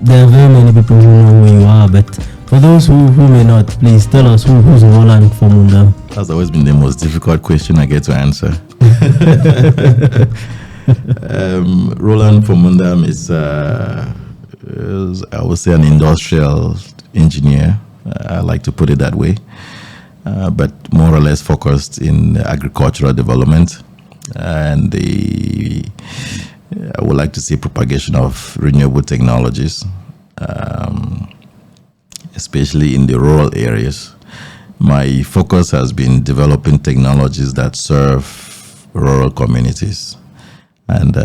there are very many people who know who you are, but for those who may not, please tell us who's Roland Fomundam. That's always been the most difficult question I get to answer. Roland Fomundam is, I would say, an industrial engineer. I like to put it that way, but more or less focused in agricultural development and I would like to see propagation of renewable technologies, especially in the rural areas. My focus has been developing technologies that serve rural communities. And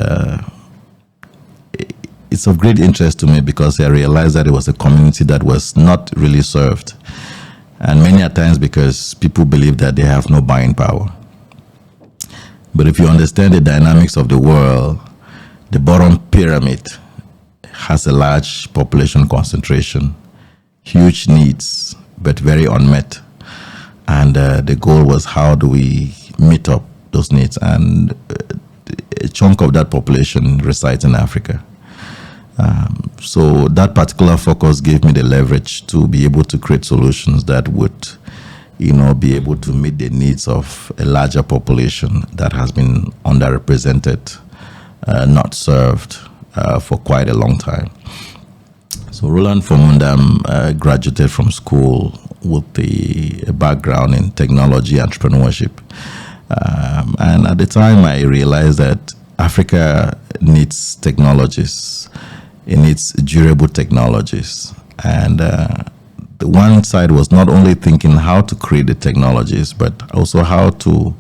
it's of great interest to me because I realized that it was a community that was not really served. And many a times because people believe that they have no buying power. But if you understand the dynamics of the world, the bottom pyramid has a large population concentration, huge needs, but very unmet. And the goal was, how do we meet up those needs? And a chunk of that population resides in Africa. So that particular focus gave me the leverage to be able to create solutions that would, be able to meet the needs of a larger population that has been underrepresented, not served for quite a long time. So Roland Fomundam graduated from school with a background in technology entrepreneurship. And at the time, I realized that Africa needs technologies. It needs durable technologies. And the one side was not only thinking how to create the technologies, but also how to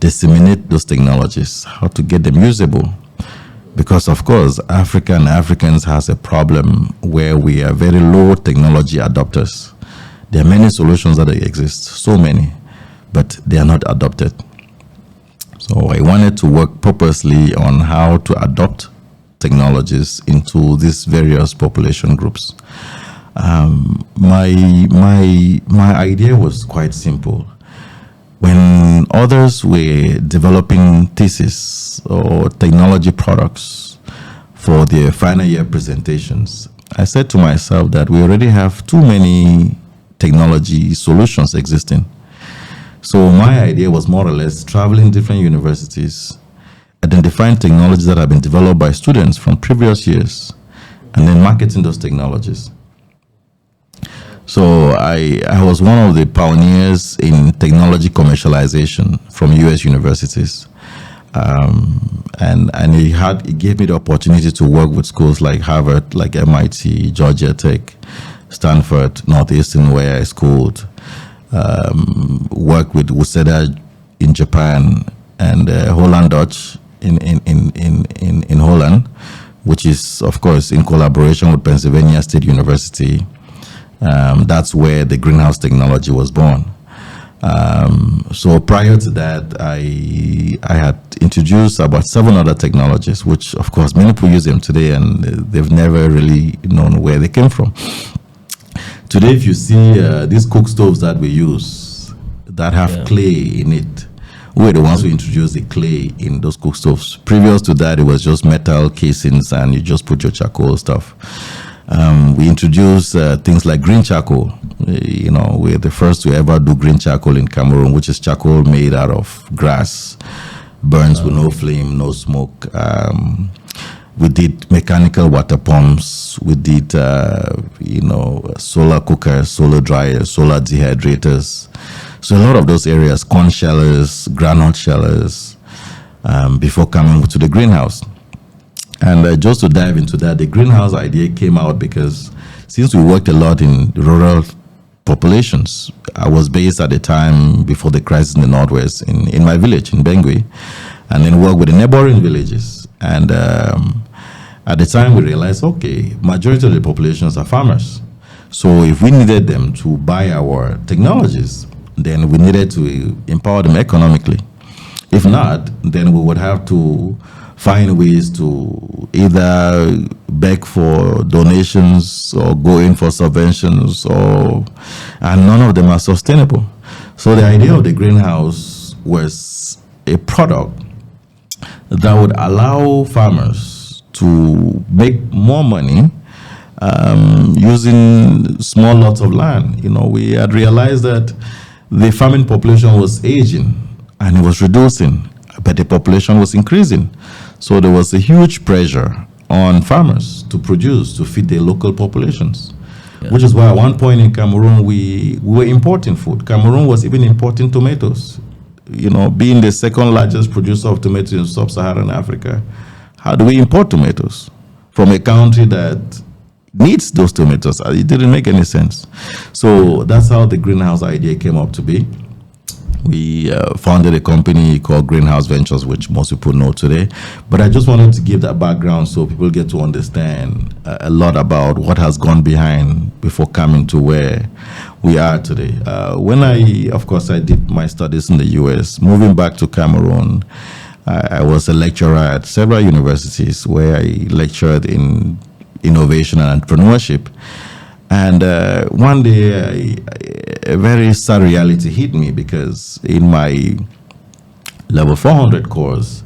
disseminate those technologies, how to get them usable. Because, of course, Africans has a problem where we are very low technology adopters. There are many solutions that exist, so many, but they are not adopted. So I wanted to work purposely on how to adopt technologies into these various population groups. My idea was quite simple. When others were developing thesis or technology products for their final year presentations, I said to myself that we already have too many technology solutions existing. So my idea was more or less traveling different universities, identifying technologies that have been developed by students from previous years, and then marketing those technologies. So I was one of the pioneers in technology commercialization from US universities. And it gave me the opportunity to work with schools like Harvard, like MIT, Georgia Tech, Stanford, Northeastern, where I schooled, work with Waseda in Japan, and Holland Dutch in Holland, which is, of course, in collaboration with Pennsylvania State University. That's where the greenhouse technology was born. So prior to that, I had introduced about 7 other technologies, which, of course, many people use them today, and they've never really known where they came from. Today, if you see these cook stoves that we use that have clay in it, we're the ones who introduced the clay in those cook stoves. Previous to that, it was just metal casings, and you just put your charcoal stuff. We introduced things like green charcoal. We're the first to ever do green charcoal in Cameroon, which is charcoal made out of grass, burns with no flame, no smoke. We did mechanical water pumps. We did, solar cookers, solar dryers, solar dehydrators. So a lot of those areas, corn shellers, granite shellers, before coming to the greenhouse. And just to dive into that, the greenhouse idea came out because since we worked a lot in rural populations, I was based at the time before the crisis in the Northwest in my village, in Bengui, and then worked with the neighboring villages. And at the time, we realized, okay, majority of the populations are farmers. So if we needed them to buy our technologies, then we needed to empower them economically. If not, then we would have to find ways to either beg for donations or go in for subventions, and none of them are sustainable. So the idea of the greenhouse was a product that would allow farmers to make more money using small lots of land. We had realized that the farming population was aging and it was reducing, but the population was increasing. So there was a huge pressure on farmers to produce, to feed their local populations. Yeah. Which is why at one point in Cameroon, we were importing food. Cameroon was even importing tomatoes. Being the second largest producer of tomatoes in sub-Saharan Africa, how do we import tomatoes from a country that needs those tomatoes? It didn't make any sense. So that's how the greenhouse idea came up to be. We founded a company called Greenhouse Ventures, which most people know today. But I just wanted to give that background so people get to understand a lot about what has gone behind before coming to where we are today. When I did my studies in the US, moving back to Cameroon, I was a lecturer at several universities where I lectured in innovation and entrepreneurship. And one day, a very sad reality hit me, because in my level 400 course,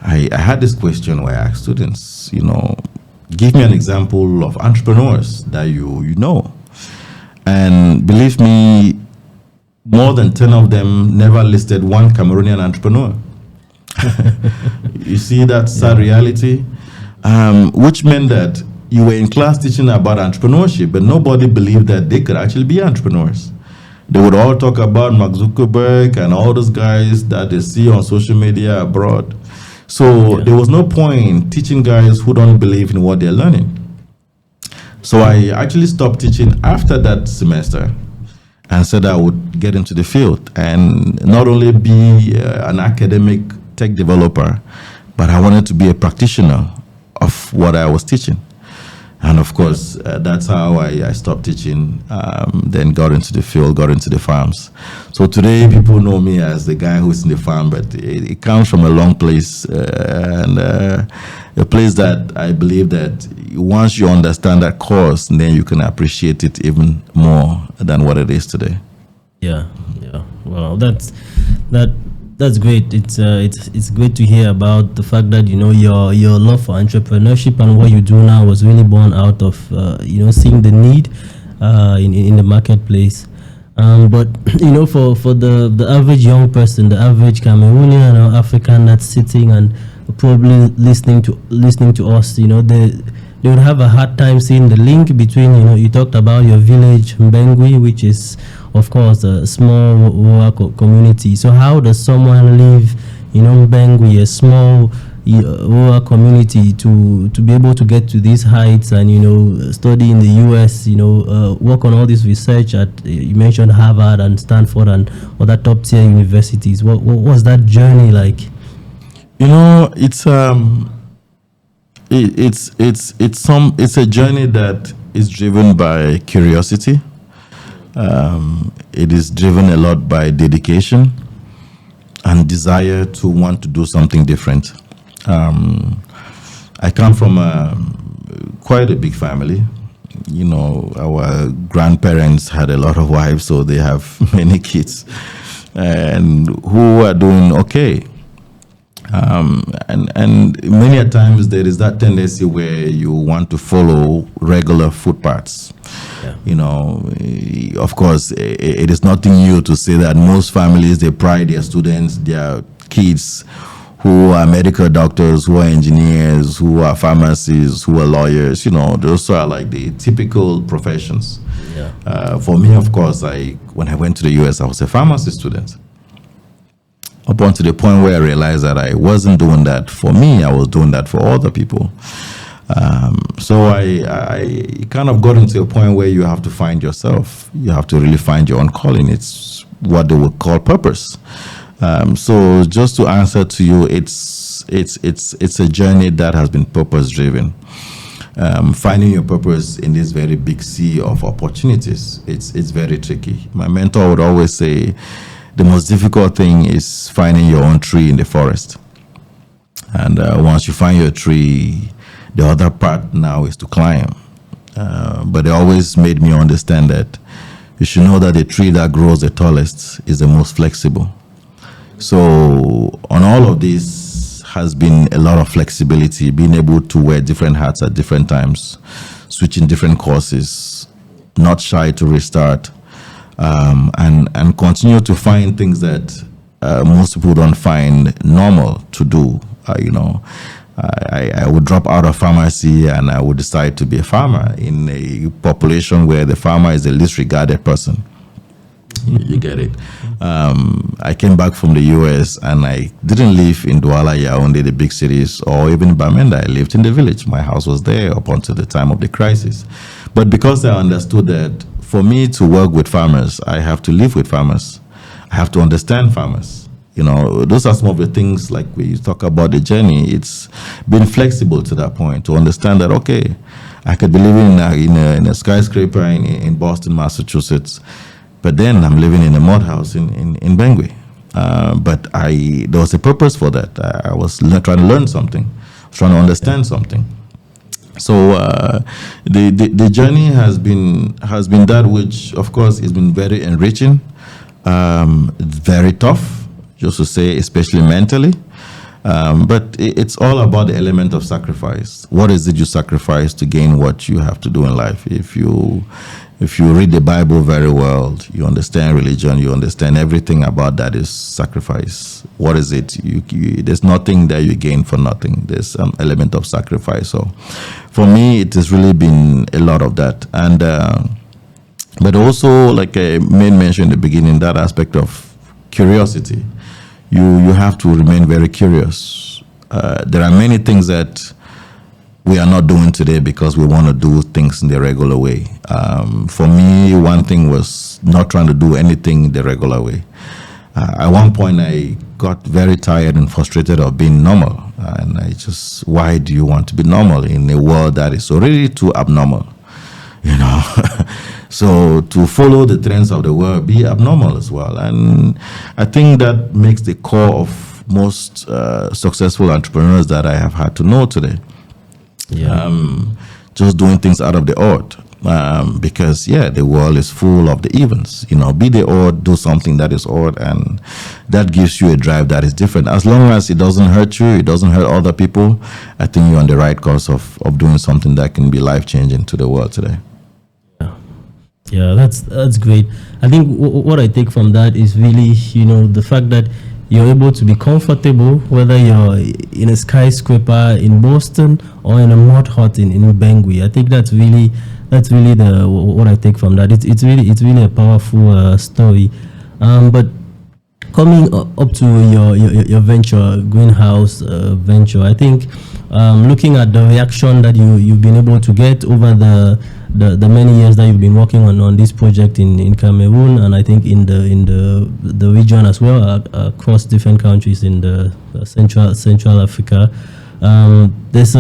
I had this question where I asked students, give me an example of entrepreneurs that you know. And believe me, more than 10 of them never listed one Cameroonian entrepreneur. You see that sad reality? Which meant that you were in class teaching about entrepreneurship, but nobody believed that they could actually be entrepreneurs. They would all talk about Mark Zuckerberg and all those guys that they see on social media abroad. So there was no point teaching guys who don't believe in what they're learning. So I actually stopped teaching after that semester and said I would get into the field and not only be an academic tech developer, but I wanted to be a practitioner of what I was teaching. And of course, that's how I stopped teaching, then got into the field, got into the farms. So today, people know me as the guy who's in the farm, but it comes from a long place, and a place that I believe that once you understand that course, then you can appreciate it even more than what it is today. Yeah. Well, that's great. It's great to hear about the fact that your love for entrepreneurship and what you do now was really born out of seeing the need in the marketplace. But for the average young person, the average Cameroonian or African that's sitting and probably listening to us, they would have a hard time seeing the link between you talked about your village Mbengui, which is of course a small rural community. So how does someone live Mbengui, a small rural community, to be able to get to these heights and study in the US, work on all this research at you mentioned Harvard and Stanford and other top tier universities? What was that journey like? It's a journey that is driven by curiosity. It is driven a lot by dedication and desire to want to do something different. I come from quite a big family. Our grandparents had a lot of wives, so they have many kids, and who are doing okay. And many a times there is that tendency where you want to follow regular footpaths. Of course, it is nothing new to say that most families, they pride their students, their kids, who are medical doctors, who are engineers, who are pharmacists, who are lawyers. Those are like the typical professions. For me, of course, when I went to the US, I was a pharmacy student. Up until the point where I realized that I wasn't doing that for me, I was doing that for other people. So I kind of got into a point where you have to find yourself. You have to really find your own calling. It's what they would call purpose. So just to answer to you, it's a journey that has been purpose driven. Finding your purpose in this very big sea of opportunities, it's very tricky. My mentor would always say, the most difficult thing is finding your own tree in the forest. And once you find your tree, the other part now is to climb. But they always made me understand that you should know that the tree that grows the tallest is the most flexible. So on all of this has been a lot of flexibility, being able to wear different hats at different times. switching different courses, not shy to restart, and continue to find things that most people don't find normal to do. I would drop out of pharmacy and I would decide to be a farmer in a population where the farmer is the least regarded person. You get it. I came back from the US and I didn't live in Douala, Yaoundé, the big cities, or even Bamenda. I lived in the village. My house was there up until the time of the crisis. But because I understood that for me to work with farmers, I have to live with farmers. I have to understand farmers. Those are some of the things, like we talk about the journey. It's been flexible to that point to understand that, okay, I could be living in a skyscraper in Boston, Massachusetts, but then I'm living in a mud house in Bangui. But there was a purpose for that. I was trying to learn something. I was trying to understand something. So the journey has been that which, of course, has been very enriching, very tough, just to say, especially mentally. But it's all about the element of sacrifice. What is it you sacrifice to gain what you have to do in life? If you read the Bible very well, you understand religion, you understand everything about that is sacrifice. What is it? There's nothing that you gain for nothing. There's some element of sacrifice. So for me, it has really been a lot of that. And but also, like I made mention in the beginning, that aspect of curiosity. You have to remain very curious. There are many things that we are not doing today because we want to do things in the regular way. For me, one thing was not trying to do anything the regular way. At one point, I got very tired and frustrated of being normal. And why do you want to be normal in a world that is already too abnormal? So to follow the trends of the world, be abnormal as well. And I think that makes the core of most successful entrepreneurs that I have had to know today. Just doing things out of the odd. Because, the world is full of the evens. Be the odd, do something that is odd, and that gives you a drive that is different. As long as it doesn't hurt you, it doesn't hurt other people, I think you're on the right course of doing something that can be life-changing to the world today. Yeah, that's great. I think what I take from that is really, the fact that you're able to be comfortable, whether you're in a skyscraper in Boston or in a mud hut in Bangui. I think that's really what I take from that. It's really a powerful story. But coming up to your venture, greenhouse venture, I think looking at the reaction that you've been able to get over the many years that you've been working on this project in Cameroon, and I think in the region as well, across different countries in the Central Africa, there's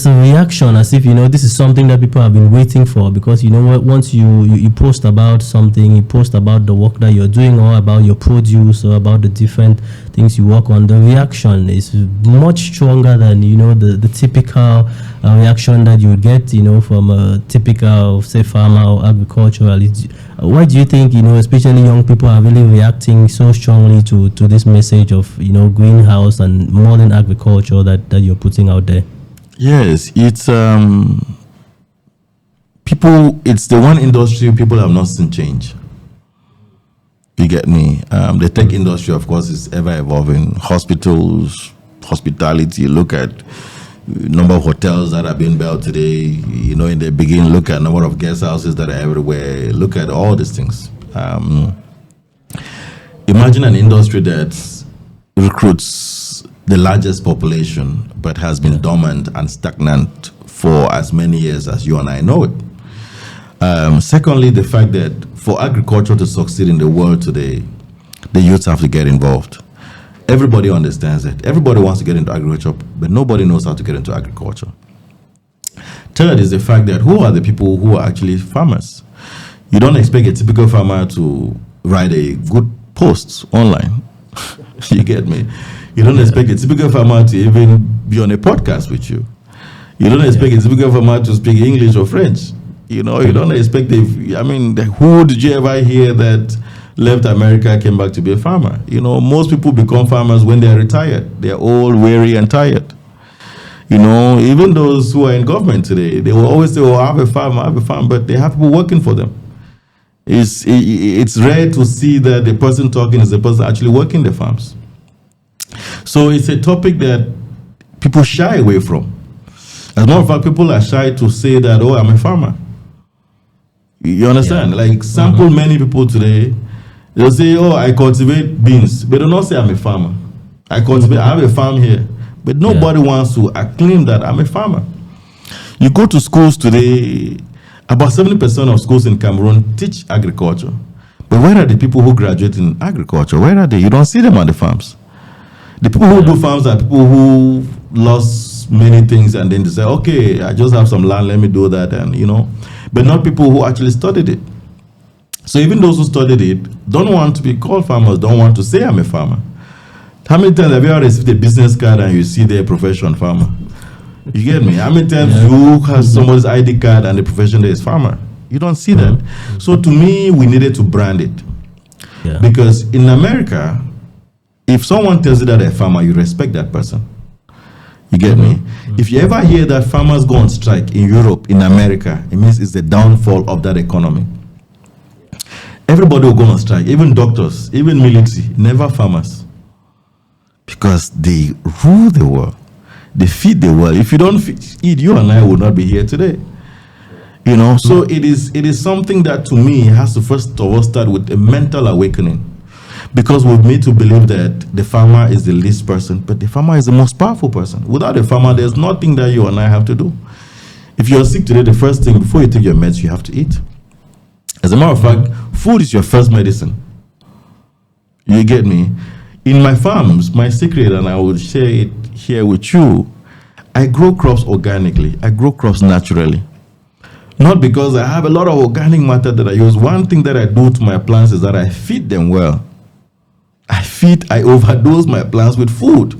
a reaction as if this is something that people have been waiting for, because once you post about something, you post about the work that you're doing or about your produce or about the different things you work on, the reaction is much stronger than the typical reaction that you would get from a typical, say, farmer or agriculturalist. Why do you think especially young people are really reacting so strongly to this message of greenhouse and modern agriculture that you're putting out there? Yes, it's people. It's the one industry people have not seen change. You get me? The tech industry, of course, is ever evolving. Hospitals, hospitality. Look at number of hotels that are being built today. In the beginning, look at number of guest houses that are everywhere. Look at all these things. Imagine an industry that recruits the largest population, but has been dormant and stagnant for as many years as you and I know it. Secondly, the fact that for agriculture to succeed in the world today, the youths have to get involved. Everybody understands it. Everybody wants to get into agriculture, but nobody knows how to get into agriculture. Third is the fact that who are the people who are actually farmers? You don't expect a typical farmer to write a good post online. You get me? You don't expect a typical farmer to even be on a podcast with you. You don't expect a typical farmer to speak English or French. You don't expect who did you ever hear that left America, came back to be a farmer? Most people become farmers when they're retired. They're old, weary, and tired. Even those who are in government today, they will always say, "Oh, I have a farm," but they have people working for them. It's rare to see that the person talking is the person actually working the farms. So it's a topic that people shy away from. As a matter of fact, people are shy to say that, "Oh, I'm a farmer." You understand? Yeah. Like, sample many people today, they'll say, "Oh, I cultivate beans," but they don't say I'm a farmer. I have a farm here. But nobody wants to claim that I'm a farmer. You go to schools today, about 70% of schools in Cameroon teach agriculture. But where are the people who graduate in agriculture? Where are they? You don't see them on the farms. The people who do farms are people who lost many things and then they say, "Okay, I just have some land, let me do that," and but not people who actually studied it. So even those who studied it don't want to be called farmers, don't want to say I'm a farmer. How many times have you ever received a business card and you see their profession farmer? You get me? How many times you have somebody's ID card and the profession there is farmer? You don't see that. So to me, we needed to brand it. Yeah. Because in America, if someone tells you that they're a farmer, you respect that person. You get me? If you ever hear that farmers go on strike in Europe, in America, it means it's the downfall of that economy. Everybody will go on strike, even doctors, even military, never farmers. Because they rule the world. They feed the world. If you don't eat, you and I would not be here today. So it is something that to me has to first of all start with a mental awakening. Because we've made to believe that the farmer is the least person, but the farmer is the most powerful person. Without a farmer, there's nothing that you and I have to do. If you're sick today, the first thing before you take your meds, you have to eat. As a matter of fact, food is your first medicine. You get me? In my farms, my secret, and I will share it here with you, I grow crops organically. I grow crops naturally. Not because I have a lot of organic matter that I use. One thing that I do to my plants is that I feed them well. I overdose my plants with food.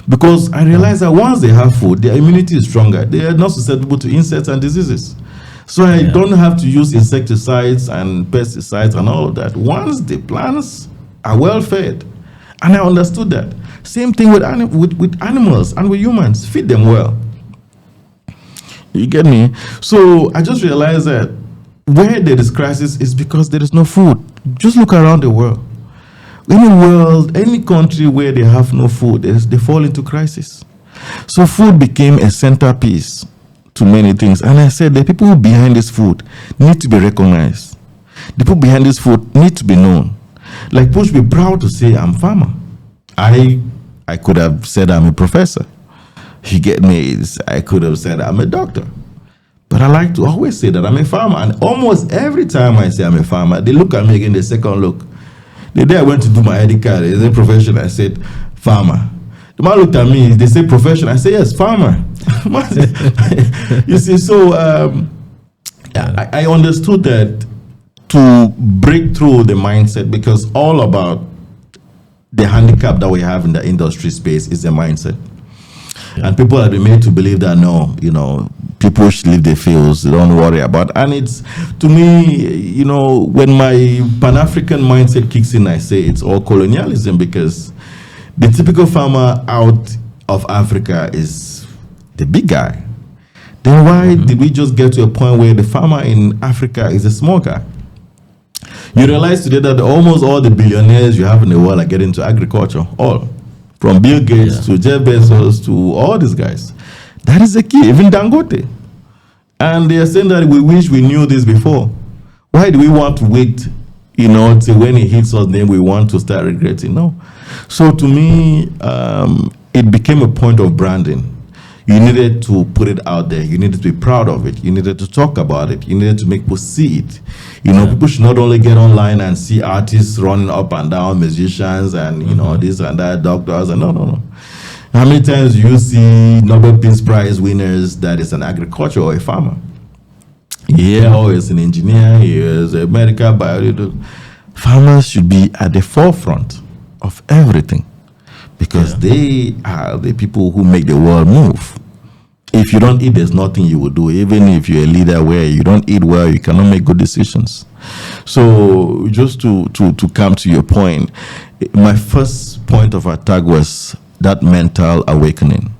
Because I realize that once they have food, their immunity is stronger. They are not susceptible to insects and diseases. So I don't have to use insecticides and pesticides and all of that. Once the plants are well fed, and I understood that. Same thing with animals and with humans. Feed them well. You get me? So I just realized that where there is crisis is because there is no food. Just look around the world. Any country where they have no food, they fall into crisis. So food became a centerpiece to many things. And I said the people behind this food need to be recognized. The people behind this food need to be known. Like, people should be proud to say, "I'm farmer." I could have said I'm a professor. You get me? I could have said I'm a doctor. But I like to always say that I'm a farmer. And almost every time I say I'm a farmer, they look at me again, the second look. The day I went to do my ID card, is a profession, I said, "Farmer." The man looked at me, they say profession. I say, "Yes, farmer." You see, so I understood that to break through the mindset, because all about the handicap that we have in the industry space is the mindset. Yeah. And people have been made to believe that, no, people should leave the fields, don't worry about it. And it's, to me, when my Pan-African mindset kicks in, I say it's all colonialism, because the typical farmer out of Africa is the big guy. Then why did we just get to a point where the farmer in Africa is a small guy? You realize today that almost all the billionaires you have in the world are getting into agriculture. All. From Bill Gates to Jeff Bezos to all these guys. That is the key. Even Dangote. And they are saying that we wish we knew this before. Why do we want to wait, till when it hits us, then we want to start regretting? No. So to me, it became a point of branding. You needed to put it out there. You needed to be proud of it. You needed to talk about it. You needed to make people see it. People should not only get online and see artists running up and down, musicians and, this and that, doctors. And no. How many times do you see Nobel Peace Prize winners that is an agriculture or a farmer? It's an engineer, is a medical biologist. Farmers should be at the forefront of everything, because they are the people who make the world move. If you don't eat, there's nothing you will do. Even if you're a leader where you don't eat well, you cannot make good decisions. So just to come to your point, my first point of attack was that mental awakening.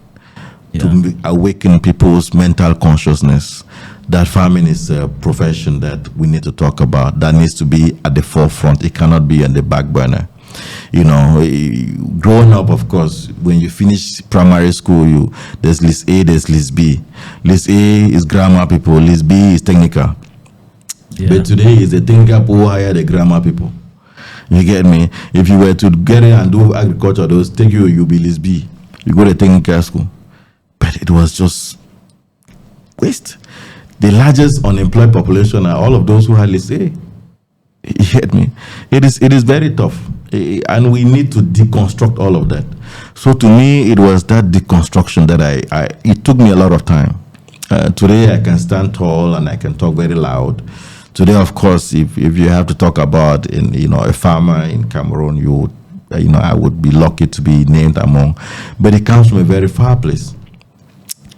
to awaken people's mental consciousness that farming is a profession that we need to talk about, that needs to be at the forefront. It cannot be on the back burner. Growing up, of course, when you finish primary school, there's list A, there's list B. List A is grammar people, list B is technical. Yeah. But today is the technical people who hire the grammar people. You get me? If you were to get in and do agriculture, those take you'll be list B. You go to technical school. But it was just waste. The largest unemployed population are all of those who had list A. You get me? It is very tough. And we need to deconstruct all of that. So to me, it was that deconstruction that it took me a lot of time. Today I can stand tall and I can talk very loud. Today, of course, if you have to talk about a farmer in Cameroon, I would be lucky to be named among. But it comes from a very far place.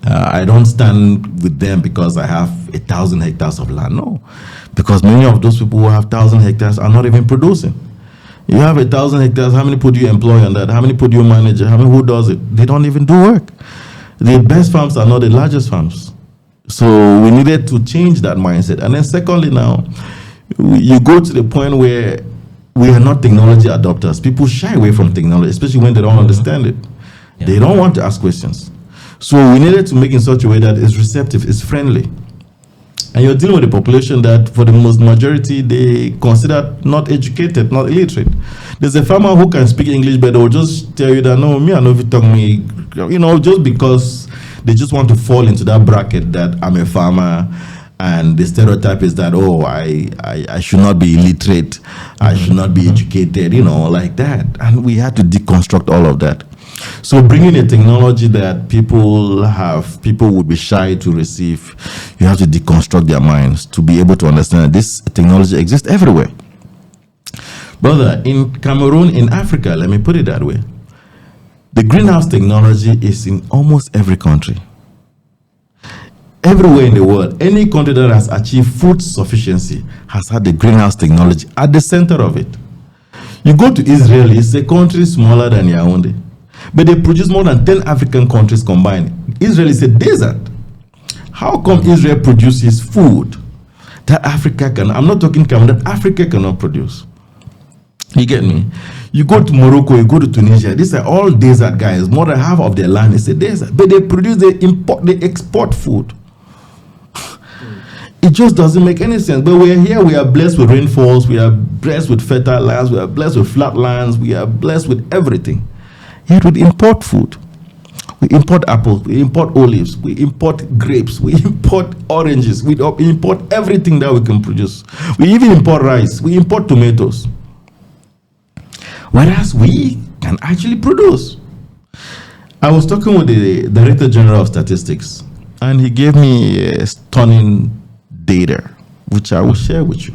I don't stand with them because I have 1,000 hectares of land. No, because many of those people who have 1,000 hectares are not even producing. You have 1,000 hectares, how many people do you employ on that? How many people do you manage? Who does it? They don't even do work. The best farms are not the largest farms. So we needed to change that mindset. And then secondly now, you go to the point where we are not technology adopters. People shy away from technology, especially when they don't understand it. Yeah. They don't want to ask questions. So we needed to make it in such a way that it's receptive, it's friendly. And you're dealing with a population that, for the most majority, they consider not educated, not illiterate. There's a farmer who can speak English, but they'll just tell you that, no, me, I know if you talk me, just because they just want to fall into that bracket that I'm a farmer, and the stereotype is that, I should not be illiterate, I should not be educated, like that. And we had to deconstruct all of that. So bringing a technology that people would be shy to receive, you have to deconstruct their minds to be able to understand that this technology exists everywhere. Brother, in Cameroon, in Africa, let me put it that way, the greenhouse technology is in almost every country. Everywhere in the world, any country that has achieved food sufficiency has had the greenhouse technology at the center of it. You go to Israel, it's a country smaller than Yaoundé, but they produce more than 10 African countries combined. Israel is a desert. How come Israel produces food that Africa can? I'm not talking Cameroon, that Africa cannot produce. You get me? You go to Morocco, you go to Tunisia, these are all desert guys. More than half of their land is a desert. But they produce, they export food. It just doesn't make any sense. But we're here, we are blessed with rainfalls, we are blessed with fertile lands, we are blessed with flat lands, we are blessed with everything. Yet we import food. We import apples, we import olives, we import grapes, we import oranges, we import everything that we can produce. We even import rice, we import tomatoes. Whereas we can actually produce. I was talking with the Director General of Statistics, and he gave me a stunning data, which I will share with you.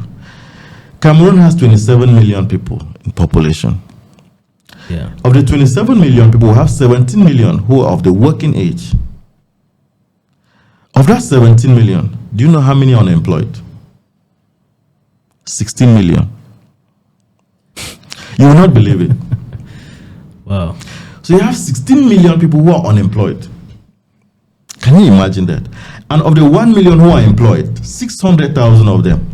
Cameroon has 27 million people in population. Yeah. Of the 27 million people, we have 17 million who are of the working age. Of that 17 million, do you know how many are unemployed? 16 million. You will not believe it. Wow. So you have 16 million people who are unemployed. Can you imagine that? And of the 1 million who are employed, 600,000 of them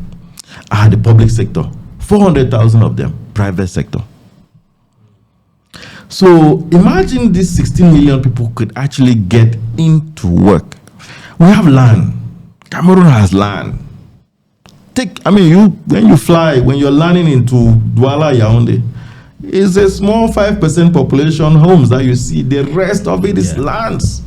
are the public sector, 400,000 of them private sector. So imagine these 16 million people could actually get into work. We have land. Cameroon has land. When you fly, when you're landing into Douala, Yaoundé, it's a small 5% population homes that you see. The rest of it is lands.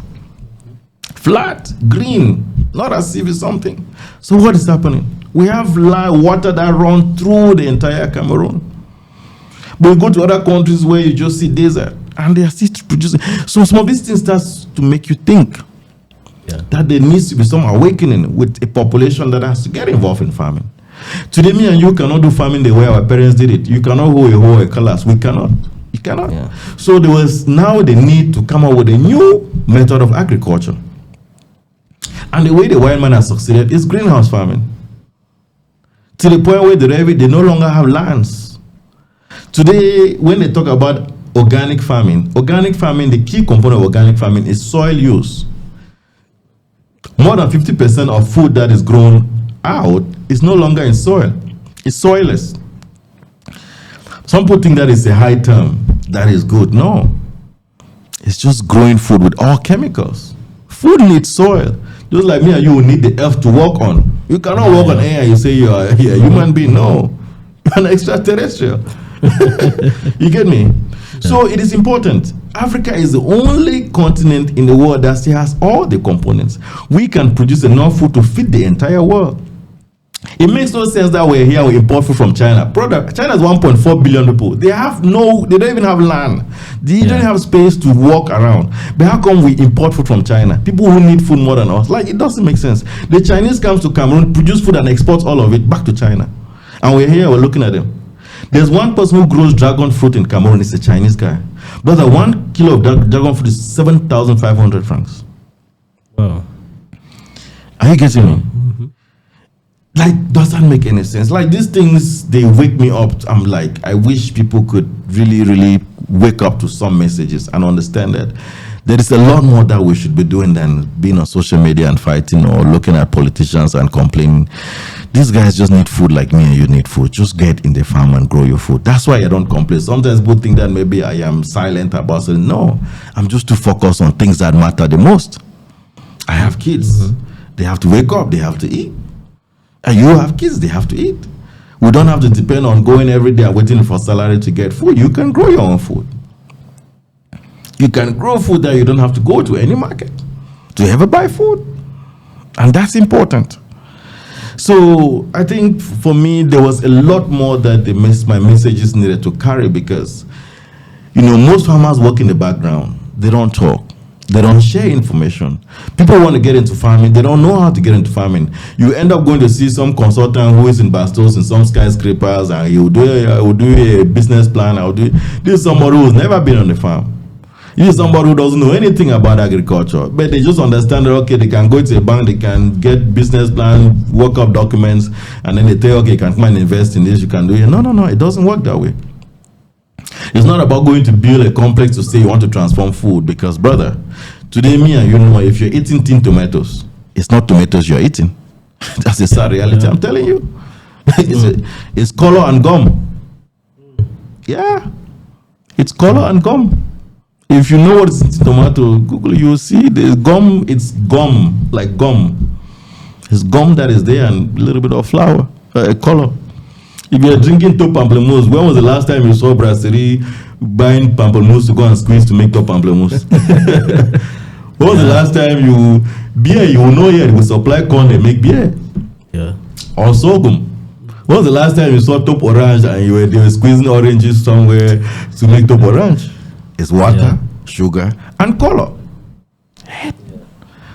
Flat, green, not as if it's something. So what is happening? We have water that runs through the entire Cameroon. But you go to other countries where you just see desert, and they are still producing. So some of these things starts to make you think that there needs to be some awakening with a population that has to get involved in farming. Today, me and you cannot do farming the way our parents did it. You cannot hoe a cutlass. We cannot. You cannot. Yeah. So there was now the need to come up with a new method of agriculture. And the way the white man has succeeded is greenhouse farming. To the point where they no longer have lands. Today, when they talk about organic farming, the key component of organic farming is soil use. More than 50% of food that is grown out is no longer in soil. It's soilless. Some people think that is a high term. That is good. No. It's just growing food with all chemicals. Food needs soil. Just like me and you need the earth to walk on. You cannot walk on air and you say you are a human being. No. You're an extraterrestrial. You get me? So it is important. Africa is the only continent in the world that still has all the components. We can produce enough food to feed the entire world. It makes no sense that we're here, we import food from China. China is 1.4 billion people. They don't even have land. They don't have space to walk around. But how come we import food from China? People who need food more than us. Like, it doesn't make sense. The Chinese comes to Cameroon, produce food and exports all of it back to China. And we're here, we're looking at them. There's one person who grows dragon fruit in Cameroon. It's a Chinese guy. Brother, 1 kilo of dragon fruit is 7,500 francs. Wow. Are you getting me? Like, does that make any sense? Like, these things, they wake me up. I'm like, I wish people could really, really wake up to some messages and understand that there is a lot more that we should be doing than being on social media and fighting or looking at politicians and complaining. These guys just need food like me and you need food. Just get in the farm and grow your food. That's why I don't complain. Sometimes people think that maybe I am silent about it. No, I'm just too focused on things that matter the most. I have kids. They have to wake up. They have to eat. And you have kids, they have to eat. We don't have to depend on going every day and waiting for salary to get food. You can grow your own food. You can grow food that you don't have to go to any market to ever buy food. And that's important. So I think for me, there was a lot more that my messages needed to carry because, most farmers work in the background. They don't talk. They don't share information. People want to get into farming. They don't know how to get into farming. You end up going to see some consultant who is in Bastos in some skyscrapers and he will do a business plan. This is somebody who's never been on the farm. This is somebody who doesn't know anything about agriculture. But they just understand that, okay, they can go to a bank, they can get business plan, work up documents, and then they tell, okay, you can come and invest in this, you can do it. No, it doesn't work that way. It's not about going to build a complex to say you want to transform food because, brother, today me and you know if you're eating tin tomatoes, it's not tomatoes you're eating. That's a sad reality, I'm telling you. It's color and gum. Yeah. It's color and gum. If you know what is in tomato, Google, you will see the gum, it's gum, like gum. It's gum that is there and a little bit of flour, color. If you're drinking top pamplemousse, when was the last time you saw brasserie buying pamplemousse to go and squeeze to make top pamplemousse? When was the last time beer, you will know here, they will supply corn, they make beer. Yeah. Or sorghum. When was the last time you saw top orange and they were squeezing oranges somewhere to make top orange? It's water, sugar, and color.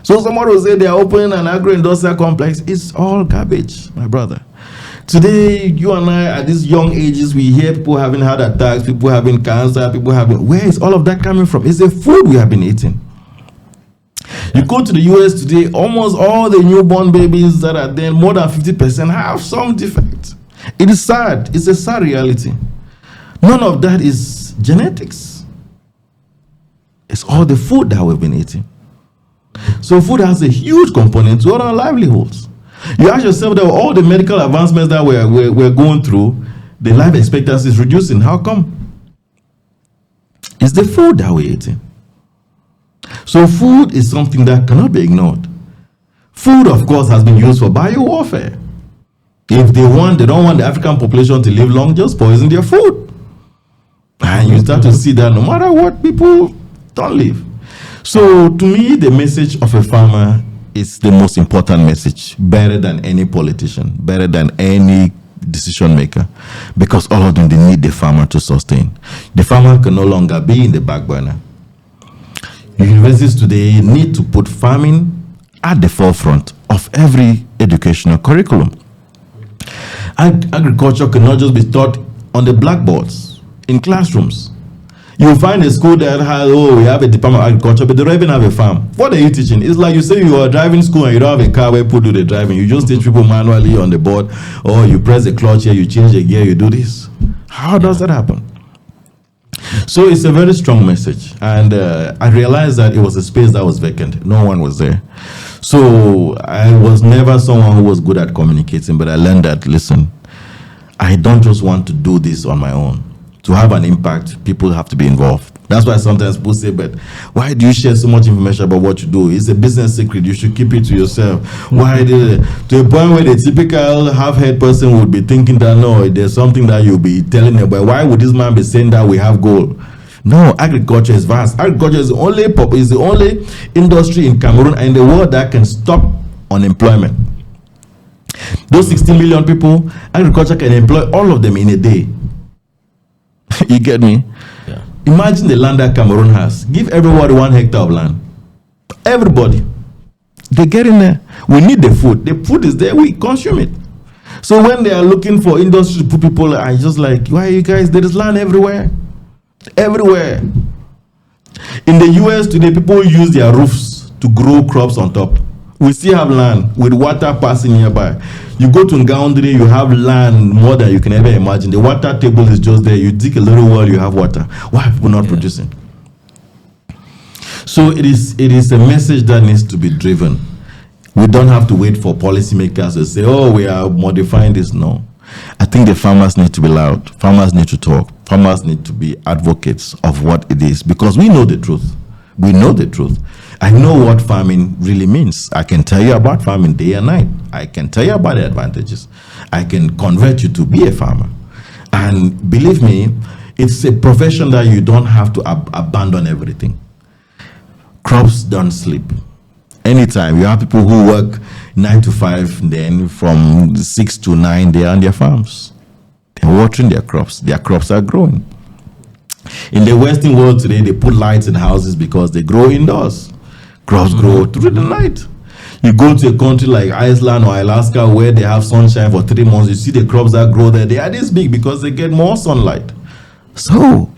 So somebody will say they are opening an agro-industrial complex. It's all garbage, my brother. Today, you and I, at these young ages, we hear people having heart attacks, people having cancer, where is all of that coming from? It's the food we have been eating. You go to the US today, almost all the newborn babies that are there, more than 50% have some defect. It is sad. It's a sad reality. None of that is genetics. It's all the food that we've been eating. So food has a huge component to our livelihoods. You ask yourself that all the medical advancements that we're going through, the life expectancy is reducing. How come? It's the food that we're eating. So food is something that cannot be ignored. Food, of course, has been used for biowarfare. If they don't want the African population to live long, just poison their food. And you start to see that no matter what, people don't live. So to me, the message of a farmer is the most important message, better than any politician, better than any decision maker, because all of them, they need the farmer to sustain. The farmer can no longer be in the back burner. Universities today need to put farming at the forefront of every educational curriculum. Agriculture cannot just be taught on the blackboards in classrooms. You'll find a school that has, we have a department of agriculture, but they don't even have a farm. What are you teaching? It's like you say you are driving school and you don't have a car where people do the driving. You just teach people manually on the board, or you press the clutch here, you change the gear, you do this. How does that happen? So it's a very strong message. And I realized that it was a space that was vacant. No one was there. So I was never someone who was good at communicating, but I learned that, listen, I don't just want to do this on my own. To have an impact, people have to be involved. That's why sometimes people say, but why do you share so much information about what you do? It's a business secret. You should keep it to yourself. Why did it? To a point where the typical half-head person would be thinking that, no, there's something that you'll be telling them, but why would this man be saying that we have gold? No, agriculture is vast. Agriculture is the only industry in Cameroon and in the world that can stop unemployment. Those 16 million people, agriculture can employ all of them in a day. You get me? Yeah. Imagine the land that Cameroon has. Give everybody 1 hectare of land. Everybody. They get in there. We need the food. The food is there. We consume it. So when they are looking for industry to put people, I just like, why you guys? There is land everywhere. Everywhere. In the US today, people use their roofs to grow crops on top. We still have land with water passing nearby. You go to Ngaoundri, you have land more than you can ever imagine. The water table is just there. You dig a little well, you have water. Why are people not producing? So it is a message that needs to be driven. We don't have to wait for policymakers to say, oh, we are modifying this. No. I think the farmers need to be loud. Farmers need to talk. Farmers need to be advocates of what it is, because we know the truth. We know the truth. I know what farming really means. I can tell you about farming day and night. I can tell you about the advantages. I can convert you to be a farmer. And believe me, it's a profession that you don't have to abandon everything. Crops don't sleep. Anytime you have people who work 9 to 5, then from 6 to 9, they are on their farms. They're watering their crops. Their crops are growing. In the Western world today, they put lights in houses because they grow indoors. Crops grow through the night. You go to a country like Iceland or Alaska where they have sunshine for 3 months, you see the crops that grow there. They are this big because they get more sunlight. So,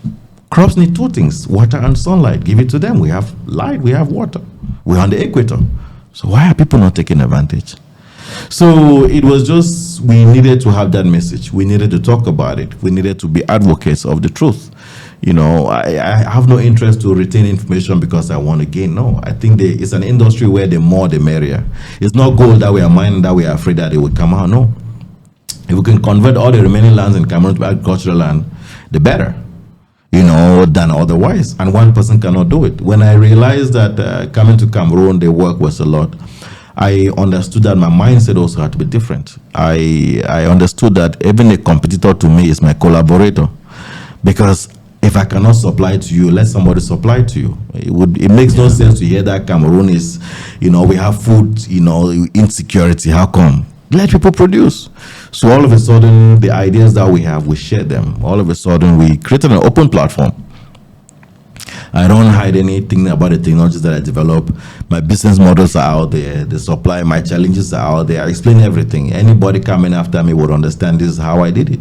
crops need 2 things, water and sunlight. Give it to them. We have light, we have water. We're on the equator. So why are people not taking advantage? So it was just, we needed to have that message. We needed to talk about it. We needed to be advocates of the truth. You know, I have no interest to retain information because I want to gain. No, I think it's an industry where the more the merrier. It's not gold that we are mining that we are afraid that it will come out. No. If we can convert all the remaining lands in Cameroon to agricultural land, the better, you know, than otherwise. And one person cannot do it. When I realized that coming to Cameroon, the work was a lot, I understood that my mindset also had to be different. I understood that even a competitor to me is my collaborator, because if I cannot supply to you, let somebody supply to you. It makes no sense to hear that Cameroon is, you know, we have food, you know, insecurity. How come? Let people produce. So all of a sudden, the ideas that we have, we share them. All of a sudden, we created an open platform. I don't hide anything about the technologies that I develop. My business models are out there. The supply, my challenges are out there. I explain everything. Anybody coming after me would understand this is how I did it.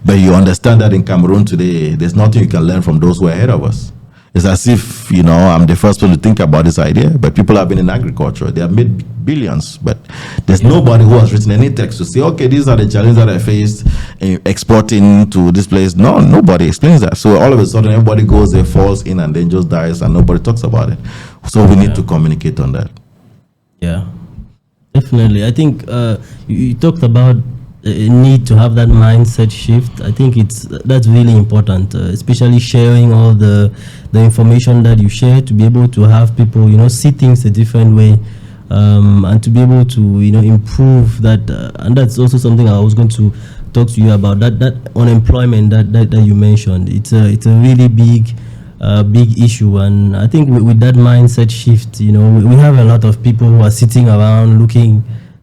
But you understand that in Cameroon today, there's nothing you can learn from those who are ahead of us. It's as if, you know, I'm the first one to think about this idea, but people have been in agriculture. They have made billions, but there's nobody who has written any text to say, okay, these are the challenges that I faced in exporting to this place. No, nobody explains that. So all of a sudden, everybody goes there, falls in, and then just dies, and nobody talks about it. So we need to communicate on that. Yeah, definitely. I think you talked about a need to have that mindset shift. I think that's really important, especially sharing all the information that you share, to be able to have people, you know, see things a different way, and to be able to, you know, improve that. And that's also something I was going to talk to you about, that unemployment that you mentioned. It's a really big issue, and I think with that mindset shift, you know, we have a lot of people who are sitting around looking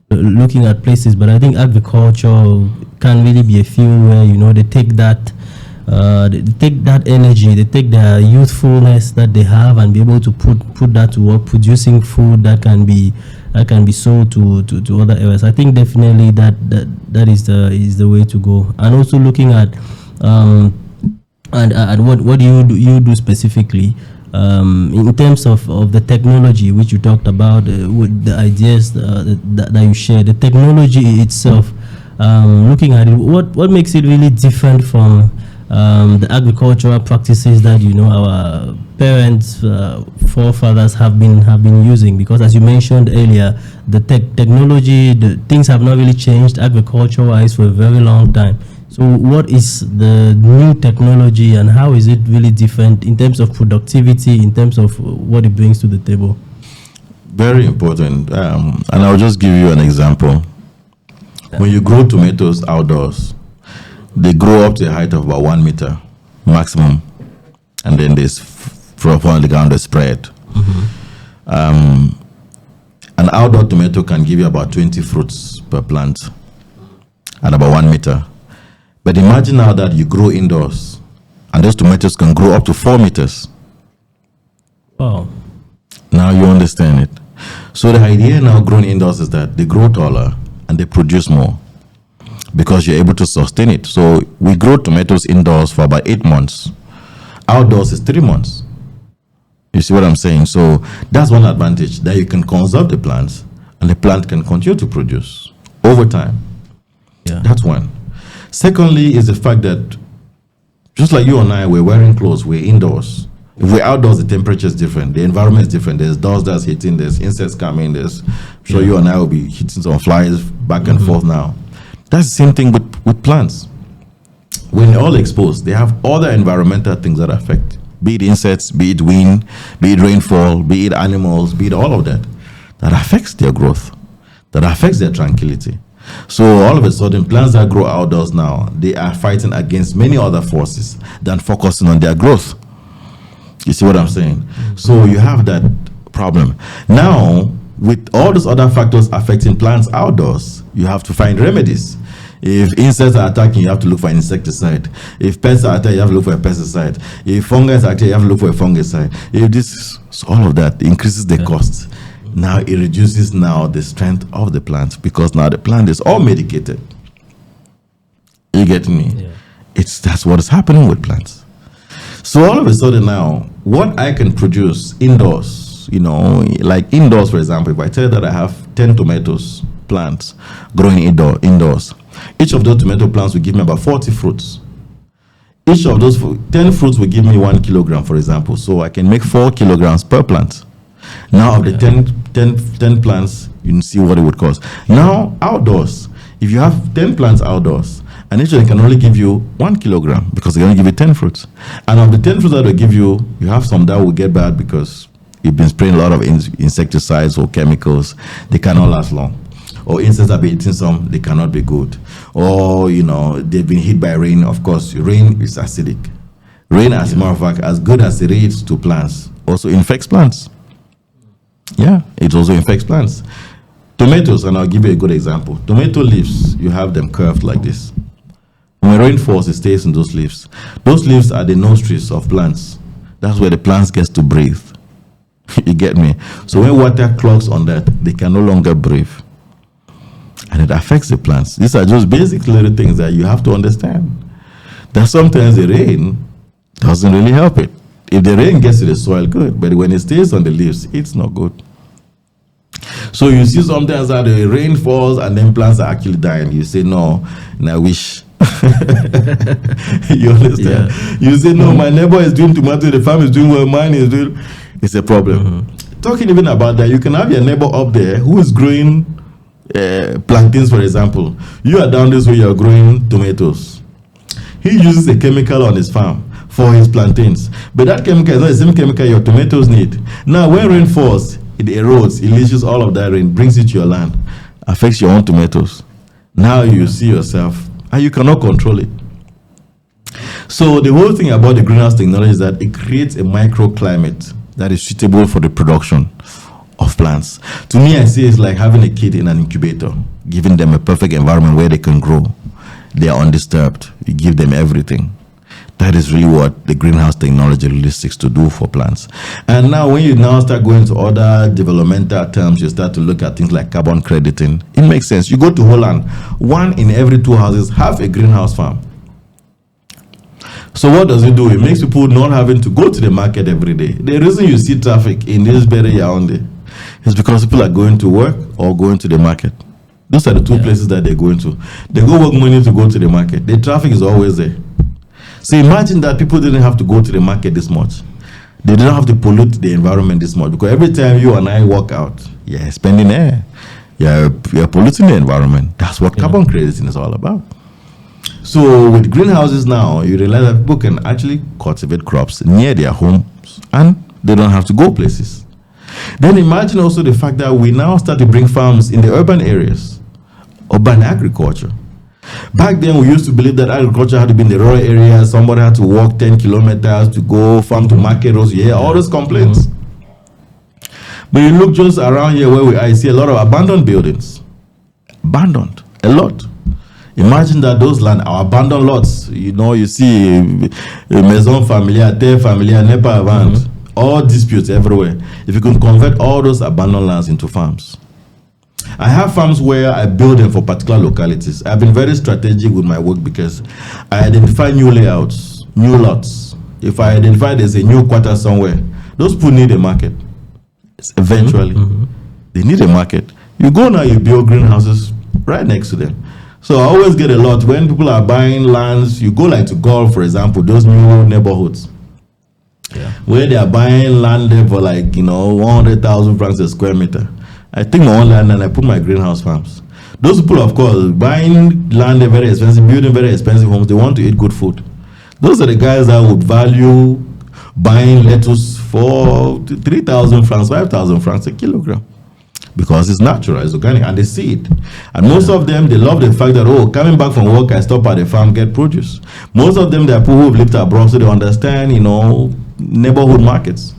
at places, but I think agriculture can really be a field where, you know, they take that energy, they take their youthfulness that they have, and be able to put that to work, producing food that can be sold to other areas. I think definitely that is the way to go. And also looking at and what do you do specifically in terms of the technology which you talked about, with the ideas that you share, the technology itself, looking at it, what makes it really different from the agricultural practices that, you know, our parents, forefathers have been using? Because as you mentioned earlier, the technology, the things have not really changed agriculture-wise for a very long time. So what is the new technology and how is it really different in terms of productivity, in terms of what it brings to the table? Very important. And I'll just give you an example. When you grow tomatoes outdoors, they grow up to a height of about 1 meter maximum. And then there's from on the ground they spread. Mm-hmm. An outdoor tomato can give you about 20 fruits per plant at about 1 meter. But imagine now that you grow indoors, and those tomatoes can grow up to 4 meters. Wow. Now you understand it. So the idea now growing indoors is that they grow taller and they produce more because you're able to sustain it. So we grow tomatoes indoors for about 8 months. Outdoors is 3 months. You see what I'm saying? So that's one advantage, that you can conserve the plants and the plant can continue to produce over time. Yeah. That's one. Secondly is the fact that just like you and I, we're wearing clothes, we're indoors. If we're outdoors, the temperature is different. The environment is different. There's dust that's hitting, there's insects coming, I'm sure you and I will be hitting some flies back and forth now. That's the same thing with plants. When they're all exposed, they have other environmental things that affect, be it insects, be it wind, be it rainfall, be it animals, be it all of that affects their growth, that affects their tranquility. So all of a sudden, plants that grow outdoors now, they are fighting against many other forces than focusing on their growth. You see what I'm saying? So you have that problem. Now, with all those other factors affecting plants outdoors, you have to find remedies. If insects are attacking, you have to look for an insecticide. If pests are attacking, you have to look for a pesticide. If fungi is attacking, you have to look for a fungicide. If this, so all of that increases the cost. Now it reduces now the strength of the plant because now the plant is all medicated. You get me? Yeah. That's what is happening with plants. So all of a sudden now, what I can produce indoors, like indoors, for example, if I tell you that I have 10 tomatoes plants growing indoors, each of those tomato plants will give me about 40 fruits. Each of those 10 fruits will give me 1 kilogram, for example. So I can make 4 kilograms per plant. Now of the 10 plants, you can see what it would cost. Now outdoors, if you have 10 plants outdoors, and each of them can only give you 1 kilogram because they only give you 10 fruits. And of the 10 fruits that they give you, you have some that will get bad because you've been spraying a lot of insecticides or chemicals. They cannot last long. Or insects have been eating some, they cannot be good. Or, they've been hit by rain. Of course, rain is acidic. Rain, as a matter of fact, as good as it is to plants, also infects plants. Yeah, it also infects plants. Tomatoes, and I'll give you a good example. Tomato leaves, you have them curved like this. When rain falls, it stays in those leaves. Those leaves are the nostrils of plants. That's where the plants get to breathe. You get me? So when water clogs on that, they can no longer breathe. And it affects the plants. These are just basic little things that you have to understand. That sometimes the rain doesn't really help it. If the rain gets to the soil, good. But when it stays on the leaves, it's not good. So you see sometimes that the rain falls and then plants are actually dying. You say, no, and I wish. You understand? Yeah. You say, no, my neighbor is doing tomato, the farm is doing well, mine is doing. It's a problem. Mm-hmm. Talking even about that, you can have your neighbor up there who is growing plantains, for example. You are down this way, you are growing tomatoes. He uses a chemical on his farm for his plantains. But that chemical is not the same chemical your tomatoes need. Now, when rain falls, it erodes, it leaches all of that rain, brings it to your land, affects your own tomatoes. Now you see yourself, and you cannot control it. So the whole thing about the greenhouse technology is that it creates a microclimate that is suitable for the production of plants. To me, I see it's like having a kid in an incubator, giving them a perfect environment where they can grow. They are undisturbed. You give them everything. That is really what the greenhouse technology really seeks to do for plants. And now when you now start going to other developmental terms, you start to look at things like carbon crediting. It makes sense. You go to Holland, 1 in every 2 houses have a greenhouse farm. So what does it do? It makes people not having to go to the market every day. The reason you see traffic in this very Yaoundé is because people are going to work or going to the market. Those are the two places that they're going to. They go work money to go to the market. The traffic is always there. So imagine that people didn't have to go to the market this much. They don't have to pollute the environment this much, because every time you and I walk out, you're spending air. You're polluting the environment. That's what carbon crediting is all about. So with greenhouses now, you realize that people can actually cultivate crops near their homes and they don't have to go places. Then imagine also the fact that we now start to bring farms in the urban areas, urban agriculture. Back then, we used to believe that agriculture had to be in the rural areas. Somebody had to walk 10 kilometers to go farm to market. All those complaints. But you look just around here where we are, I see a lot of abandoned buildings. Abandoned. A lot. Imagine that those land are abandoned lots. You see Maison Familiale, Terre Familiale, Nepa Avant, all disputes everywhere. If you can convert all those abandoned lands into farms. I have farms where I build them for particular localities. I've been very strategic with my work because I identify new layouts, new lots. If I identify there's a new quarter somewhere, those people need a market. Eventually, they need a market. You go now, you build greenhouses right next to them. So I always get a lot when people are buying lands. You go like to Gulf, for example, those new neighborhoods. Where they are buying land there for 100,000 francs a square meter. I take my own land and I put my greenhouse farms. Those people, of course, buying land very expensive, building very expensive homes, they want to eat good food. Those are the guys that would value buying lettuce for 3,000 francs, 5,000 francs a kilogram. Because it's natural, it's organic, and they see it. And most of them, they love the fact that, coming back from work, I stop at the farm, get produce. Most of them, they are people who have lived abroad, so they understand, neighborhood markets.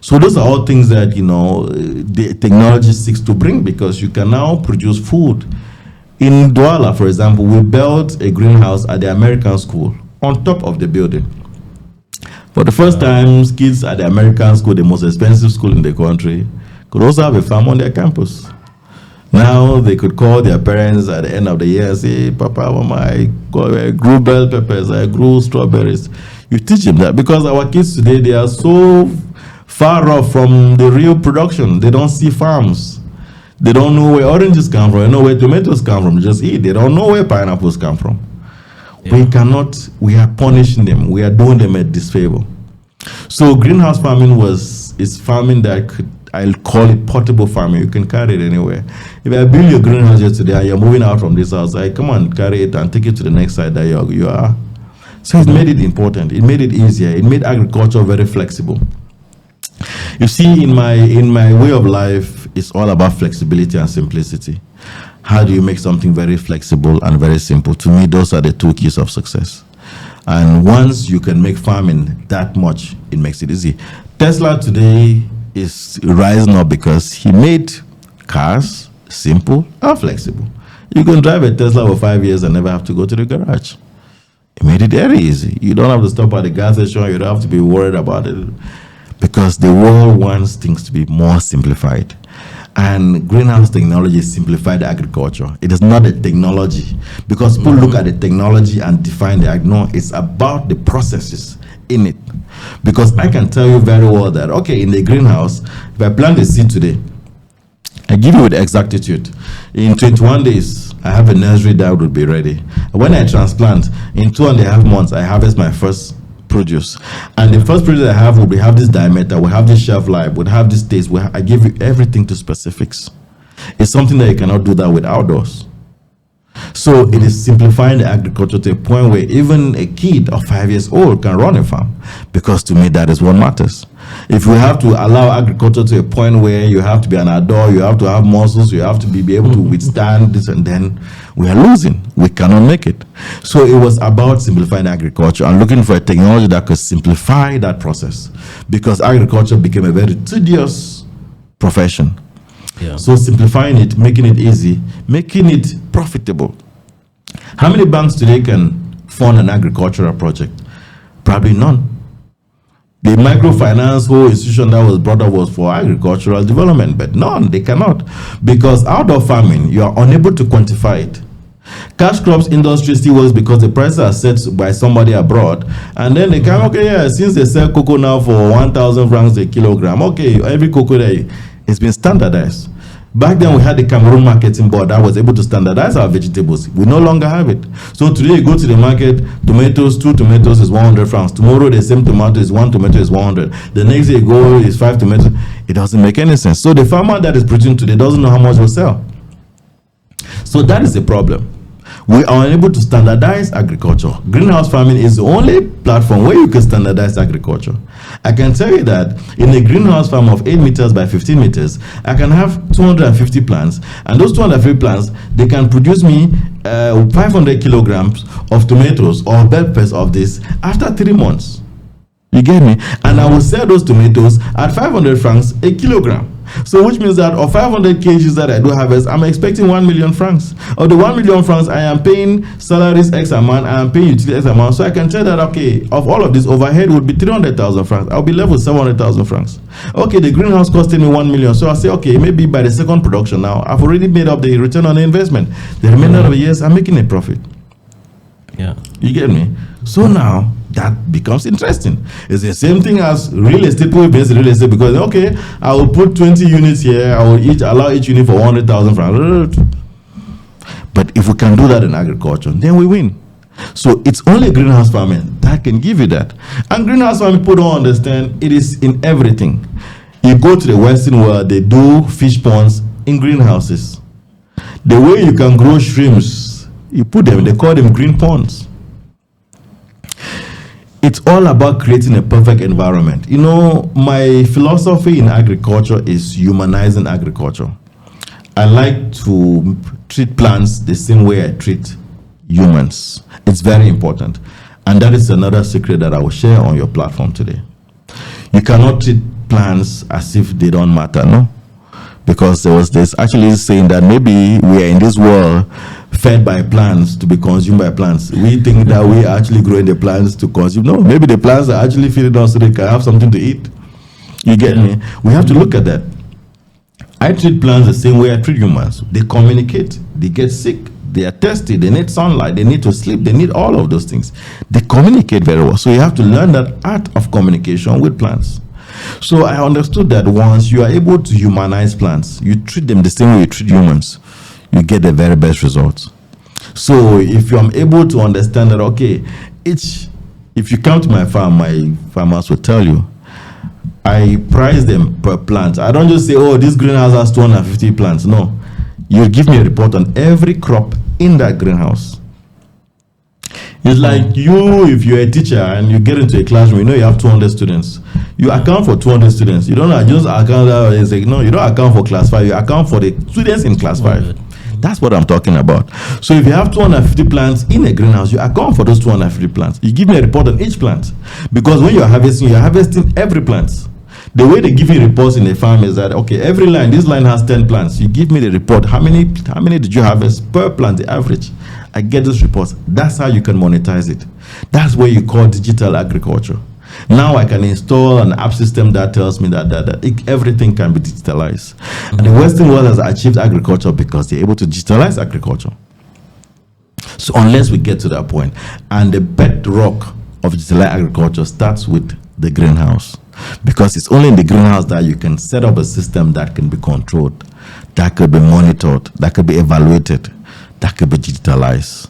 So those are all things that, the technology seeks to bring, because you can now produce food. In Douala, for example, we built a greenhouse at the American school on top of the building. For the first time, kids at the American school, the most expensive school in the country, could also have a farm on their campus. Now they could call their parents at the end of the year and say, Papa, Mama, I grew bell peppers, I grew strawberries. You teach them that, because our kids today, they are so far off from the real production. They don't see farms. They don't know where oranges come from. They know where tomatoes come from. They just eat. They don't know where pineapples come from. We are punishing them. We are doing them a disfavor. So greenhouse farming is farming that I'll call it portable farming. You can carry it anywhere. If I build your greenhouse here today and you're moving out from this house, come on, carry it and take it to the next side that you are. So it made it important. It made it easier. It made agriculture very flexible. You see, in my way of life, it's all about flexibility and simplicity. How do you make something very flexible and very simple? To me, those are the two keys of success. And once you can make farming that much, it makes it easy. Tesla today is rising up because he made cars simple and flexible. You can drive a Tesla for 5 years and never have to go to the garage. He made it very easy. You don't have to stop at the gas station. You don't have to be worried about it, because the world wants things to be more simplified. And greenhouse technology simplified agriculture. It is not a technology, because people look at the technology and define the no, it's about the processes in it. Because I can tell you very well that, in the greenhouse, if I plant a seed today, I give you with exactitude. In 21 days, I have a nursery that would be ready. When I transplant, in 2.5 months, I harvest my first produce. And the first produce I have will have this diameter, will have this shelf life, will have this taste. I give you everything to specifics. It's something that you cannot do that with outdoors. So it is simplifying the agriculture to a point where even a kid of 5 years old can run a farm, because to me that is what matters. If we have to allow agriculture to a point where you have to be an adult, you have to have muscles, you have to be able to withstand this, and then we are losing. We cannot make it. So it was about simplifying agriculture and looking for a technology that could simplify that process, because agriculture became a very tedious profession. So simplifying it, making it easy, making it profitable. How many banks today can fund an agricultural project? Probably none. The microfinance whole institution that was brought up was for agricultural development, but none, they cannot. Because outdoor farming, you are unable to quantify it. Cash crops industry still works because the prices are set by somebody abroad, and then they can, since they sell cocoa now for 1,000 francs a kilogram, every cocoa there, it's been standardized. Back then, we had the Cameroon marketing board that was able to standardize our vegetables. We no longer have it. So today, you go to the market, tomatoes, 2 tomatoes is 100 francs. Tomorrow, the same tomato is 1 tomato is 100. The next day, you go, is 5 tomatoes. It doesn't make any sense. So the farmer that is producing today doesn't know how much will sell. So that is the problem. We are unable to standardize agriculture. Greenhouse farming is the only platform where you can standardize agriculture. I can tell you that in a greenhouse farm of 8 meters by 15 meters, I can have 250 plants, and those 250 plants, they can produce me 500 kilograms of tomatoes or bell peppers of this after 3 months. You get me? And I will sell those tomatoes at 500 francs a kilogram. So which means that of 500 kgs that I do harvest, I'm expecting 1 million francs. Of the 1 million francs, I am paying salaries X amount, I am paying utility X amount. So I can tell that, okay, of all of this, overhead would be 300,000 francs. I'll be left with 700,000 francs. Okay, the greenhouse costed me 1 million. So I say, okay, maybe by the second production now, I've already made up the return on the investment. The remainder of the years, I'm making a profit. Yeah. You get me? So now, that becomes interesting. It's the same thing as real estate. People invest in real estate because, okay, I will put 20 units here. I will allow each unit for 100,000 francs. But if we can do that in agriculture, then we win. So it's only greenhouse farming that can give you that. And greenhouse farming, people don't understand, it is in everything. You go to the Western world, they do fish ponds in greenhouses. The way you can grow shrimps, you put them, they call them green ponds. It's all about creating a perfect environment. You know, my philosophy in agriculture is humanizing agriculture. I like to treat plants the same way I treat humans. It's very important. And that is another secret that I will share on your platform today. You cannot treat plants as if they don't matter, no? Because there was this actually saying that maybe we are in this world fed by plants to be consumed by plants. We think that we are actually growing the plants to consume. No, maybe the plants are actually feeding us so they can have something to eat. You get me? We have to look at that. I treat plants the same way I treat humans. They communicate. They get sick. They are thirsty. They need sunlight. They need to sleep. They need all of those things. They communicate very well. So you have to learn that art of communication with plants. So I understood that once you are able to humanize plants, you treat them the same way you treat humans, you get the very best results. So if I'm able to understand that, okay, if you come to my farm, my farmers will tell you, I price them per plant. I don't just say, oh, this greenhouse has 250 plants. No, you give me a report on every crop in that greenhouse. It's like you, if you're a teacher and you get into a classroom, you know you have 200 students. You account for 200 students. You don't just account no, you don't account for class 5. You account for the students in class 5. That's what I'm talking about. So if you have 250 plants in a greenhouse, you account for those 250 plants. You give me a report on each plant. Because when you're harvesting every plant. The way they give you reports in a farm is that, okay, every line, this line has 10 plants. You give me the report. How many did you harvest per plant, the average? I get those reports. That's how you can monetize it. That's what you call digital agriculture. Now I can install an app system that tells me that everything can be digitalized. And the Western world has achieved agriculture because they're able to digitalize agriculture. So unless we get to that point, and the bedrock of digitalized agriculture starts with the greenhouse. Because it's only in the greenhouse that you can set up a system that can be controlled, that could be monitored, that could be evaluated, that could be digitalized.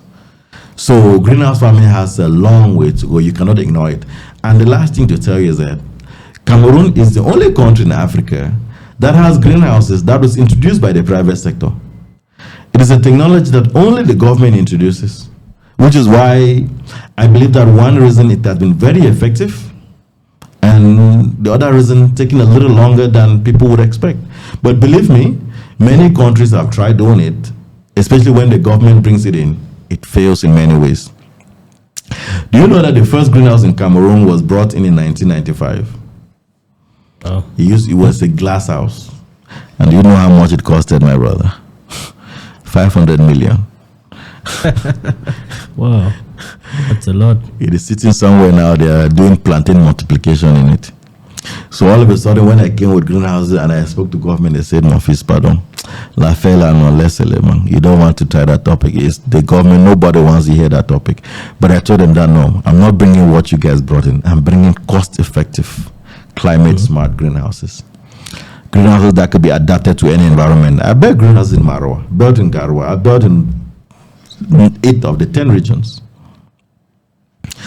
So greenhouse farming has a long way to go. You cannot ignore it. And the last thing to tell you is that Cameroon is the only country in Africa that has greenhouses that was introduced by the private sector. It is a technology that only the government introduces, which is why I believe that one reason it has been very effective, and the other reason taking a little longer than people would expect. But believe me, many countries have tried doing it, especially when the government brings it in. It fails in many ways. Do you know that the first greenhouse in Cameroon was brought in 1995? Oh. It was a glass house. And do you know how much it costed, my brother? 500 million. Wow. That's a lot. It is sitting somewhere now. They are doing plantain multiplication in it. So all of a sudden, when I came with greenhouses and I spoke to government, they said, "Mon fils, pardon, la fela non laisse le man. You don't want to try that topic. It's the government. Nobody wants to hear that topic." But I told them that no, I'm not bringing what you guys brought in. I'm bringing cost-effective, climate-smart greenhouses. greenhouses that could be adapted to any environment. I built greenhouses in Marwa, built in Garwa, I built in 8 of the 10 regions.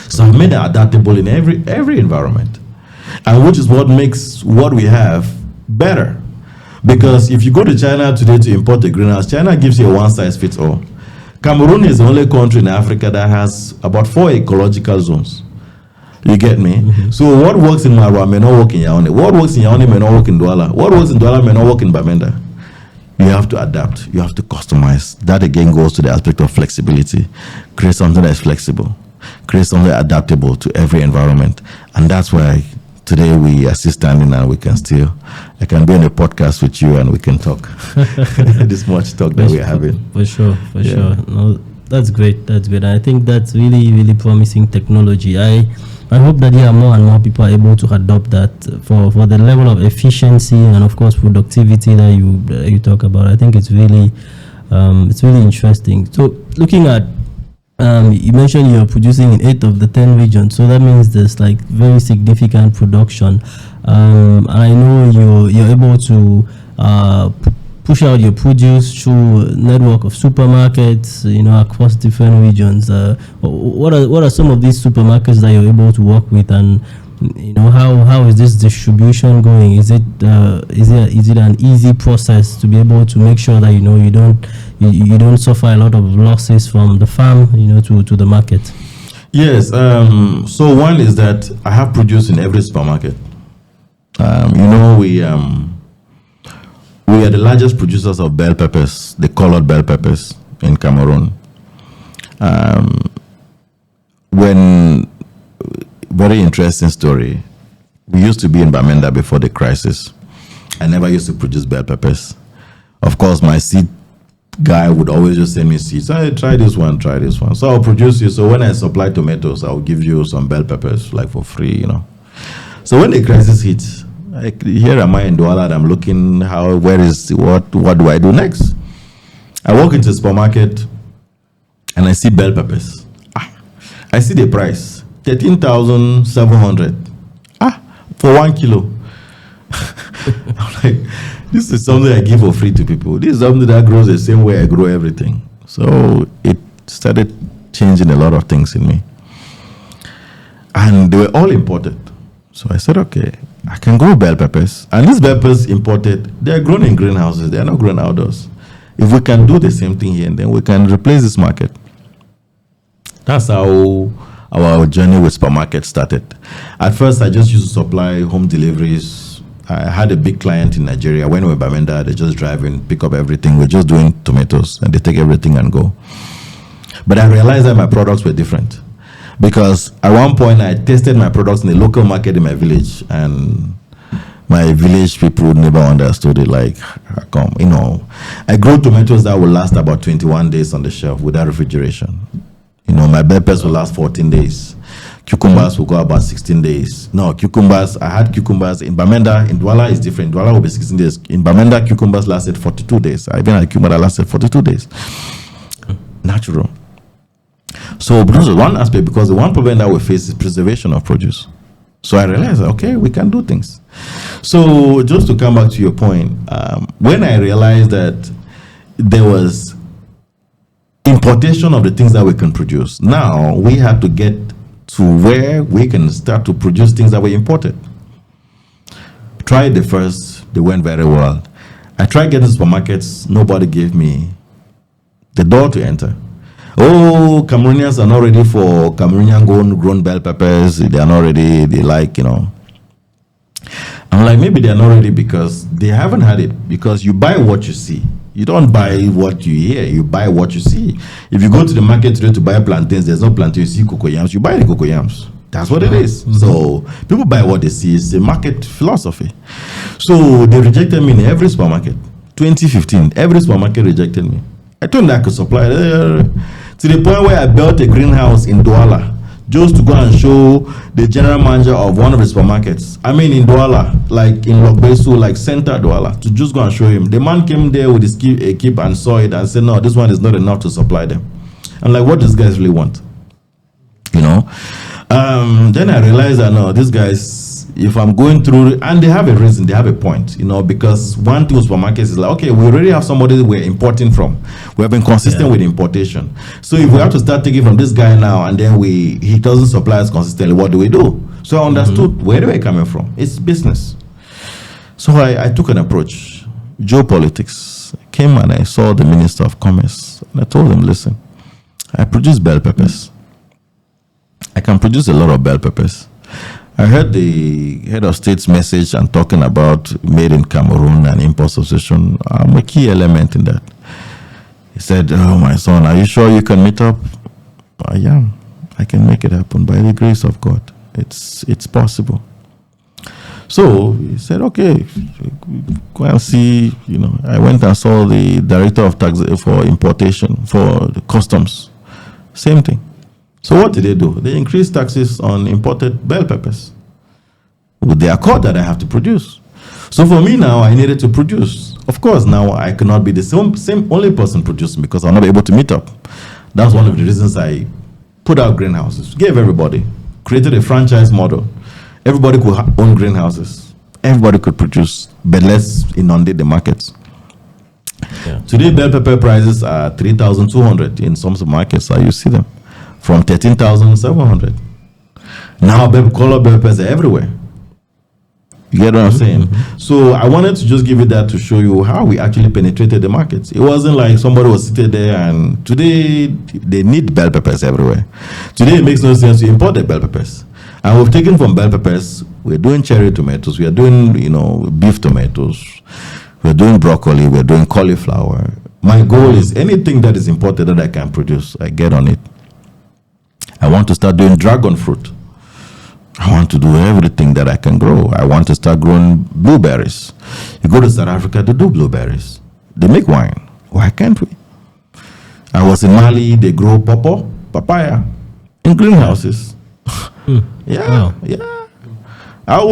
So I made it adaptable in every environment, and which is what makes what we have better. Because if you go to China today to import a greenhouse, China gives you a one-size-fits-all. Cameroon is the only country in Africa that has about 4 ecological zones. You get me? Mm-hmm. So what works in Marwa may not work in Yaoundé. What works in Yaoundé may not work in Douala. What works in Douala may not work in Bamenda. You have to adapt. You have to customize. That again goes to the aspect of flexibility. Create something that is flexible. Create something adaptable to every environment. And that's why today we are still standing and I can be on a podcast with you and we can talk. This much talk that we're having. For sure. No, that's great. And I think that's really, really promising technology. I hope that more and more people are able to adopt that for the level of efficiency and of course productivity that you talk about. I think it's really interesting. So looking at you mentioned you're producing in 8 of the 10 regions, so that means there's like very significant production. And I know you're able to push out your produce through a network of supermarkets, across different regions. What are some of these supermarkets that you're able to work with, and how is this distribution going? Is it an easy process to be able to make sure that you don't suffer a lot of losses from the farm to the market? Yes. So one is that I have produce in every supermarket. We are the largest producers of bell peppers, the colored bell peppers in Cameroon. Very interesting story. We used to be in Bamenda before the crisis. I never used to produce bell peppers. Of course, my seed guy would always just send me seeds. I try this one. So I'll produce you. So when I supply tomatoes, I'll give you some bell peppers like for free, So when the crisis hits, here am I in Douala and I'm looking what do I do next? I walk into the supermarket and I see bell peppers. I see the price, 13,700 for 1 kilo. I'm like, this is something I give for free to people. This is something that grows the same way I grow everything. So it started changing a lot of things in me. And they were all imported. So I said, okay, I can grow bell peppers. And these bell peppers imported, they are grown in greenhouses. They are not grown outdoors. If we can do the same thing here, then we can replace this market. That's how our journey with supermarket started. At first, I just used to supply home deliveries. I had a big client in Nigeria. When we were in Bamenda, they just drive in, pick up everything. We're just doing tomatoes, and they take everything and go. But I realized that my products were different. Because at one point, I tested my products in the local market in my village, and my village people never understood it. Like, how come? I grow tomatoes that will last about 21 days on the shelf without refrigeration. My peppers will last 14 days. Cucumbers will go about 16 days. No, I had cucumbers in Bamenda. In Douala, it's different. Douala will be 16 days. In Bamenda, cucumbers lasted 42 days. I even had a cucumber that lasted 42 days. Natural. So this is one aspect, because the one problem that we face is preservation of produce. So I realized, okay, we can do things. So just to come back to your point, when I realized that there was importation of the things that we can produce, now we have to get to where we can start to produce things that we imported. Tried the first, they went very well. I tried getting supermarkets, nobody gave me the door to enter. Oh, Cameroonians are not ready for Cameroonian grown bell peppers. They are not ready. They I'm like, maybe they are not ready because they haven't had it. Because you buy what you see. You don't buy what you hear. You buy what you see. If you go to the market today to buy plantains, there's no plantains. You see cocoyams. You buy the cocoyams. That's what it is. Mm-hmm. So people buy what they see. It's a market philosophy. So they rejected me in every supermarket. 2015, every supermarket rejected me. I told them I could supply to the point where I built a greenhouse in Douala just to go and show the general manager of one of the supermarkets. I mean in Douala, like in Lokbesu, like center Douala, to just go and show him. The man came there with his kip and saw it and said, no, this one is not enough to supply them. I'm like, what does guys really want? Then I realized that no, these guys, if I'm going through, and they have a reason, they have a point, because one thing with supermarkets is like, okay, we already have somebody that we're importing from. We have been consistent with importation. So if we have to start taking from this guy now, and then he doesn't supply us consistently, what do we do? So I understood where they were coming from. It's business. So I took an approach, geopolitics. I came and I saw the Minister of Commerce, and I told him, listen, I produce bell peppers. I can produce a lot of bell peppers. I heard the head of state's message and talking about made in Cameroon and import substitution. I'm a key element in that. He said, oh, my son, are you sure you can meet up? I am. I can make it happen by the grace of God. It's possible. So he said, okay, go and see, I went and saw the director of tax for importation, for the customs. Same thing. So what did they do? They increased taxes on imported bell peppers with the accord that I have to produce. So for me now, I needed to produce. Of course, now I cannot be the same only person producing because I'll not be able to meet up. That's one of the reasons I put out greenhouses, gave everybody, created a franchise model. Everybody could own greenhouses. Everybody could produce, but let's inundate the markets. Yeah. Today, bell pepper prices are 3,200 in some supermarkets. So you see them from 13,700. Now, color bell peppers are everywhere. You get what I'm saying? Mm-hmm. So I wanted to just give you that to show you how we actually penetrated the markets. It wasn't like somebody was sitting there and today they need bell peppers everywhere. Today it makes no sense to import the bell peppers. And we've taken from bell peppers, we're doing cherry tomatoes, we are doing, beef tomatoes, we're doing broccoli, we're doing cauliflower. My goal is anything that is imported that I can produce, I get on it. I want to start doing dragon fruit. I want to do everything that I can grow. I want to start growing blueberries. You go to South Africa to do blueberries. They make wine. Why can't we? I was in Mali, they grow papaya in greenhouses. Yeah. I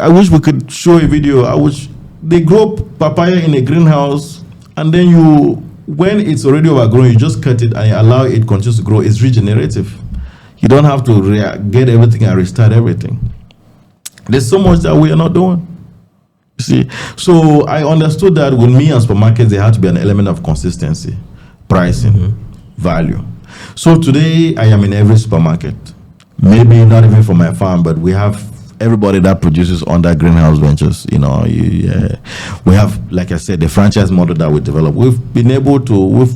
wish we could show a video. They grow papaya in a greenhouse, and then when it's already overgrown, you just cut it and you allow it continues to grow. It's regenerative. You don't have to get everything and restart everything. There's so much that we are not doing. You see, so I understood that with me and supermarkets, there had to be an element of consistency, pricing, value. So today, I am in every supermarket. Maybe not even for my farm, but we have everybody that produces under greenhouse ventures. We have, like I said, the franchise model that we developed. We've been able to.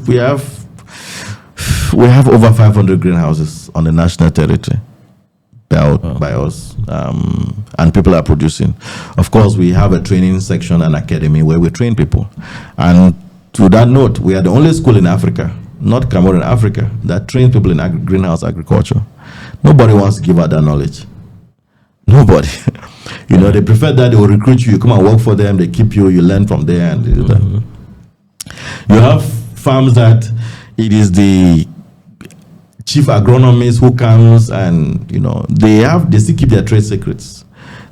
We have over 500 greenhouses on the national territory built by us, and people are producing. Of course, we have a training section and academy where we train people. And to that note, we are the only school in Africa, not Cameroon, Africa, that trains people in greenhouse agriculture. Nobody wants to give out that knowledge. Nobody. They prefer that they will recruit you, you come and work for them, they keep you, you learn from there. And you have farms that it is the chief agronomist who comes and, they still keep their trade secrets.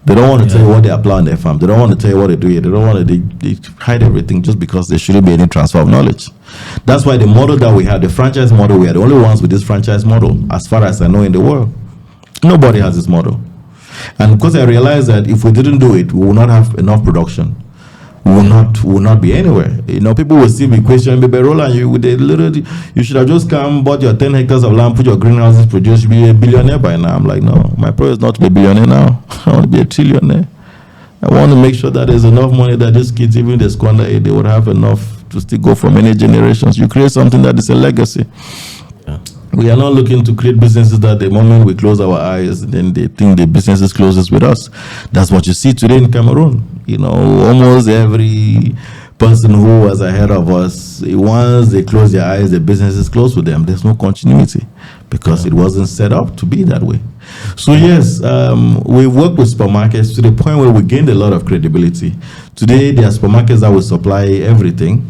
They don't want to tell you what they apply on their farm. They don't want to tell you what they do here. They don't want to, they hide everything just because there shouldn't be any transfer of knowledge. That's why the model that we have, the franchise model, we are the only ones with this franchise model, as far as I know in the world. Nobody has this model. And because I realized that if we didn't do it, we will not have enough production. We will not be anywhere. People will still be questioning, baby Roland, you should have just come, bought your 10 hectares of land, put your greenhouses, produce, be a billionaire by now. I'm like, no, my prayer is not to be a billionaire now. I want to be a trillionaire. I want to make sure that there's enough money that these kids, even if they squander it, they would have enough to still go for many generations. You create something that is a legacy. Yeah. We are not looking to create businesses that the moment we close our eyes, then they think the business is closes with us. That's what you see today in Cameroon. Almost every person who was ahead of us, once they close their eyes, the business is closed with them. There's no continuity because it wasn't set up to be that way. So yes, we work with supermarkets to the point where we gained a lot of credibility. Today, there are supermarkets that will supply everything,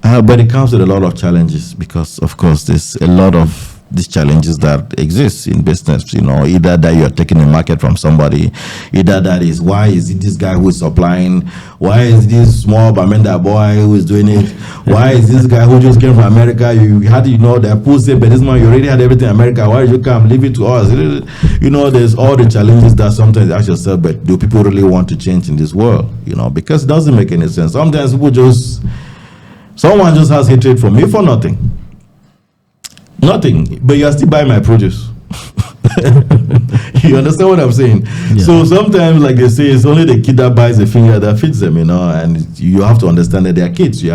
but it comes with a lot of challenges because, of course, there's a lot of these challenges that exist in business. Either that you're taking the market from somebody, either that is, why is it this guy who is supplying? Why is this small Bamenda boy who is doing it? Why is this guy who just came from America? You had, they're posting, but this man, you already had everything in America. Why did you come? Leave it to us. There's all the challenges that sometimes you ask yourself, but do people really want to change in this world? Because it doesn't make any sense. Sometimes someone just has hatred for me for nothing. Nothing, but you're still buying my produce. You understand what I'm saying? Yeah. So sometimes, like they say, it's only the kid that buys a finger that feeds them, and you have to understand that they are kids. You,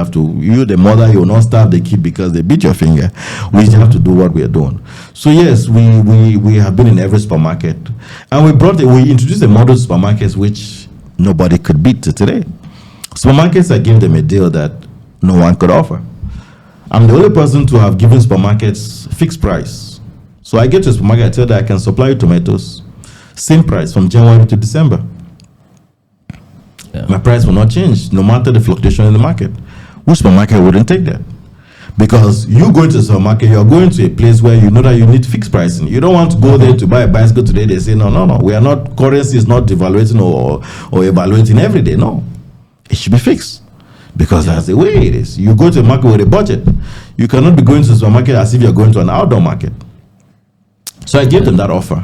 the mother, you will not starve the kid because they beat your finger. We just have to do what we are doing. So yes, we have been in every supermarket, and we introduced a model supermarkets which nobody could beat today. Supermarkets, I gave them a deal that no one could offer. I'm the only person to have given supermarkets fixed price. So I get to a supermarket, I tell them I can supply you tomatoes, same price from January to December. Yeah. My price will not change no matter the fluctuation in the market. Which supermarket wouldn't take that? Because you go to a supermarket, you're going to a place where you know that you need fixed pricing. You don't want to go there to buy a bicycle today. They say, no, we are not, currency is not devaluating or evaluating every day. No, it should be fixed. Because that's the way it is. You go to a market with a budget. You cannot be going to the supermarket as if you're going to an outdoor market. So I gave them that offer.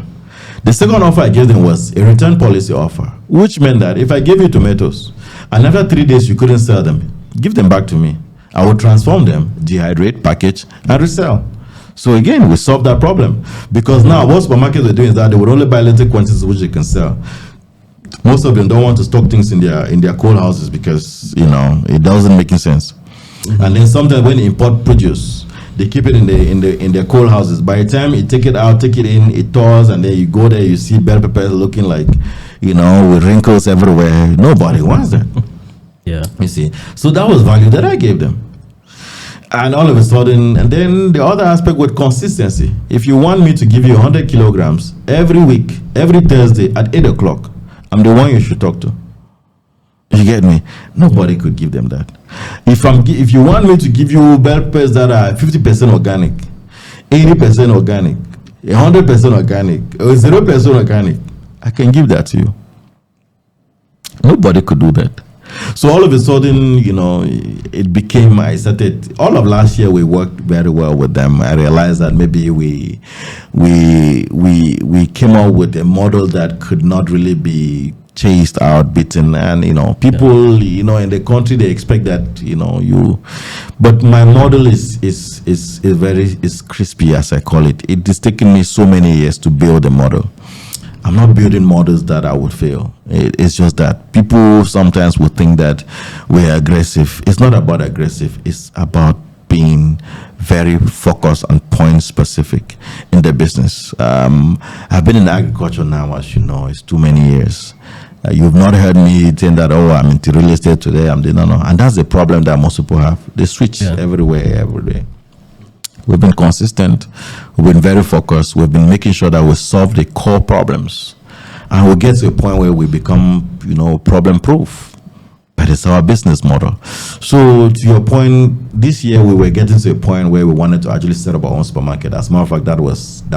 The second offer I gave them was a return policy offer, which meant that if I gave you tomatoes and after 3 days you couldn't sell them, give them back to me. I would transform them, dehydrate, package, and resell. So again, we solved that problem. Because now what supermarkets are doing is that they would only buy limited quantities which they can sell. Most of them don't want to stock things in their cold houses because it doesn't make any sense. Mm-hmm. And then sometimes when they import produce, they keep it in their cold houses. By the time you take it out, take it in, it thaws, and then you go there, you see bell peppers looking like with wrinkles everywhere. Nobody wants that. Yeah, you see. So that was value that I gave them. And all of a sudden, and then the other aspect with consistency. If you want me to give you 100 kilograms every week, every Thursday at 8 o'clock, I'm the one you should talk to. You get me? Nobody could give them that. If you want me to give you bell peppers that are 50% organic, 80% organic, 100% organic, or 0% organic, I can give that to you. Nobody could do that. So all of a sudden, it became, all of last year we worked very well with them. I realized that maybe we came up with a model that could not really be chased out, beaten, and people, in the country they expect that, but my model is very crispy, as I call it. It is taking me so many years to build a model. I'm not building models that I would fail. It's just that people sometimes would think that we're aggressive. It's not about aggressive. It's about being very focused and point specific in the business. I've been in agriculture now, as you know, it's too many years. You've not heard me saying that, I'm into real estate today. No. And that's the problem that most people have. They switch everywhere, every day. We've been consistent. We've been very focused. We've been making sure that we solve the core problems. And we get to a point where we become, problem proof. But it's our business model. So to your point, this year we were getting to a point where we wanted to actually set up our own supermarket. As a matter of fact, that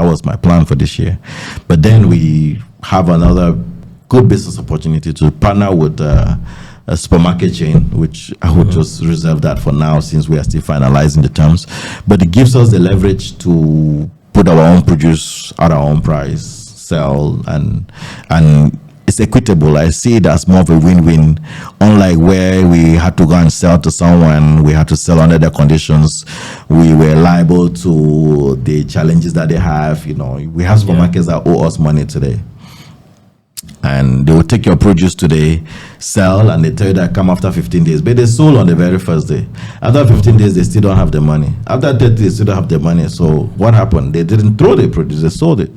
was my plan for this year. But then we have another good business opportunity to partner with a supermarket chain, which I would just reserve that for now since we are still finalizing the terms. But it gives us the leverage to put our own produce at our own price, sell, and it's equitable. I see it as more of a win-win. Unlike where we had to go and sell to someone, we had to sell under their conditions. We were liable to the challenges that they have. We have supermarkets that owe us money today. And they will take your produce today, sell, and they tell you that come after 15 days. But they sold on the very first day. After 15 days, they still don't have the money. After 30 days, they still don't have the money. So what happened? They didn't throw the produce, they sold it.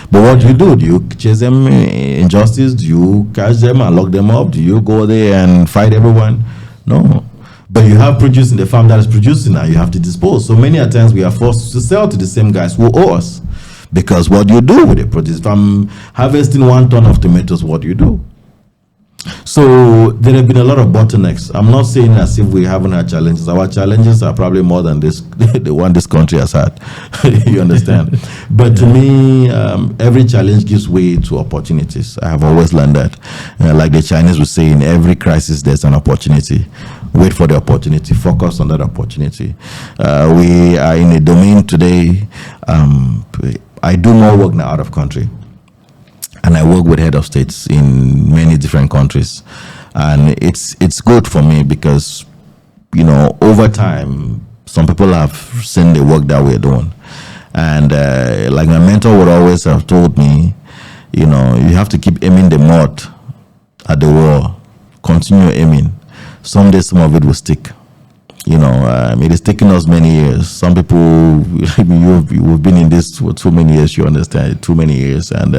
But what do you do? Do you chase them in justice? Do you catch them and lock them up? Do you go there and fight everyone? No. But you have produce in the farm that is producing and you have to dispose. So many a times we are forced to sell to the same guys who owe us. Because what do you do with the produce? If I'm harvesting 1 ton of tomatoes, what do you do? So there have been a lot of bottlenecks. I'm not saying as if we haven't had challenges. Our challenges are probably more than this the one this country has had. You understand? But to me, every challenge gives way to opportunities. I have always learned that. Like the Chinese would say, in every crisis there's an opportunity. Wait for the opportunity. Focus on that opportunity. We are in a domain today. I do more work now out of country. And I work with head of states in many different countries, and it's good for me because, over time, some people have seen the work that we're doing, and like my mentor would always have told me, you have to keep aiming the mud at the wall, continue aiming. Someday some of it will stick. It is taking us many years. Some people, you've been in this for too many years, you understand, too many years. And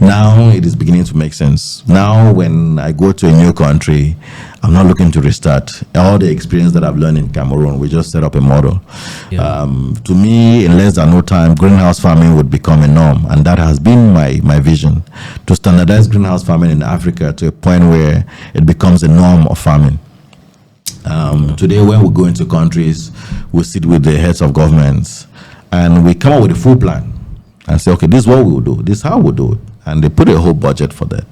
now it is beginning to make sense. Now when I go to a new country, I'm not looking to restart. All the experience that I've learned in Cameroon, we just set up a model. Yeah. To me, in less than no time, greenhouse farming would become a norm. And that has been my vision, to standardize greenhouse farming in Africa to a point where it becomes a norm of farming. Today, when we go into countries, we sit with the heads of governments and we come up with a full plan and say, okay, this is what we will do, this is how we'll do it. And they put a whole budget for that.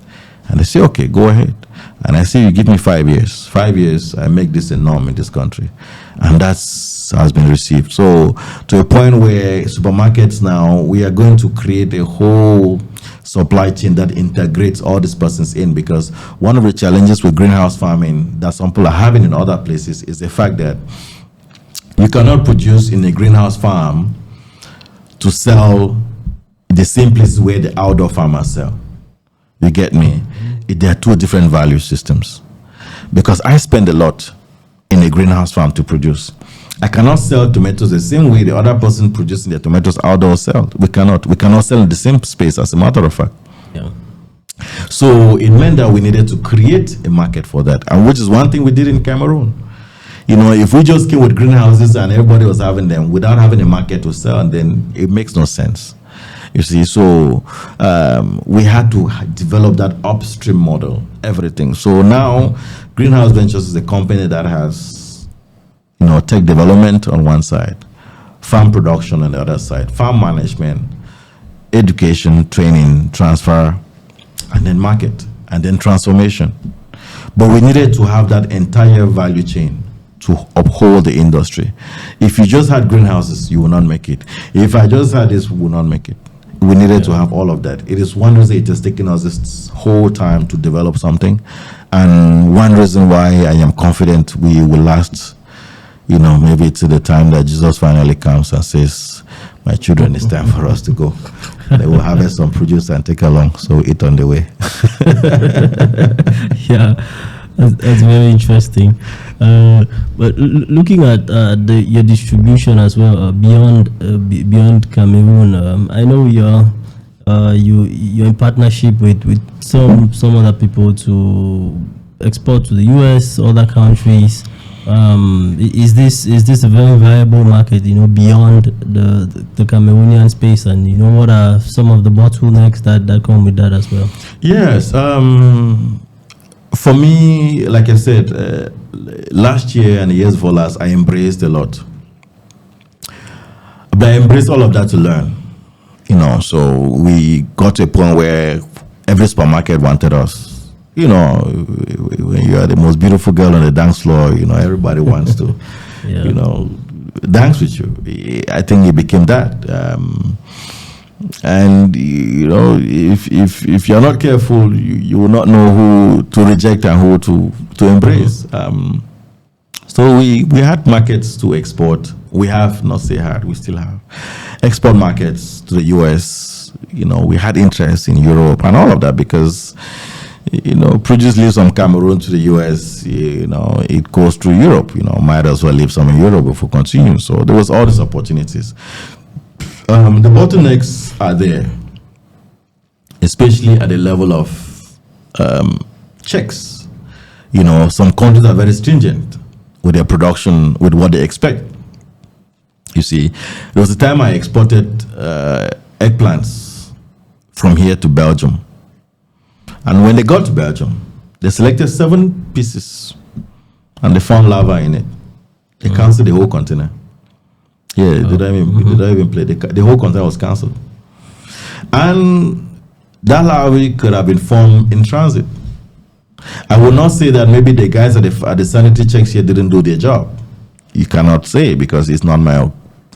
And they say, okay, go ahead. And I say, you give me 5 years. 5 years, I make this a norm in this country. And that's has been received. So to a point where supermarkets now, we are going to create a whole supply chain that integrates all these persons in, because one of the challenges with greenhouse farming that some people are having in other places is the fact that you cannot produce in a greenhouse farm to sell the same places where the outdoor farmers sell. You get me? There are two different value systems, because I spend a lot in a greenhouse farm to produce. I cannot sell tomatoes the same way the other person producing their tomatoes outdoors sell. We cannot sell in the same space, as a matter of fact. Yeah. So it meant that we needed to create a market for that, and which is one thing we did in Cameroon. If we just came with greenhouses and everybody was having them without having a market to sell, and then it makes no sense. You see, so we had to develop that upstream model, everything. So now Greenhouse Ventures is a company that has tech development on one side, farm production on the other side, farm management, education, training, transfer, and then market, and then transformation. But we needed to have that entire value chain to uphold the industry. If you just had greenhouses, you will not make it. If I just had this, we will not make it. We needed to have all of that. It is one reason it has taken us this whole time to develop something, and one reason why I am confident we will last, maybe to the time that Jesus finally comes and says, my children, it's time for us to go. They will harvest some produce and take along, so eat on the way. Yeah, that's very interesting. But looking at your distribution as well, beyond Cameroon, I know you're in partnership with some other people to export to the US, other countries. Is this a very viable market, beyond the Cameroonian space, and what are some of the bottlenecks that come with that as well? Yes, for me, like I said, last year and the years before last, I embraced a lot, but I embraced all of that to learn, so we got to a point where every supermarket wanted us. When you are the most beautiful girl on the dance floor, everybody wants to, dance with you. I think it became that. And, if you're not careful, you will not know who to reject and who to embrace. So we had markets to export. We have, not say had, we still have export markets to the US. We had interest in Europe and all of that, because produce leaves from Cameroon to the US, it goes through Europe, might as well leave some in Europe if we continue. So there was all these opportunities. The bottlenecks are there, especially at the level of checks. Some countries are very stringent with their production, with what they expect. You see, there was a time I exported eggplants from here to Belgium. And when they got to Belgium, They selected 7 pieces and they found lava in it. They canceled the whole container. Yeah, they did not even play. The whole container was cancelled. And that lava could have been formed in transit. I will not say that maybe the guys at the sanitary checks here didn't do their job. You cannot say because it's not my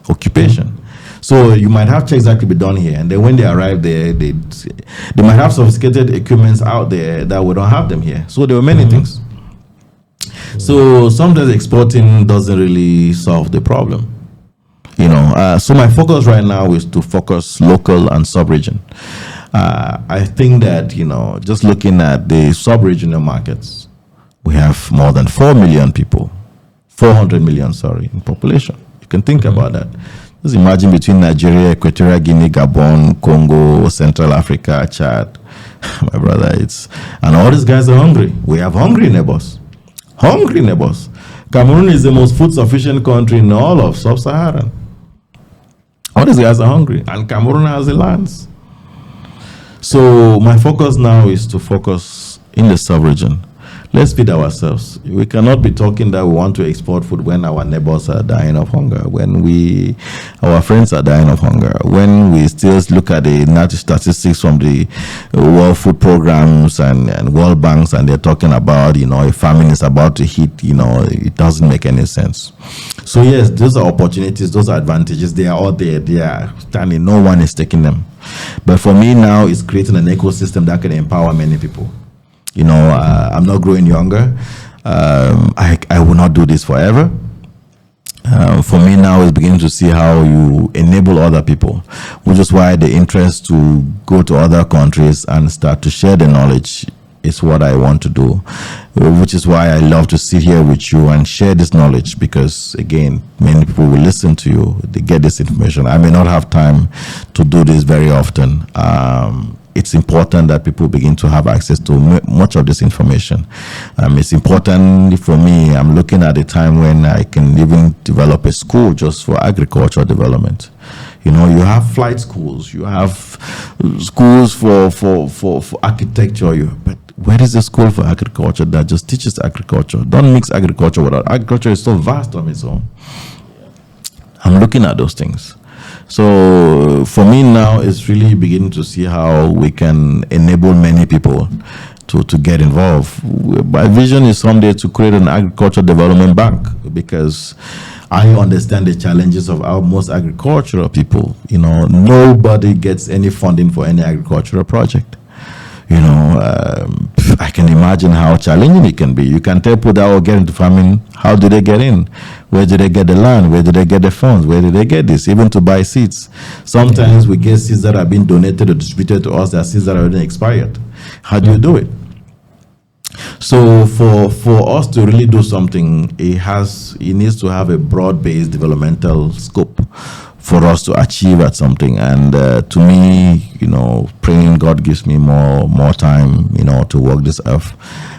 occupation. So you might have checks that could be done here, and then when they arrive there, they might have sophisticated equipments out there that we don't have them here. So there were many things. So sometimes exporting doesn't really solve the problem. So my focus right now is to focus local and sub-region. I think that, just looking at the sub-regional markets, we have more than 4 million people, 400 million, in population. You can think about that. Just imagine between Nigeria, Equatorial Guinea, Gabon, Congo, Central Africa, Chad. My brother, and all these guys are hungry. We have hungry neighbors. Hungry neighbors. Cameroon is the most food sufficient country in all of Sub-Saharan. All these guys are hungry, and Cameroon has the lands. So my focus now is to focus in the sub-region. Let's feed ourselves. We cannot be talking that we want to export food when our neighbors are dying of hunger, when our friends are dying of hunger, when we still look at the national statistics from the World Food Programs and World Banks, and they're talking about, a famine is about to hit, it doesn't make any sense. So yes, those are opportunities, those are advantages. They are all there. They are standing. No one is taking them. But for me now, it's creating an ecosystem that can empower many people. I'm not growing younger. I will not do this forever. For me now is beginning to see how you enable other people, which is why the interest to go to other countries and start to share the knowledge is what I want to do, which is why I love to sit here with you and share this knowledge, because again, many people will listen to you, they get this information. I may not have time to do this very often. It's important that people begin to have access to much of this information. It's important for me. I'm looking at a time when I can even develop a school just for agricultural development. You have flight schools, you have schools for architecture, but where is the school for agriculture that just teaches agriculture? Don't mix agriculture with agriculture is so vast on its own. I'm looking at those things. So for me now, it's really beginning to see how we can enable many people to get involved. My vision is someday to create an agricultural development bank, because I understand the challenges of our most agricultural people. Nobody gets any funding for any agricultural project. I can imagine how challenging it can be. You can tell people that will get into farming, how do they get in? Where do they get the land? Where do they get the funds? Where do they get this? Even to buy seeds. Sometimes we get seeds that have been donated or distributed to us, that are seeds that are already expired. How do you do it? So for us to really do something, it needs to have a broad-based developmental scope for us to achieve at something. And to me, praying God gives me more time, to work this earth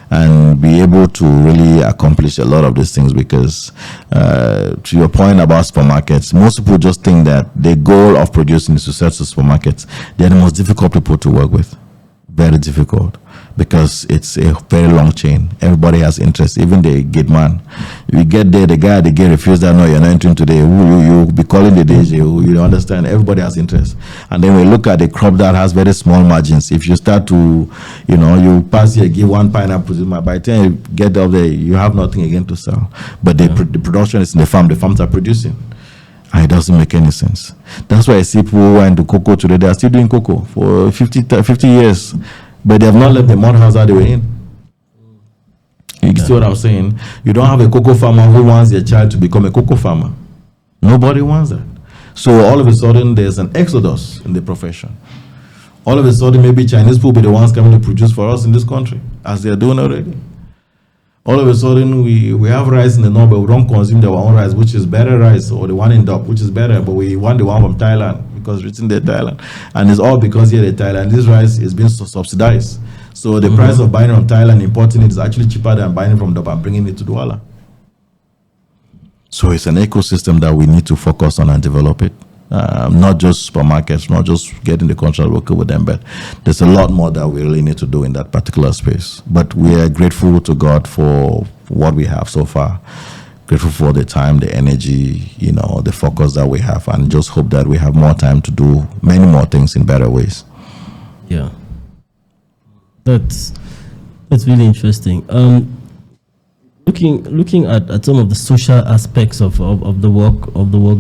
and be able to really accomplish a lot of these things. Because to your point about supermarkets, most people just think that the goal of producing is to sell to supermarkets. They're the most difficult people to work with. Very difficult, because it's a very long chain. Everybody has interest, even the gate man. You get there, the guy at the gate refuses that, no, you're not entering today. You'll be calling the DJ. You understand? Everybody has interest. And then we look at the crop that has very small margins. If you start to, you pass here, give one pineapple, by the time you get up there, you have nothing again to sell. But the production is in the farm. The farms are producing. And it doesn't make any sense. That's why I see people who are into cocoa today, they are still doing cocoa for 50 years, but they have not left the mud house that they were in. You see what I'm saying? You don't have a cocoa farmer who wants their child to become a cocoa farmer. Nobody wants that. So all of a sudden, there's an exodus in the profession. All of a sudden, maybe Chinese people will be the ones coming to produce for us in this country, as they are doing already. All of a sudden, we have rice in the north, but we don't consume our own rice, which is better rice, or the one in Dop, which is better, but we want the one from Thailand, because it's in Thailand. And it's all because here in Thailand, this rice is being subsidized. So the price of buying from Thailand, importing it, is actually cheaper than buying it from Dop and bringing it to Douala. So it's an ecosystem that we need to focus on and develop it. not just supermarkets, not just getting the contract worker with them, but there's a lot more that we really need to do in that particular space. But we are grateful to God for what we have so far. Grateful for the time, the energy, the focus that we have, and just hope that we have more time to do many more things in better ways. Yeah, that's really interesting. Looking at some of the social aspects of the work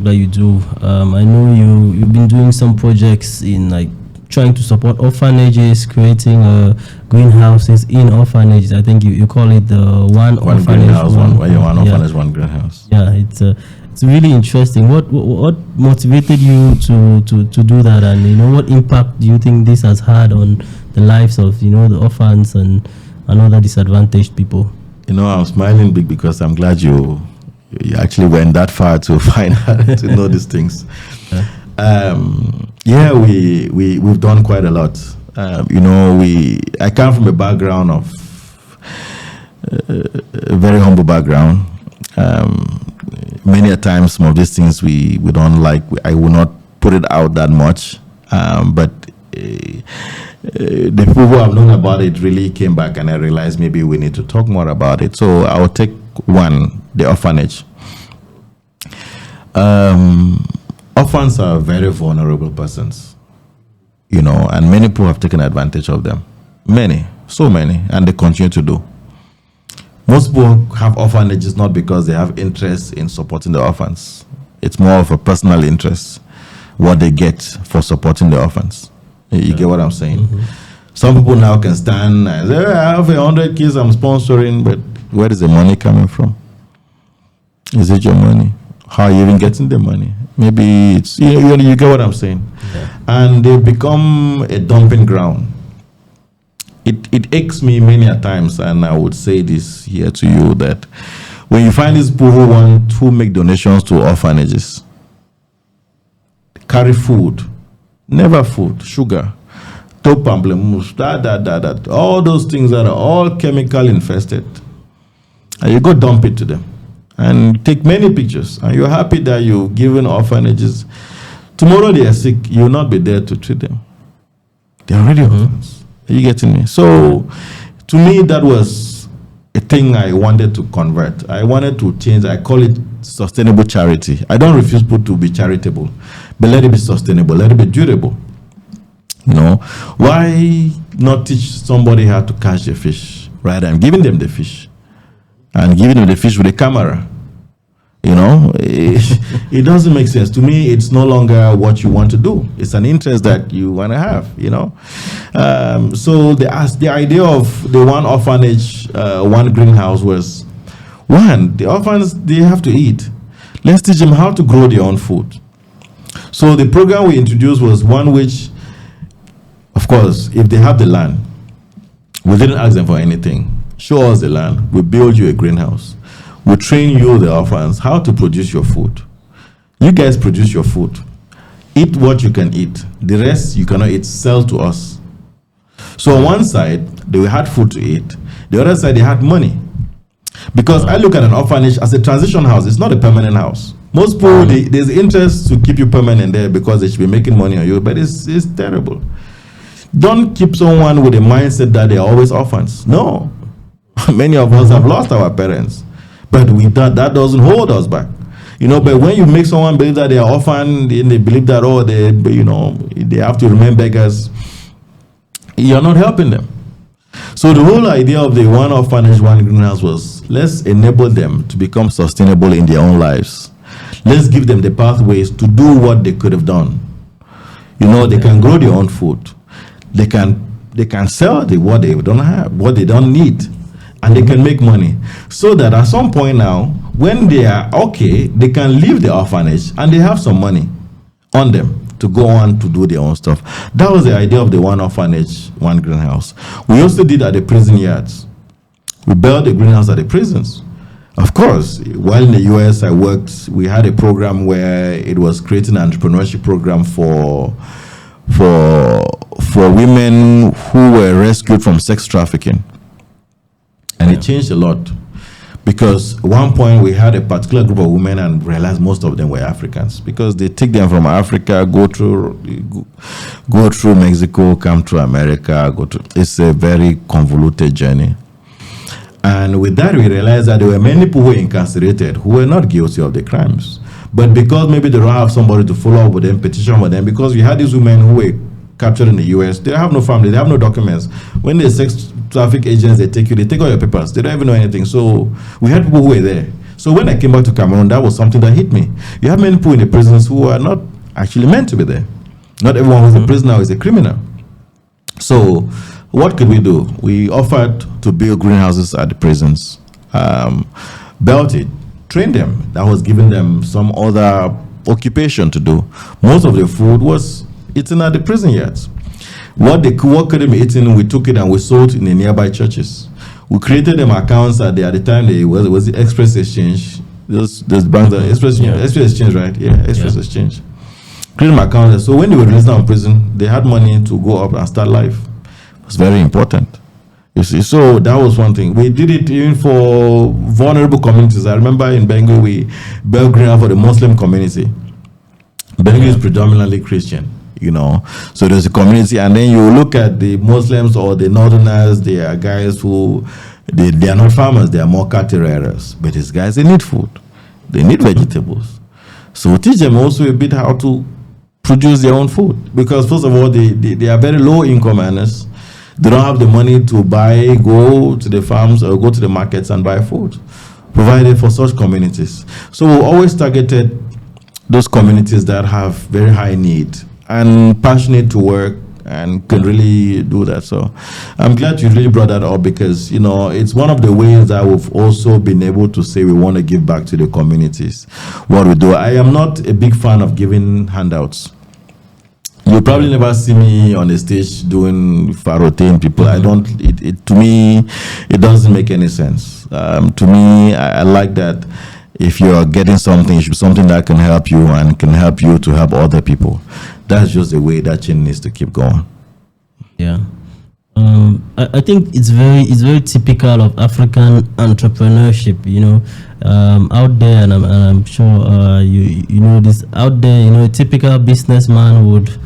that you do, I know you've been doing some projects in like trying to support orphanages, creating greenhouses in orphanages. I think you call it the one orphanage, greenhouse, one orphanage, one greenhouse. Yeah, it's really interesting. What motivated you to do that, and what impact do you think this has had on the lives of the orphans and other disadvantaged people? I'm smiling big because I'm glad you actually went that far to find out to know these things. We've done quite a lot. I come from a background of a very humble background. Many a times, some of these things we don't like. I will not put it out that much, but the people who have known about it really came back, and I realized maybe we need to talk more about it. So I'll take one, the orphanage. Orphans are very vulnerable persons, and many people have taken advantage of them. So many, and they continue to do. Most people have orphanages not because they have interest in supporting the orphans. It's more of a personal interest, what they get for supporting the orphans. You get what I'm saying? Mm-hmm. Some people now can stand and say, I have 100 kids I'm sponsoring, but where is the money coming from? Is it your money? How are you even getting the money? Maybe it's, you get what I'm saying? Yeah. And they become a dumping ground. It aches me many a times, and I would say this here to you, that when you find these people who make donations to orphanages, carry food, never food, sugar, top pamplemousse, all those things that are all chemical infested, and you go dump it to them and take many pictures, and you're happy that you've given orphanages. Tomorrow they are sick, you'll not be there to treat them. They're already orphans. Are you getting me? So to me, that was a thing I wanted to convert. I wanted to change. I call it sustainable charity. I don't refuse people to be charitable, but let it be sustainable, let it be durable. Why not teach somebody how to catch a fish rather than giving them the fish and giving them the fish with a camera? It doesn't make sense. To me, it's no longer what you want to do. It's an interest that you want to have, So the idea of the one orphanage, one greenhouse was, one, the orphans, they have to eat. Let's teach them how to grow their own food. So the program we introduced was one which, of course, if they have the land, we didn't ask them for anything. Show us the land. We build you a greenhouse. We train you, the orphans, how to produce your food. You guys produce your food. Eat what you can eat. The rest you cannot eat, sell to us. So on one side, they had food to eat. The other side, they had money. Because I look at an orphanage as a transition house. It's not a permanent house. Most people, there's interest to keep you permanent there because they should be making money on you, but it's terrible. Don't keep someone with a mindset that they are always orphans. No. Many of us have lost our parents. But that doesn't hold us back. But when you make someone believe that they are orphan, they believe that, they have to remain beggars, you're not helping them. So the whole idea of the one orphanage, one greenhouse was, let's enable them to become sustainable in their own lives. Let's give them the pathways to do what they could have done. They can grow their own food. They can sell what they don't have, what they don't need. And they can make money, so that at some point now, when they are okay, they can leave the orphanage and they have some money on them to go on to do their own stuff. That was the idea of the one orphanage, one greenhouse. We also did at the prison yards. We built a greenhouse at the prisons. Of course, while in the US I worked, we had a program where it was creating an entrepreneurship program for women who were rescued from sex trafficking. And it changed a lot. Because at one point we had a particular group of women and realized most of them were Africans, because they take them from Africa, go through Mexico, come to America, it's a very convoluted journey. And with that, we realized that there were many people who were incarcerated who were not guilty of the crimes. But because maybe they don't have somebody to follow up with them, petition with them, because we had these women who were captured in the US, they have no family, they have no documents. When the sex traffic agents, they take all your papers, they don't even know anything. So we had people who were there. So when I came back to Cameroon, that was something that hit me. You have many people in the prisons who are not actually meant to be there. Not everyone who's a prisoner is a criminal. So what could we do? We offered to build greenhouses at the prisons, built it, trained them. That was giving them some other occupation to do. Most of the food was eaten at the prison yards. What couldn't be eaten, we took it and we sold in the nearby churches. We created them accounts at the time. It was the Express Exchange. Those banks, Express Exchange, right? Yeah, Express Exchange. Created them accounts. So when they were released from prison, they had money to go up and start life. It was very important. You see, so that was one thing. We did it even for vulnerable communities. I remember in Bengal, we built greenhouse for the Muslim community. Bengal is predominantly Christian. So there's a community, and then you look at the Muslims or the Northerners. They are guys who they are not farmers, they are more cattle rearers. But these guys, they need food, they need vegetables. So we teach them also a bit how to produce their own food, because first of all, they are very low income earners. They don't have the money to go to the farms or go to the markets and buy food provided for such communities. So we always targeted those communities that have very high need and passionate to work and can really do that. So I'm glad you really brought that up, because it's one of the ways that we've also been able to say we want to give back to the communities what we do. I am not a big fan of giving handouts. You'll probably never see me on the stage doing farotain people. I don't. To me, it doesn't make any sense. To me, I like that. If you're getting something, it should be something that can help you and can help you to help other people. That's just the way that chain needs to keep going. Yeah. I think it's very typical of African entrepreneurship, out there, and I'm sure you know this out there. A typical businessman would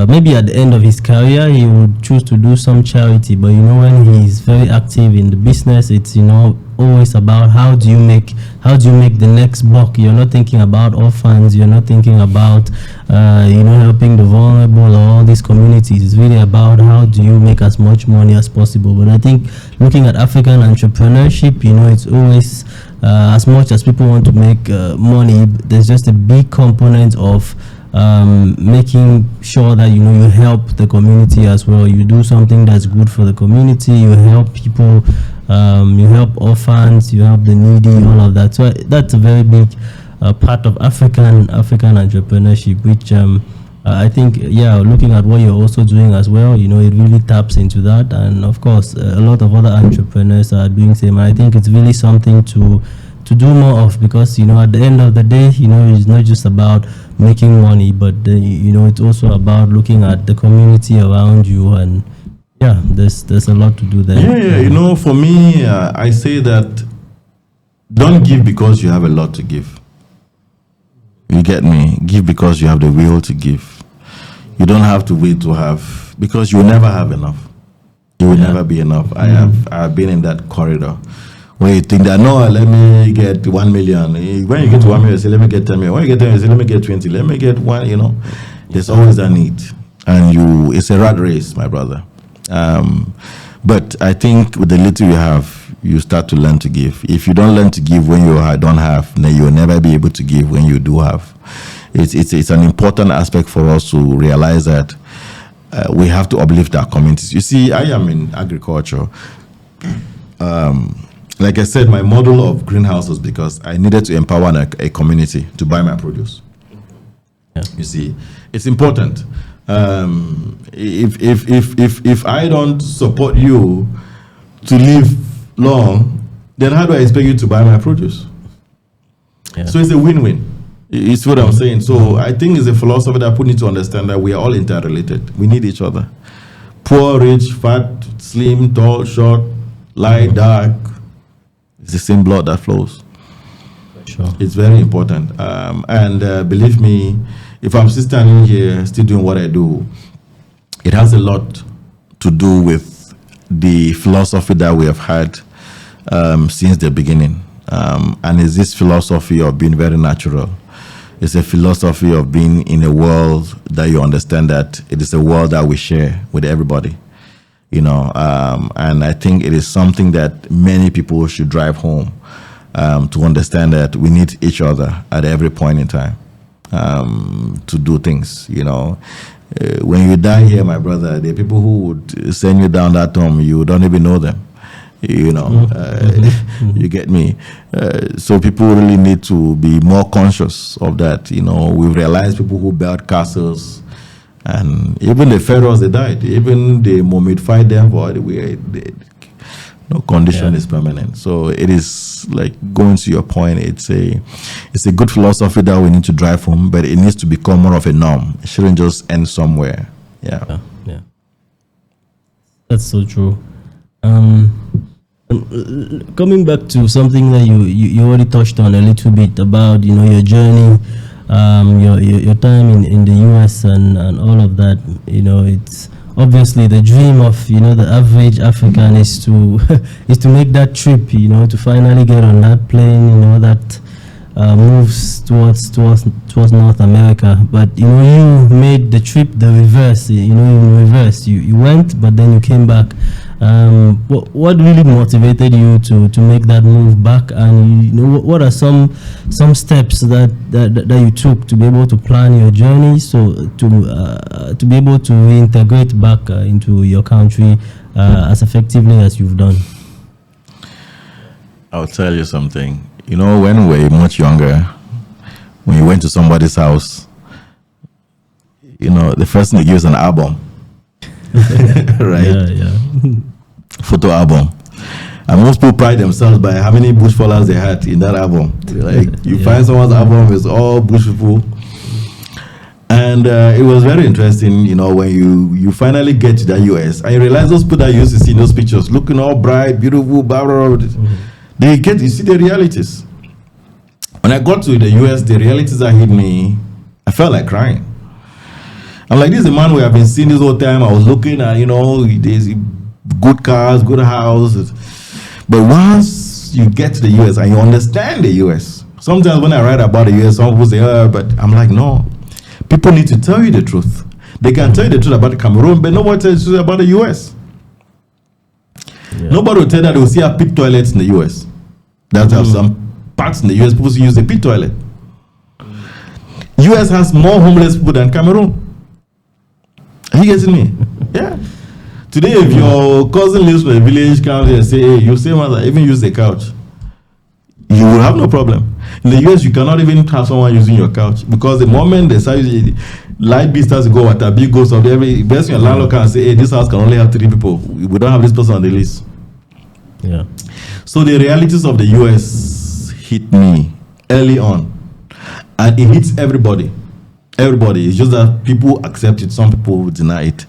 maybe at the end of his career he would choose to do some charity, but when he's very active in the business, it's always about how do you make the next buck. You're not thinking about orphans, you're not thinking about helping the vulnerable or all these communities. It's really about how do you make as much money as possible. But I think looking at African entrepreneurship, it's always as much as people want to make money, there's just a big component of making sure that you help the community as well. You do something that's good for the community, you help people, you help orphans, you help the needy, all of that. So that's a very big part of African entrepreneurship, which I think, looking at what you're also doing as well, it really taps into that. And of course, a lot of other entrepreneurs are doing same. I think it's really something to do more of, because at the end of the day, it's not just about making money, but it's also about looking at the community around you, and there's a lot to do there. For me, I say that don't give because you have a lot to give. You get me? Give because you have the will to give. You don't have to wait to have, because you will never have enough. It will never be enough. I've been in that corridor where you think that, no, let me get 1 million. When you get to 1 million, you say, let me get 10 million. When you get 10 million, you say, let me get 20. Let me get 1, There's always a need. And it's a rat race, my brother. But I think with the little you have, you start to learn to give. If you don't learn to give when you don't have, then you'll never be able to give when you do have. It's an important aspect for us to realize that we have to uplift our communities. You see, I am in agriculture. Like I said, my model of greenhouse was because I needed to empower a community to buy my produce. Yeah. You see, it's important. If I don't support you to live long, then how do I expect you to buy my produce? Yeah. So it's a win-win. It's what I'm saying. So I think it's a philosophy that people need to understand that we are all interrelated. We need each other. Poor, rich, fat, slim, tall, short, light, dark. It's the same blood that flows. Sure. It's very important. And believe me, if I'm still standing here, still doing what I do, it has a lot to do with the philosophy that we have had since the beginning. And it's this philosophy of being very natural. It's a philosophy of being in a world that you understand that it is a world that we share with everybody. And I think it is something that many people should drive home, to understand that we need each other at every point in time to do things. When you die here, my brother, the people who would send you down that tomb, you don't even know them. You get me. So people really need to be more conscious of that. We've realized people who built castles, and even the pharaohs, they died. Even they mummified them for no condition is permanent. So it is like, going to your point, it's a good philosophy that we need to drive home, but it needs to become more of a norm. It shouldn't just end somewhere. Yeah. That's so true. Coming back to something that you already touched on a little bit about, your journey, your time in the US and all of that. It's obviously the dream of the average African is to make that trip, to finally get on that plane, that moves towards North America. But you made the trip the reverse. In reverse, you went, but then you came back. What really motivated you to make that move back, and what are some steps that you took to be able to plan your journey, so to be able to reintegrate back into your country as effectively as you've done? I'll tell you something. When we were much younger, when you went to somebody's house, the first thing they give is an album. Right? Yeah. Photo album. And most people pride themselves by how many bush followers they had in that album. Like, you find someone's album is all bush people. And it was very interesting, when you finally get to the US and you realize those people that you used to see in those pictures looking all bright, beautiful, blah, blah, blah, you see the realities. When I got to the US, the realities that hit me, I felt like crying. I'm like, this is a man we have been seeing this whole time. I was looking at, there's good cars, good houses. But once you get to the US and you understand the US, sometimes when I write about the US, some people say, but I'm like, no. People need to tell you the truth. They can tell you the truth about Cameroon, but nobody tells you about the US. Yeah. Nobody will tell that they will see a pit toilets in the US. That's how some parts in the US people use a pit toilet. US has more homeless people than Cameroon. Are you getting me? Yeah. Today, if your cousin lives in a village, comes here and say, hey, you say, mother, even use the couch, you will have no problem. In the US, you cannot even have someone using your couch, because the moment the size light bill starts to go, what a big goes of every best your landlord can say, hey, this house can only have 3 people. We don't have this person on the list. Yeah. So the realities of the US hit me early on, and it hits everybody. Everybody. It's just that people accept it. Some people deny it.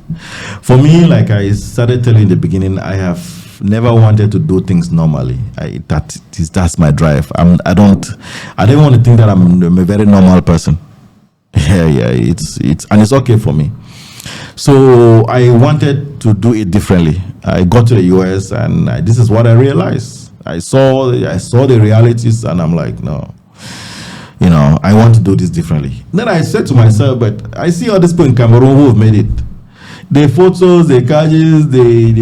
For me, like I started telling in the beginning, I have never wanted to do things normally. That's my drive. I don't want to think that I'm a very normal person. Yeah. It's okay for me. So I wanted to do it differently. I got to the US, and this is what I realized. I saw the realities, and I'm like, no. I want to do this differently. Then I said to myself, but I see all these people in Cameroon who have made it. The photos, the cages, they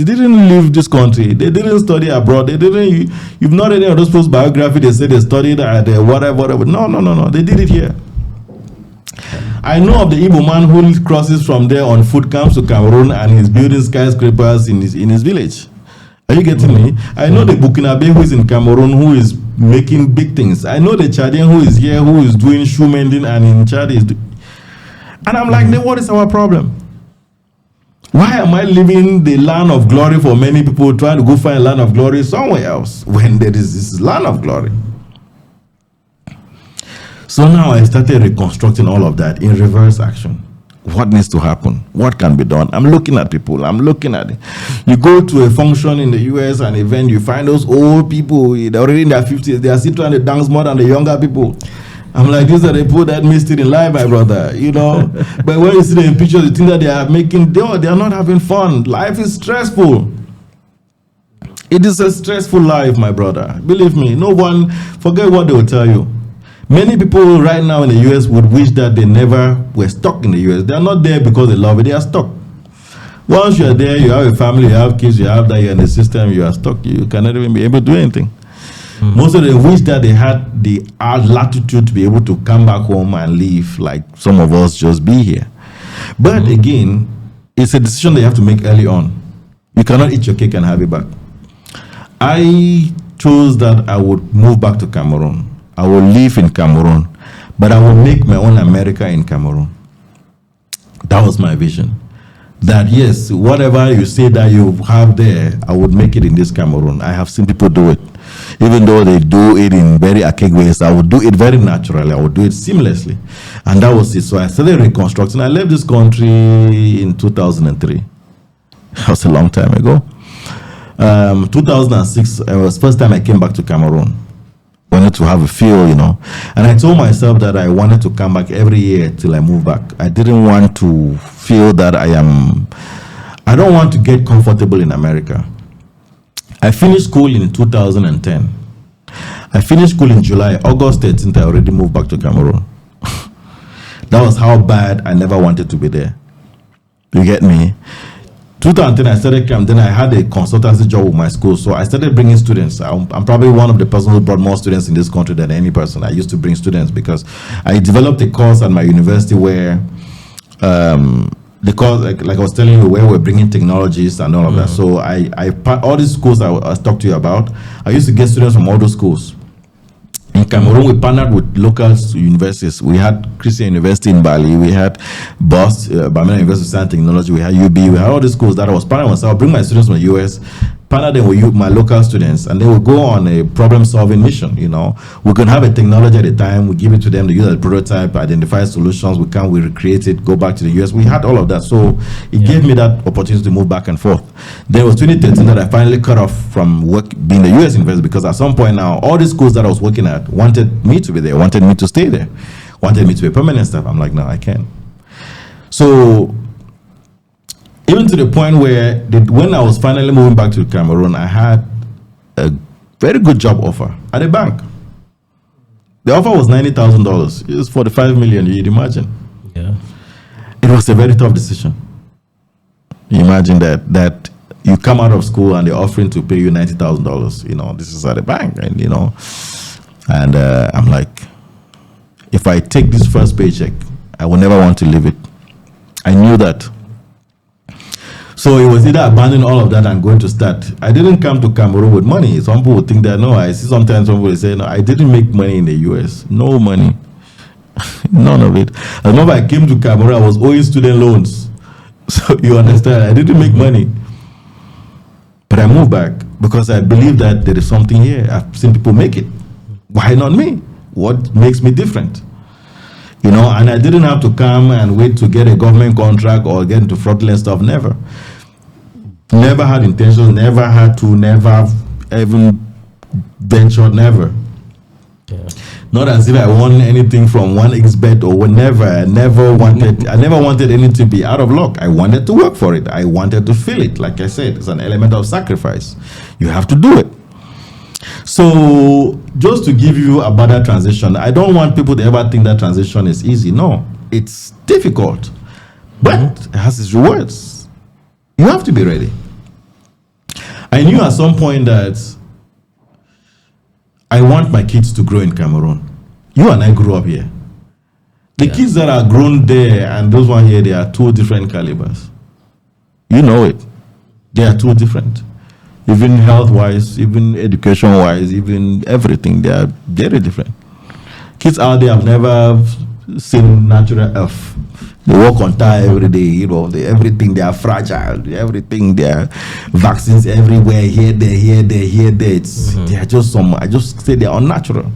didn't leave this country. They didn't study abroad. You've not read any of those people's biography. They said they studied at whatever. No. They did it here. I know of the Igbo man who crosses from there on foot, comes to Cameroon, and is building skyscrapers in his village. Are you getting me? I know the Burkinabe who is in Cameroon, who is making big things. I know the Chadian who is here, who is doing shoe mending, and in Chad is and I'm like, then what is our problem? Why am I leaving the land of glory for many people, trying to go find land of glory somewhere else when there is this land of glory? So now I started reconstructing all of that in reverse action. What needs to happen? What can be done? I'm looking at people. I'm looking at it. You go to a function in the US, an event, you find those old people, they're already in their 50s. They are still trying to dance more than the younger people. I'm like, these are the people that missed it in life, my brother, you know. But when you see the pictures, you think that they are making, they are not having fun. Life is stressful. It is a stressful life, my brother. Believe me, no one, forget what they will tell you. Many people right now in the US would wish that they never were stuck in the US. They are not there because they love it, they are stuck. Once you are there, you have a family, you have kids, you have that, you're in the system, you are stuck, you cannot even be able to do anything. Most of them wish that they had the latitude to be able to come back home and live like some of us, just be here. But again, it's a decision that you have to make early on. You cannot eat your cake and have it back. I chose that I would move back to Cameroon. I will live in Cameroon, but I will make my own America in Cameroon. That was my vision. That yes, whatever you say that you have there, I would make it in this Cameroon. I have seen people do it. Even though they do it in very archaic ways, I would do it very naturally. I would do it seamlessly. And that was it. So I started reconstructing. I left this country in 2003. That was a long time ago. 2006, it was the first time I came back to Cameroon. Wanted to have a feel, you know. And I told myself that I wanted to come back every year till I move back. I didn't want to feel that I don't want to get comfortable in America. I finished school in 2010. I finished school in July. August 13th, I already moved back to Cameroon. That was how bad I never wanted to be there. You get me? 2010, I started camp. Then I had a consultancy job with my school. So I started bringing students. I'm probably one of the persons who brought more students in this country than any person. I used to bring students because I developed a course at my university where the course, like I was telling you, where we're bringing technologies and all of that. So all these schools I talked to you about, I used to get students from all those schools. In Cameroon, we partnered with local universities. We had Christian University in Bali. We had BOSS, Bamena University of Science and Technology. We had UB. We had all these schools that I was partnering with. So I'll bring my students from the US, partner them with my local students, and they will go on a problem-solving mission, you know. We can have a technology at a time. We give it to them to use as a prototype, identify solutions. We recreate it, go back to the US. We had all of that. So it gave me that opportunity to move back and forth. Then it was 2013 that I finally cut off from being the US university, because at some point now, all the schools that I was working at wanted me to be there, wanted me to stay there, wanted me to be permanent staff. I'm like, no, I can't. So even to the point where when I was finally moving back to Cameroon, I had a very good job offer at a bank. The offer was $90,000. It was $45 million, you'd imagine. Yeah. It was a very tough decision. You imagine that you come out of school and they're offering to pay you $90,000. You know, this is at a bank, and you know, and I'm like, if I take this first paycheck, I will never want to leave it. I knew that. So it was either abandoning all of that and going to start. I didn't come to Cameroon with money. Some people would think that, no, I see sometimes some people say, no, I didn't make money in the US. No money. None of it. I remember I came to Cameroon, I was owing student loans. So you understand, I didn't make money. But I moved back because I believe that there is something here. I've seen people make it. Why not me? What makes me different? You know, and I didn't have to come and wait to get a government contract or get into fraudulent stuff. Never. Never had intentions, never had to, never even ventured, never. Yeah. Not as if I won anything from 1xBet or whatever. I never wanted anything to be out of luck. I wanted to work for it. I wanted to feel it. Like I said, it's an element of sacrifice. You have to do it. So just to give you a better transition, I don't want people to ever think that transition is easy. No, it's difficult, but it has its rewards. You have to be ready. I knew at some point that I want my kids to grow in Cameroon. You and I grew up here. The kids that are grown there and those one here, they are two different calibers. You know it. They are two different. Even health-wise, even education-wise, even everything, they are very different. Kids out there have never seen natural earth. They walk on tire every day, you know, everything, they are fragile, everything, there are vaccines everywhere, here, there. They are just I just say they are unnatural.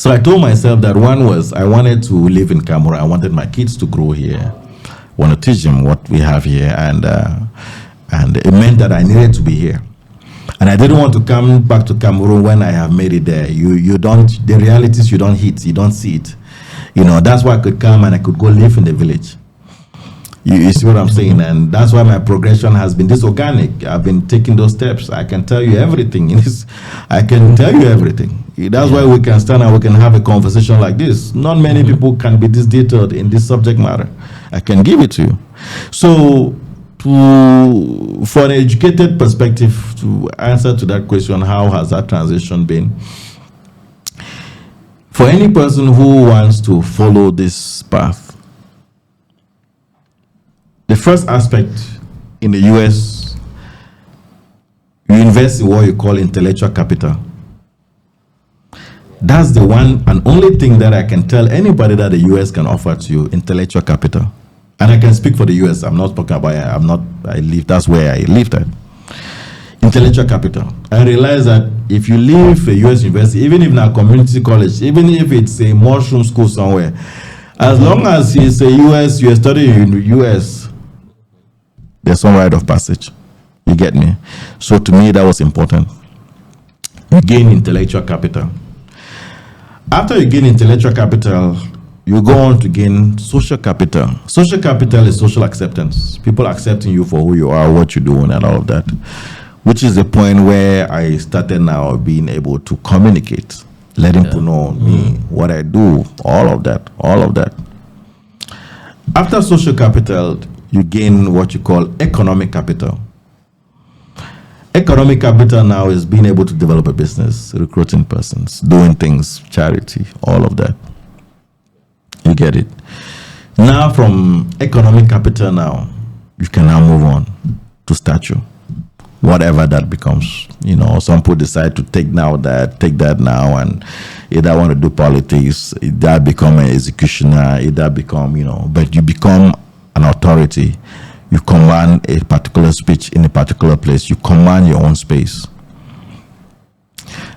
So I told myself that one was I wanted to live in Cameroon. I wanted my kids to grow here. I want to teach them what we have here, and it meant that I needed to be here. And I didn't want to come back to Cameroon when I have made it there. You don't, the realities you don't hit, you don't see it. That's why I could come and I could go live in the village. You see what I'm saying? And that's why my progression has been this organic. I've been taking those steps. I can tell you everything. I can tell you everything. That's why we can stand and we can have a conversation like this. Not many people can be this detailed in this subject matter. I can give it to you. So, for an educated perspective, to answer to that question, how has that transition been? For any person who wants to follow this path, the first aspect in the US, you invest in what you call intellectual capital. That's the one and only thing that I can tell anybody that the US can offer to you, intellectual capital. And I can speak for the US. I'm not talking about that's where I lived at. Intellectual capital. I realize that if you leave a US university, even if not a community college, even if it's a mushroom school somewhere, as long as it's a US, you're studying in the US, there's some rite of passage. You get me? So to me, that was important. You gain intellectual capital. After you gain intellectual capital, you go on to gain social capital. Social capital is social acceptance. People accepting you for who you are, what you're doing, and all of that. Which is the point where I started now being able to communicate, letting people know me, what I do, all of that. After social capital, you gain what you call economic capital. Economic capital now is being able to develop a business, recruiting persons, doing things, charity, all of that. You get it? Now from economic capital now, you can now move on to stature. Whatever that becomes. Some people decide to take that now, and either want to do politics, either become an executioner, either become, but you become an authority. You command a particular speech in a particular place. You command your own space.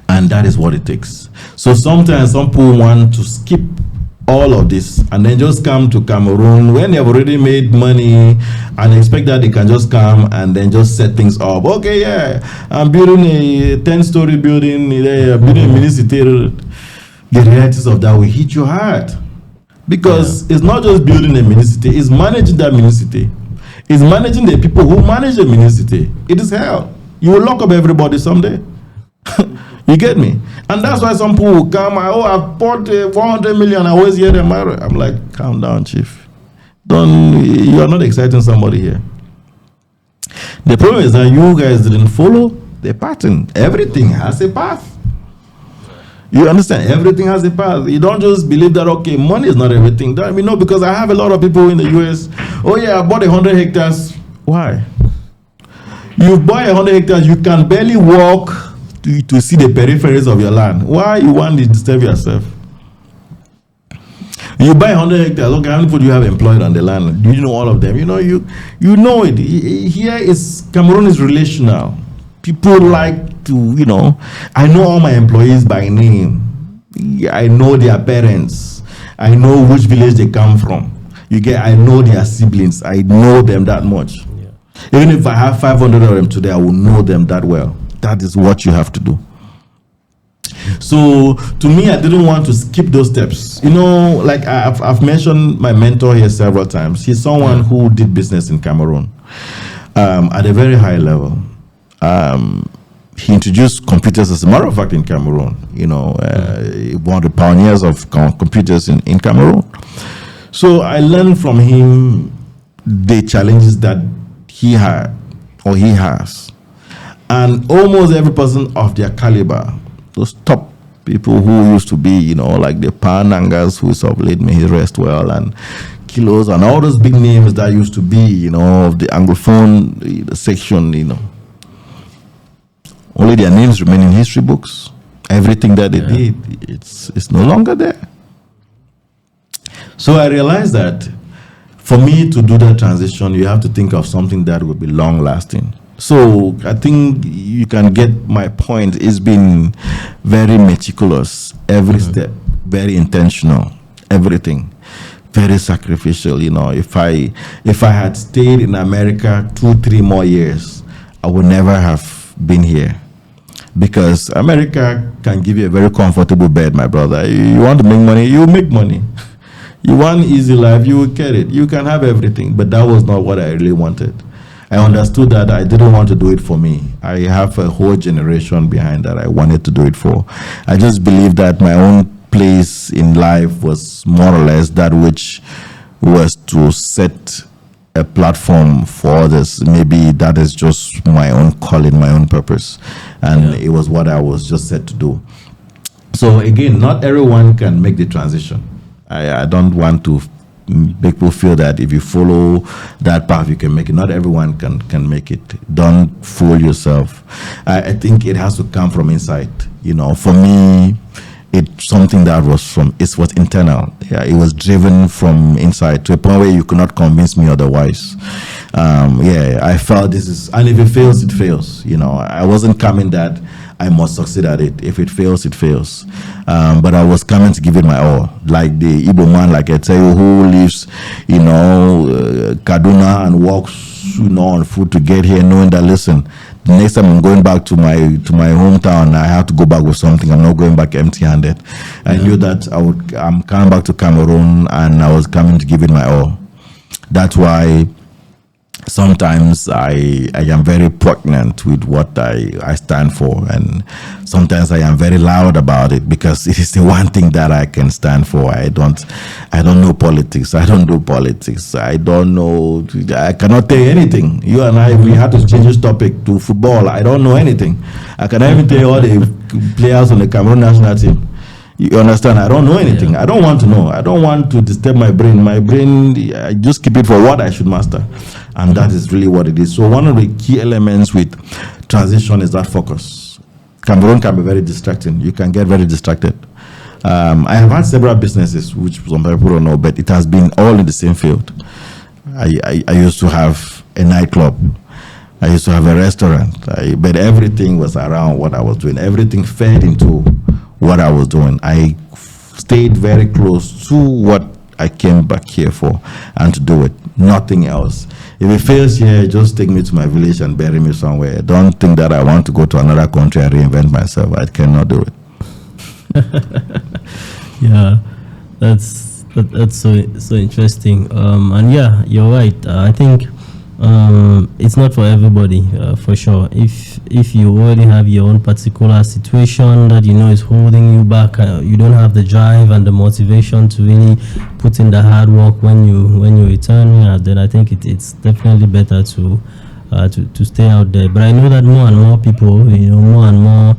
And that is what it takes. So sometimes some people want to skip all of this and then just come to Cameroon when they have already made money and expect that they can just come and then just set things up. Okay, yeah, I'm building a 10-story building, building a mini city. The realities of that will hit you hard. Because it's not just building a mini city, it's managing that mini city. It's managing the people who manage the mini city. It is hell. You will lock up everybody someday. You get me? And that's why some people will come, I've bought 400 million, I always hear them. I'm like, calm down, chief. You are not exciting somebody here. The problem is that you guys didn't follow the pattern. Everything has a path. You understand? Everything has a path. You don't just believe that, okay, money is not everything. Because I have a lot of people in the US. Oh yeah, I bought 100 hectares. Why? You buy 100 hectares, you can barely walk to see the peripheries of your land. Why you want to disturb yourself? You buy 100 hectares. Okay, how many people do you have employed on the land? Do you know all of them? You know it. Here Cameroon is relational. People like to, I know all my employees by name. I know their parents. I know which village they come from. I know their siblings. I know them that much. Yeah. Even if I have 500 of them today, I will know them that well. That is what you have to do. So to me, I didn't want to skip those steps. Like I've mentioned my mentor here several times. He's someone who did business in Cameroon at a very high level. He introduced computers, as a matter of fact, in Cameroon. One of the pioneers of computers in Cameroon. So I learned from him the challenges that he had or he has. And almost every person of their caliber, those top people who used to be, like the Panangas, who sort of laid me his rest well, and Kilos, and all those big names that used to be, of the Anglophone section, only their names remain in history books. Everything that they did, it's no longer there. So I realized that for me to do that transition, you have to think of something that will be long-lasting. So I think you can get my point. It's been very meticulous every step. very intentional, everything. Very sacrificial, you know. If I had stayed in America 2-3 more years, I would never have been here. Because America can give you a very comfortable bed, my brother. You want to make money, you make money. You want easy life, you will get it. You can have everything. But that was not what I really wanted. I understood that I didn't want to do it for me. I have a whole generation behind that I wanted to do it for. I just believe that my own place in life was more or less that which was to set a platform for others. Maybe that is just my own calling, my own purpose, and it was what I was just set to do. So again, not everyone can make the transition. I don't want to make people feel that if you follow that path you can make it. Not everyone can make it. Don't fool yourself. I think it has to come from inside. You know, for me, it's something that was internal. Yeah, it was driven from inside to a point where you could not convince me otherwise. I felt this is, and if it fails, it fails. You know, I wasn't coming that I must succeed at it. If it fails, it fails. But I was coming to give it my all. Like the Igbo man, like I tell you, who lives, you know, Kaduna and walks, you know, on foot to get here, knowing that, listen, the next time I'm going back to my hometown, I have to go back with something. I'm not going back empty-handed. I knew that I'm coming back to Cameroon, and I was coming to give it my all. That's why sometimes I am very pregnant with what I stand for, and sometimes I am very loud about it because it is the one thing that I can stand for. I don't know politics. I don't do politics. I don't know. I cannot tell you anything. You and I, we had to change this topic to football. I don't know anything. I cannot even tell you all the players on the Cameroon national team. You understand? I don't know anything. I don't want to know. I don't want to disturb my brain. My brain, I just keep it for what I should master. And that is really what it is. So one of the key elements with transition is that focus. Cameroon can be very distracting. You can get very distracted. I have had several businesses, which some people don't know, but it has been all in the same field. I used to have a nightclub. I used to have a restaurant. But everything was around what I was doing. Everything fed into what I was doing. I stayed very close to what I came back here for and to do it. Nothing else. If it fails here, just take me to my village and bury me somewhere. Don't think that I want to go to another country and reinvent myself. I cannot do it. Yeah, that's so interesting. And yeah, you're right. I think it's not for everybody, for sure. If you already have your own particular situation that you know is holding you back, you don't have the drive and the motivation to really put in the hard work when you return, then I think it's definitely better to stay out there. But I know that more and more people, more and more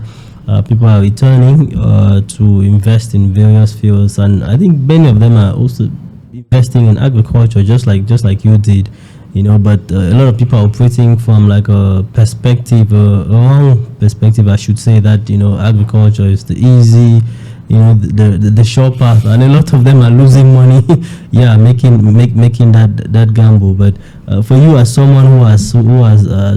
people are returning to invest in various fields, and I think many of them are also investing in agriculture, just like you did. But a lot of people are operating from like a perspective, a wrong perspective, I should say, that agriculture is the easy, the short path, and a lot of them are losing money, making that gamble. But for you, as someone who has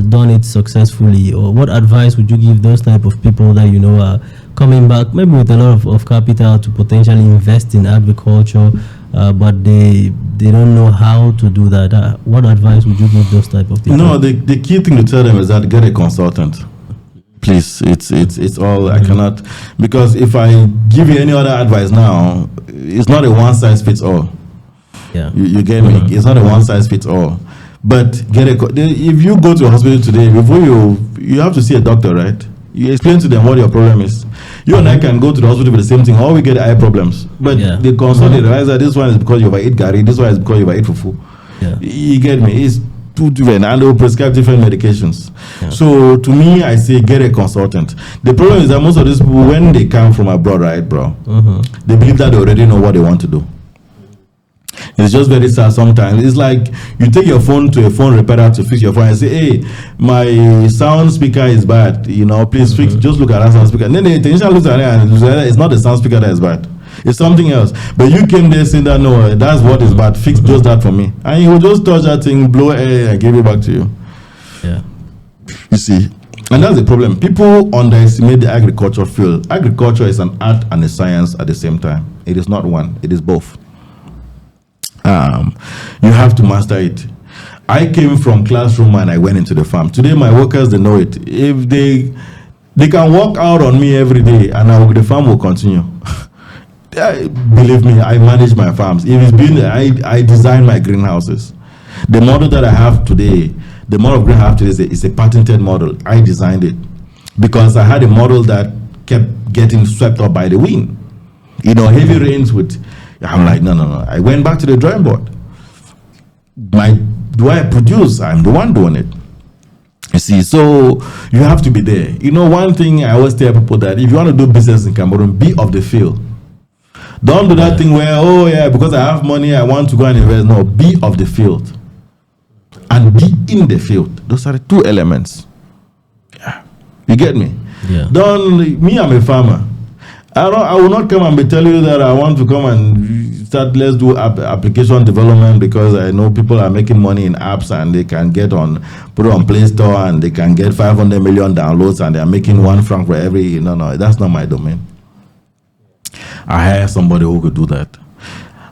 done it successfully, or what advice would you give those type of people that are coming back, maybe with a lot of capital to potentially invest in agriculture? But they don't know how to do that. What advice would you give those type of people? No, the key thing to tell them is that get a consultant. Please, it's all I cannot, because if I give you any other advice now, it's not a one size fits all. Yeah, you get me. It's not a one size fits all. But if you go to a hospital today, before you have to see a doctor, right? You explain to them what your problem is. You and I can go to the hospital with the same thing. All we get eye problems. But they consult, they realize that this one is because you overeat gari, this one is because you overeat fufu. Yeah. You get me? It's two different, and they'll prescribe different medications. Yeah. So to me, I say get a consultant. The problem is that most of these people, when they come from abroad, right, bro, they believe that they already know what they want to do. It's just very sad sometimes. It's like you take your phone to a phone repairer to fix your phone and say, hey, my sound speaker is bad. Please fix, just look at that sound speaker. And then the technician looks at it and it's not the sound speaker that is bad. It's something else. But you came there saying that, no, that's what is bad. Fix just that for me. And he will just touch that thing, blow air, and give it back to you. Yeah. You see? And that's the problem. People underestimate the agriculture field. Agriculture is an art and a science at the same time. It is not one. It is both. You have to master it. I came from classroom and I went into the farm. Today, my workers, they know it. If they can walk out on me every day, and the farm will continue. Believe me, I manage my farms. If it's been, I design my greenhouses. The model that I have today, the model of greenhouse today is a patented model. I designed it because I had a model that kept getting swept up by the wind. Heavy rains I'm like, no. I went back to the drawing board. Do I produce? I'm the one doing it. You see, so you have to be there. One thing I always tell people that if you want to do business in Cameroon, be of the field. Don't do that thing where, because I have money, I want to go and invest. No, be of the field. And be in the field. Those are the two elements. Yeah. You get me? Yeah. I'm a farmer. I will not come and be telling you that I want to come and let's do application development because I know people are making money in apps and they can put it on Play Store and they can get 500 million downloads and they are making $1 for every. No, that's not my domain. I hire somebody who could do that.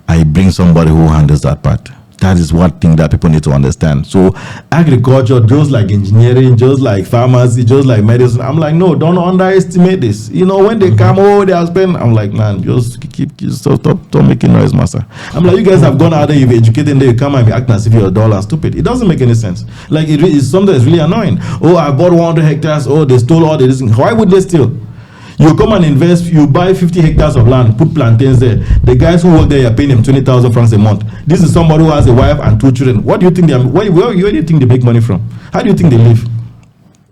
I bring somebody who handles that part. That is one thing that people need to understand. So agriculture, just like engineering, just like pharmacy, just like medicine. I'm like, no, don't underestimate this. When they come, they are spending. I'm like, man, just stop making noise, master. I'm like, you guys have gone out there, you've educated, and then you come and be acting as if you're a dollar and stupid. It doesn't make any sense. Like, it is something that's really annoying. I bought 100 hectares. They stole all this. Why would they steal? You come and invest, you buy 50 hectares of land, put plantains there. The guys who work there, you're paying them 20,000 francs a month. This is somebody who has a wife and 2 children. What do you think where do you think they make money from? How do you think they live?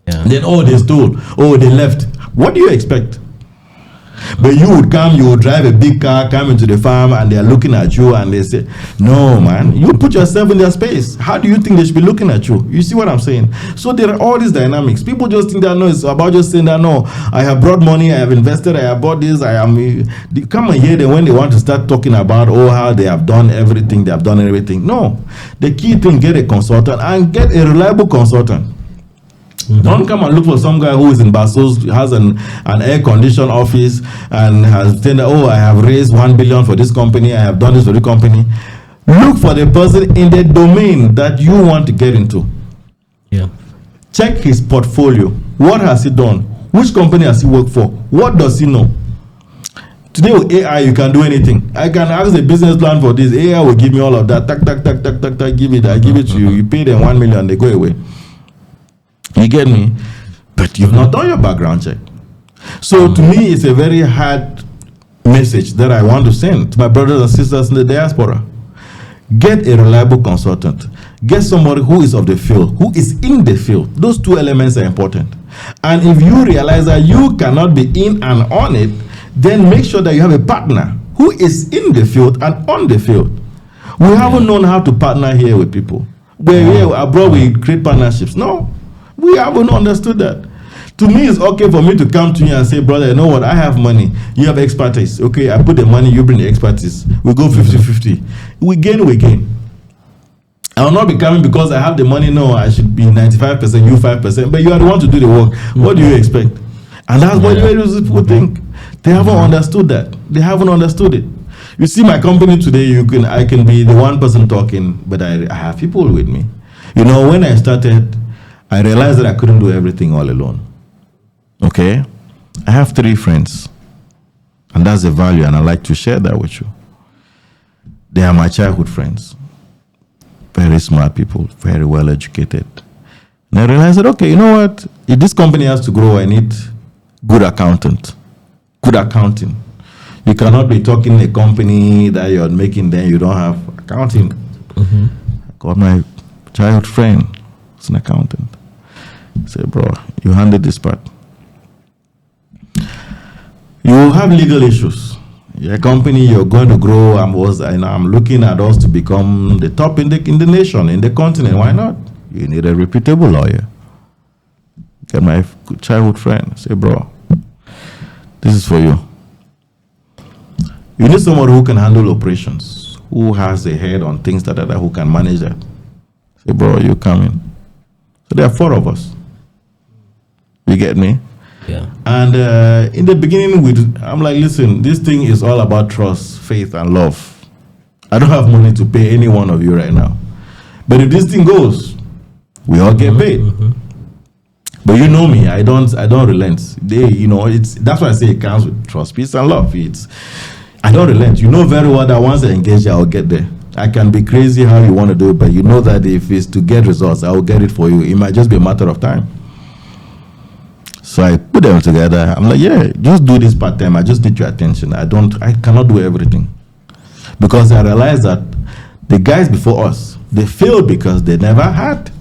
Yeah. Then, they stole. They left. What do you expect? But you would drive a big car, come into the farm, and they're looking at you, and they say, no, man, you put yourself in their space. How do you think they should be looking at you? You see what I'm saying? So there are all these dynamics. People just think that, no, it's about just saying that, no, I have brought money, I have invested, I have bought this, they come and hear them when they want to start talking about, how they have done everything, No. The key thing, get a consultant, and get a reliable consultant. Mm-hmm. Don't come and look for some guy who is in Basel, has an air-conditioned office and has said, I have raised 1 billion for this company, I have done this for the company. Look for the person in the domain that you want to get into. Yeah. Check his portfolio. What has he done? Which company has he worked for? What does he know? Today with AI, you can do anything. I can ask a business plan for this. AI will give me all of that. Give it. I give it to you. You pay them 1 million, they go away. You get me? But you've not done your background check. So to me, it's a very hard message that I want to send to my brothers and sisters in the diaspora. Get a reliable consultant. Get somebody who is of the field, who is in the field. Those two elements are important. And if you realize that you cannot be in and on it, then make sure that you have a partner who is in the field and on the field. We haven't known how to partner here with people. We're here abroad, we create partnerships. No. We haven't understood that. To me, it's okay for me to come to you and say, brother, you know what? I have money. You have expertise. Okay, I put the money, you bring the expertise. We go 50-50. We gain. I will not be coming because I have the money. No, I should be 95%, you 5%. But you are the one to do the work. What do you expect? And that's what people think. They haven't understood that. They haven't understood it. You see, my company today, I can be the one person talking, but I have people with me. When I started, I realized that I couldn't do everything all alone. Okay? I have 3 friends. And that's the value, and I like to share that with you. They are my childhood friends. Very smart people, very well educated. And I realized that, okay, you know what? If this company has to grow, I need good accounting. You cannot be talking a company that you're making, then you don't have accounting. Mm-hmm. I got my childhood friend, who's an accountant. Say, bro, you handle this part. You have legal issues. Your company, you're going to grow. I'm looking at us to become the top in the nation, in the continent. Why not? You need a reputable lawyer. Get my childhood friend. Say, bro, this is for you. You need someone who can handle operations, who has a head on things who can manage that. Say, bro, you come in. So there are 4 of us. You get me? Yeah. And in the beginning, I'm like, listen, this thing is all about trust, faith, and love. I don't have money to pay any one of you right now. But if this thing goes, we all get paid. But you know me, I don't relent. That's why I say it comes with trust, peace, and love. I don't relent. You know very well that once I engage, I'll get there. I can be crazy how you want to do it, but you know that if it's to get results, I will get it for you. It might just be a matter of time. So I put them together. I'm like, yeah, just do this part time. I just need your attention. I cannot do everything. Because I realized that the guys before us, they failed because they never had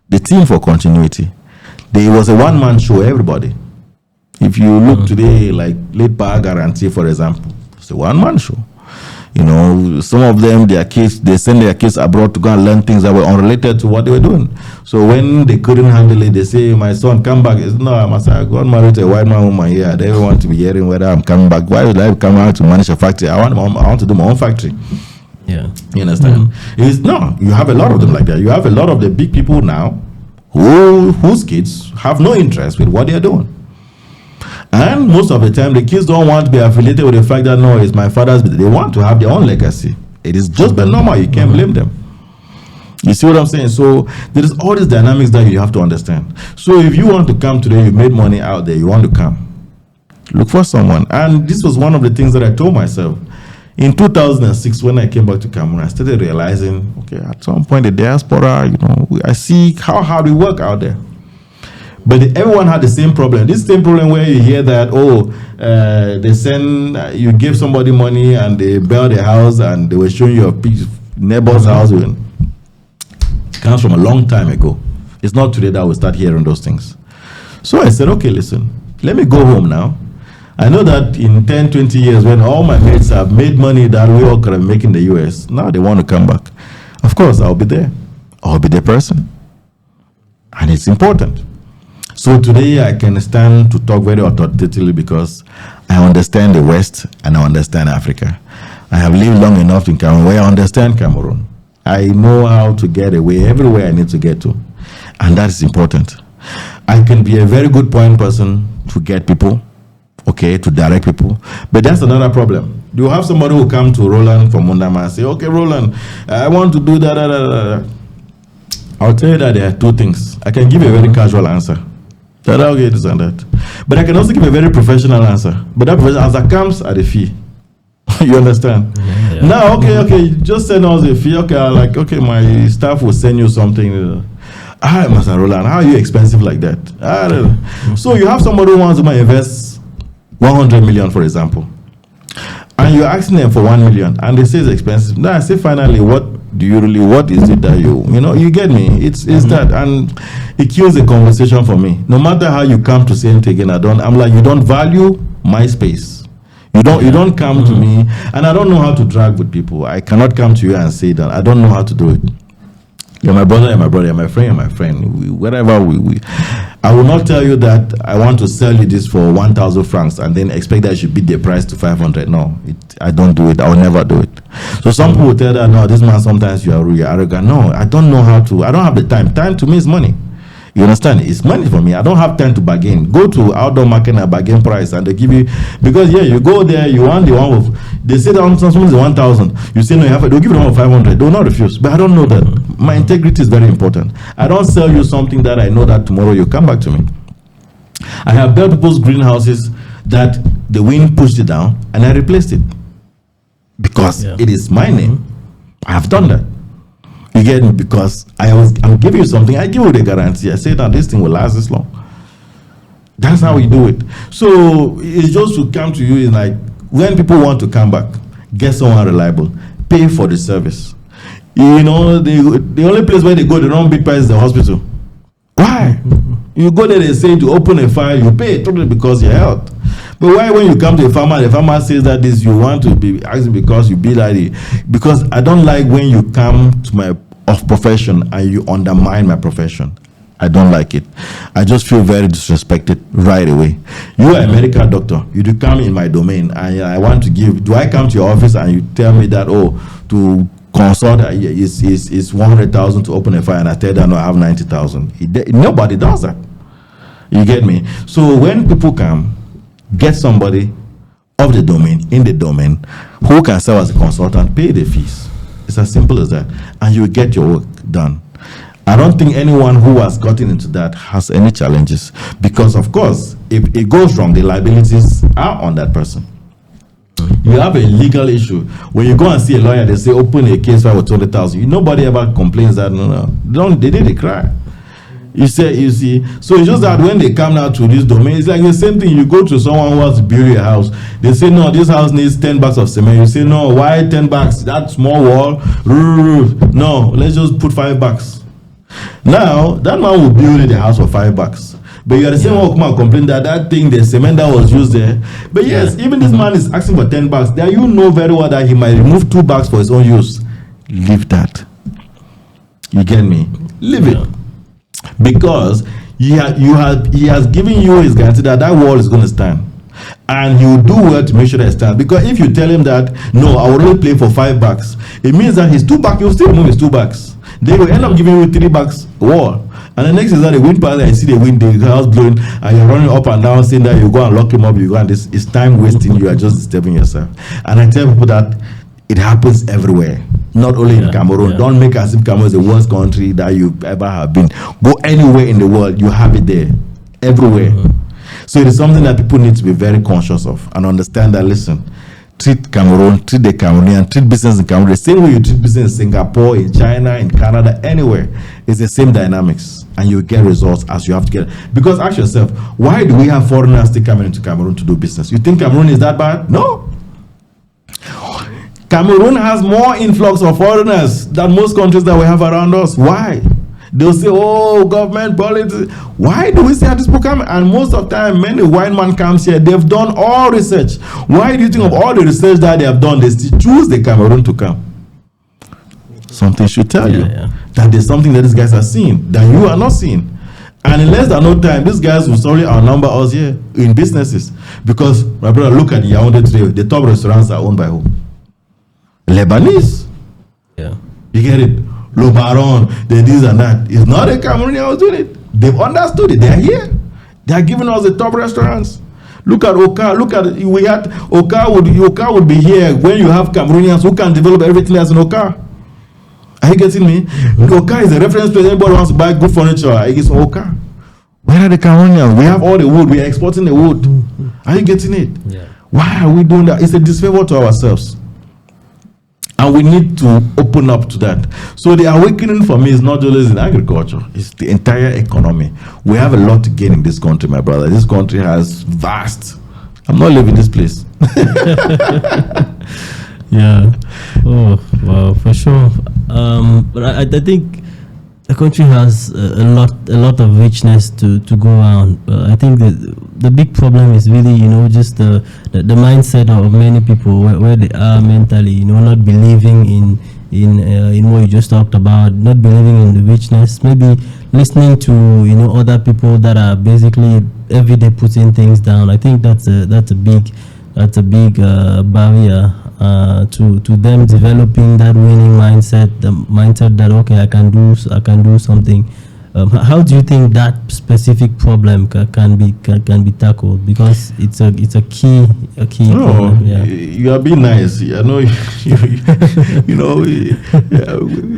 the team for continuity. There was a one-man show, everybody. If you look today, like Late Power Guarantee, for example, it's a one-man show. Some of them, their kids, they send their kids abroad to go and learn things that were unrelated to what they were doing. So when they couldn't handle it, they say, my son, come back. No, I got married to a white man woman here. They don't want to be hearing whether I'm coming back. Why would I come out to manage a factory? I want to do my own factory. Yeah. You understand? You have a lot of them like that. You have a lot of the big people now whose kids have no interest with what they're doing. And most of the time, the kids don't want to be affiliated with the fact that, no, it's my father's business. They want to have their own legacy. It is just the normal. You can't blame them. You see what I'm saying? So there is all these dynamics that you have to understand. So if you want to come today, you made money out there, you want to come, look for someone. And this was one of the things that I told myself. In 2006, when I came back to Cameroon, I started realizing, okay, at some point, the diaspora, I see how hard we work out there. But everyone had the same problem. This same problem where you hear that, you give somebody money and they build a house and they were showing you a neighbor's house. It comes from a long time ago. It's not today that we start hearing those things. So I said, okay, listen, let me go home now. I know that in 10, 20 years, when all my mates have made money that we all could have made in the US, now they want to come back. Of course, I'll be there. I'll be the person. And it's important. So today I can stand to talk very authoritatively because I understand the West and I understand Africa. I have lived long enough in Cameroon where I understand Cameroon. I know how to get away everywhere I need to get to. And that is important. I can be a very good point person to get people, to direct people. But that's another problem. You have somebody who come to Roland Fomundam and say, okay, Roland, I want to do that. I'll tell you that there are two things. I can give you a very casual answer. Okay, this and that. But I can also give a very professional answer. But that professional answer comes at a fee. You understand? Yeah. Now, okay, just send us a fee. Okay, my staff will send you something. Master Roland, how are you expensive like that? I don't know. So you have somebody who wants to invest 100 million, for example. And you're asking them for 1 million. And they say it's expensive. Now I say, finally, what is it that you get me? It's that. And it kills the conversation for me. No matter how you come to say it again, I'm like, you don't value my space. You don't come to me, and I don't know how to drag with people. I cannot come to you and say that. I don't know how to do it. You're my brother, you're my brother, you're my friend, you're my friend. Wherever I will not tell you that I want to sell you this for 1,000 francs and then expect that you should beat the price to 500. No, I don't do it. I will never do it. So some people will tell that, no, this man, sometimes you're arrogant. No, I don't know how to. I don't have the time. Time to me is money. You understand? It's money for me. I don't have time to bargain. Go to outdoor market and bargain price, and they give you, because you go there, you want the one of, they say that something is 1,000. You say no, you have it. They'll give you the one of 500. They will not refuse. But I don't know that. My integrity is very important. I don't sell you something that I know that tomorrow you come back to me. I have built people's greenhouses that the wind pushed it down, and I replaced it because it is my name. I have done that. You get me? Because I'm giving you something. I give you the guarantee. I say that this thing will last this long. That's how we do it. So it's just to come to you is like, when people want to come back, get someone reliable, pay for the service. The only place where they go, they don't big price is the hospital. Why? You go there, they say to open a file, you pay totally because your health. But why when you come to a farmer, the farmer says that this you want to be asking because you be like it? Because I don't like when you come to my profession and you undermine my profession. I don't like it. I just feel very disrespected right away. You are a medical doctor. You do come in my domain and I want to give. Do I come to your office and you tell me that, to consult is 100,000 to open a file, and I tell them, no, I have 90,000. Nobody does that. You get me? So when people come, get somebody of the domain, in the domain, who can serve as a consultant, pay the fees. It's as simple as that. And you get your work done. I don't think anyone who has gotten into that has any challenges, because of course, if it goes wrong, the liabilities are on that person. You have a legal issue. When you go and see a lawyer, they say open a case file with 20,000. Nobody ever complains that they did cry. You see. So it's just that when they come now to this domain, it's like the same thing. You go to someone who wants to build a house. They say no, this house needs 10 bags of cement. You say no, why 10 bags? That small wall. No, let's just put 5 bags. Now that man will build the house for 5 bags. But you are the same one who come and complain that thing, the cement that was used there. But yes, even this man is asking for 10 bags. There you know very well that he might remove 2 bags for his own use. Leave that. You get me? Leave it. Because he has given you his guarantee that wall is going to stand. And he will do well to make sure that it stands. Because if you tell him that, no, I will only play for 5 bags, it means that his 2 bags, he will still remove his 2 bags. They will end up giving you 3 bags wall. And the next is that the wind passes and you see the wind, the house blowing, and you're running up and down saying that you go and lock him up, you go, and this is time wasting, you are just disturbing yourself. And I tell people that it happens everywhere, not only in Cameroon. Don't make as if Cameroon is the worst country that you ever have been. Go anywhere in the world, you have it there, everywhere. So it is something that people need to be very conscious of and understand that, listen, treat Cameroon, treat the Cameroonian, treat business in Cameroon the same way you treat business in Singapore, in China, in Canada, anywhere. It's the same dynamics, and you get results as you have to get. Because ask yourself, why do we have foreigners still coming into Cameroon to do business? You think Cameroon is that bad? No. Cameroon has more influx of foreigners than most countries that we have around us. Why? They'll say, oh, government politics. Why do we see how these people come? And most of the time, when the wine man comes here, they've done all research. Why do you think of all the research that they have done, they still choose the Cameroon to come? Something should tell you that there's something that these guys are seeing that you are not seeing. And in less than no time, these guys will sorry outnumber us here in businesses. Because, my brother, look at Yaoundé today. The top restaurants are owned by who? Lebanese. Yeah. You get it? Le Baron, the this and that. It's not a Cameroonian who's doing it. They've understood it. They're here. They're giving us the top restaurants. Look at Oka. Look at we had Oka would be here when you have Cameroonians who can develop everything that's in Oka. Are you getting me? Oka is a reference place. Anybody wants to buy good furniture, it's Oka. Where are the Cameroonians? We have all the wood. We are exporting the wood. Are you getting it? Yeah. Why are we doing that? It's a disfavor to ourselves. And we need to open up to that. So the awakening for me is not just in agriculture, it's the entire economy. We have a lot to gain in this country, my brother. This country has vast. I'm not leaving this place. Yeah. Oh, wow, for sure. But I think the country has a lot of richness to go around. I think the big problem is really, just the mindset of many people where they are mentally, not believing in what you just talked about, not believing in the richness, maybe listening to other people that are basically every day putting things down. I think that's a big barrier to them developing that winning mindset, the mindset that okay, I can do something. How do you think that specific problem can be tackled? Because it's a key problem. Yeah. You are being nice. I know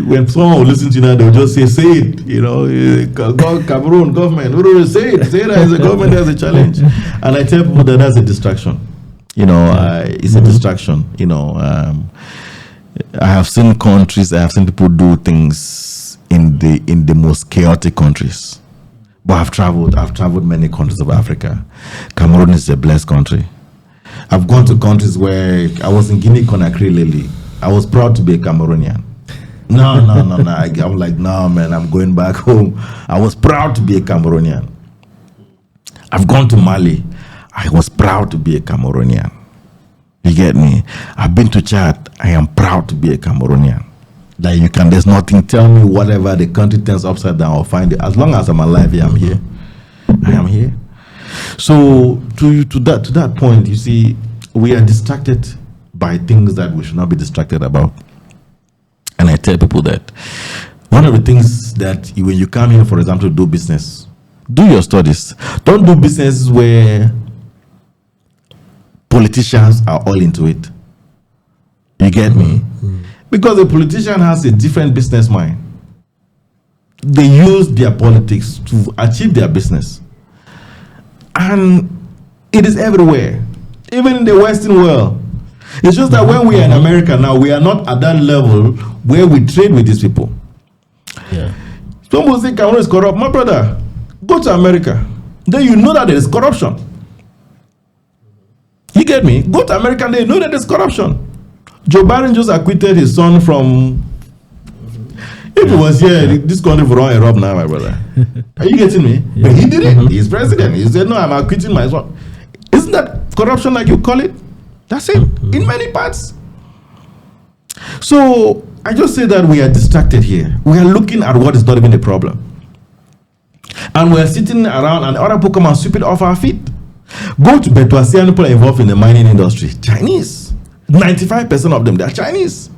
when someone will listen to you now, they'll just say it. Cameroon government, say it as a government has a challenge. And I tell people that's a distraction. It's a distraction. I have seen countries, I have seen people do things in the most chaotic countries. But I've traveled many countries of Africa. Cameroon is a blessed country. I've gone to countries where I was in Guinea-Conakry lately. I was proud to be a Cameroonian. No. I'm like, no, man, I'm going back home. I was proud to be a Cameroonian. I've gone to Mali. I was proud to be a Cameroonian. You get me? I've been to Chad. I am proud to be a Cameroonian. There's nothing, tell me whatever the country turns upside down, I'll find it. As long as I'm alive, I'm here. I am here. So to that point, you see, we are distracted by things that we should not be distracted about. And I tell people that one of the things that when you come here, for example, to do business, Do your studies. Don't do businesses where politicians are all into it. You get me? Because a politician has a different business mind. They use their politics to achieve their business. And it is everywhere, even in the Western world. It's just that when we are in America now, we are not at that level where we trade with these people. Yeah. Some will say Cameroon is corrupt. My brother, go to America. Then you know that there is corruption. You get me? Go to America and they know that there's corruption. Joe Biden just acquitted his son from... If he was here, this country would run a rob now, my brother. Are you getting me? Yeah. But he did it. He's president. He said, no, I'm acquitting my son. Isn't that corruption like you call it? That's it. In many parts. So, I just say that we are distracted here. We are looking at what is not even a problem. And we are sitting around and other people come and sweep it off our feet. Go to Betuasian people involved in the mining industry. Chinese. 95% of them, they are Chinese.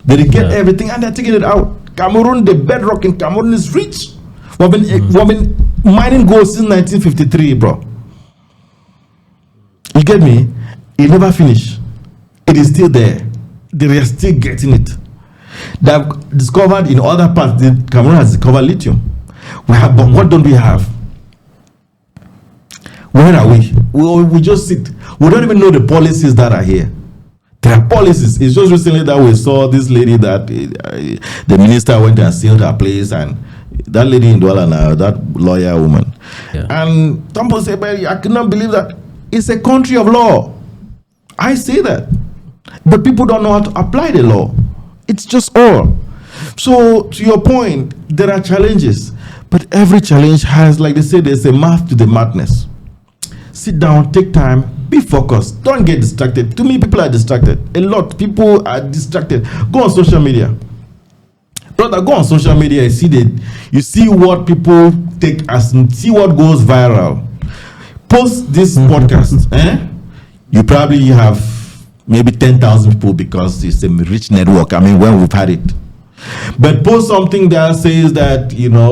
They get everything and they're taking it out. Cameroon, the bedrock in Cameroon is rich. We've been mining gold since 1953, bro. You get me? It never finished. It is still there. They are still getting it. They have discovered in other parts, Cameroon has discovered lithium. We have, but what don't we have? Where are we? We just sit. We don't even know the policies that are here. There are policies. It's just recently that we saw this lady that the minister went and sealed her place, and that lady in Douala now, that lawyer woman. Yeah. And some people say, but I cannot believe that. It's a country of law. I say that. But people don't know how to apply the law. It's just all. So, to your point, there are challenges. But every challenge has, like they say, there's a math to the madness. Sit down, take time, be focused. Don't get distracted. To me, people are distracted. A lot. People are distracted. Go on social media. Brother, go on social media. You see what people take as, see what goes viral. Post this podcast. You probably have maybe 10,000 people because it's a rich network. I mean, when we've had it. But post something that says that, you know,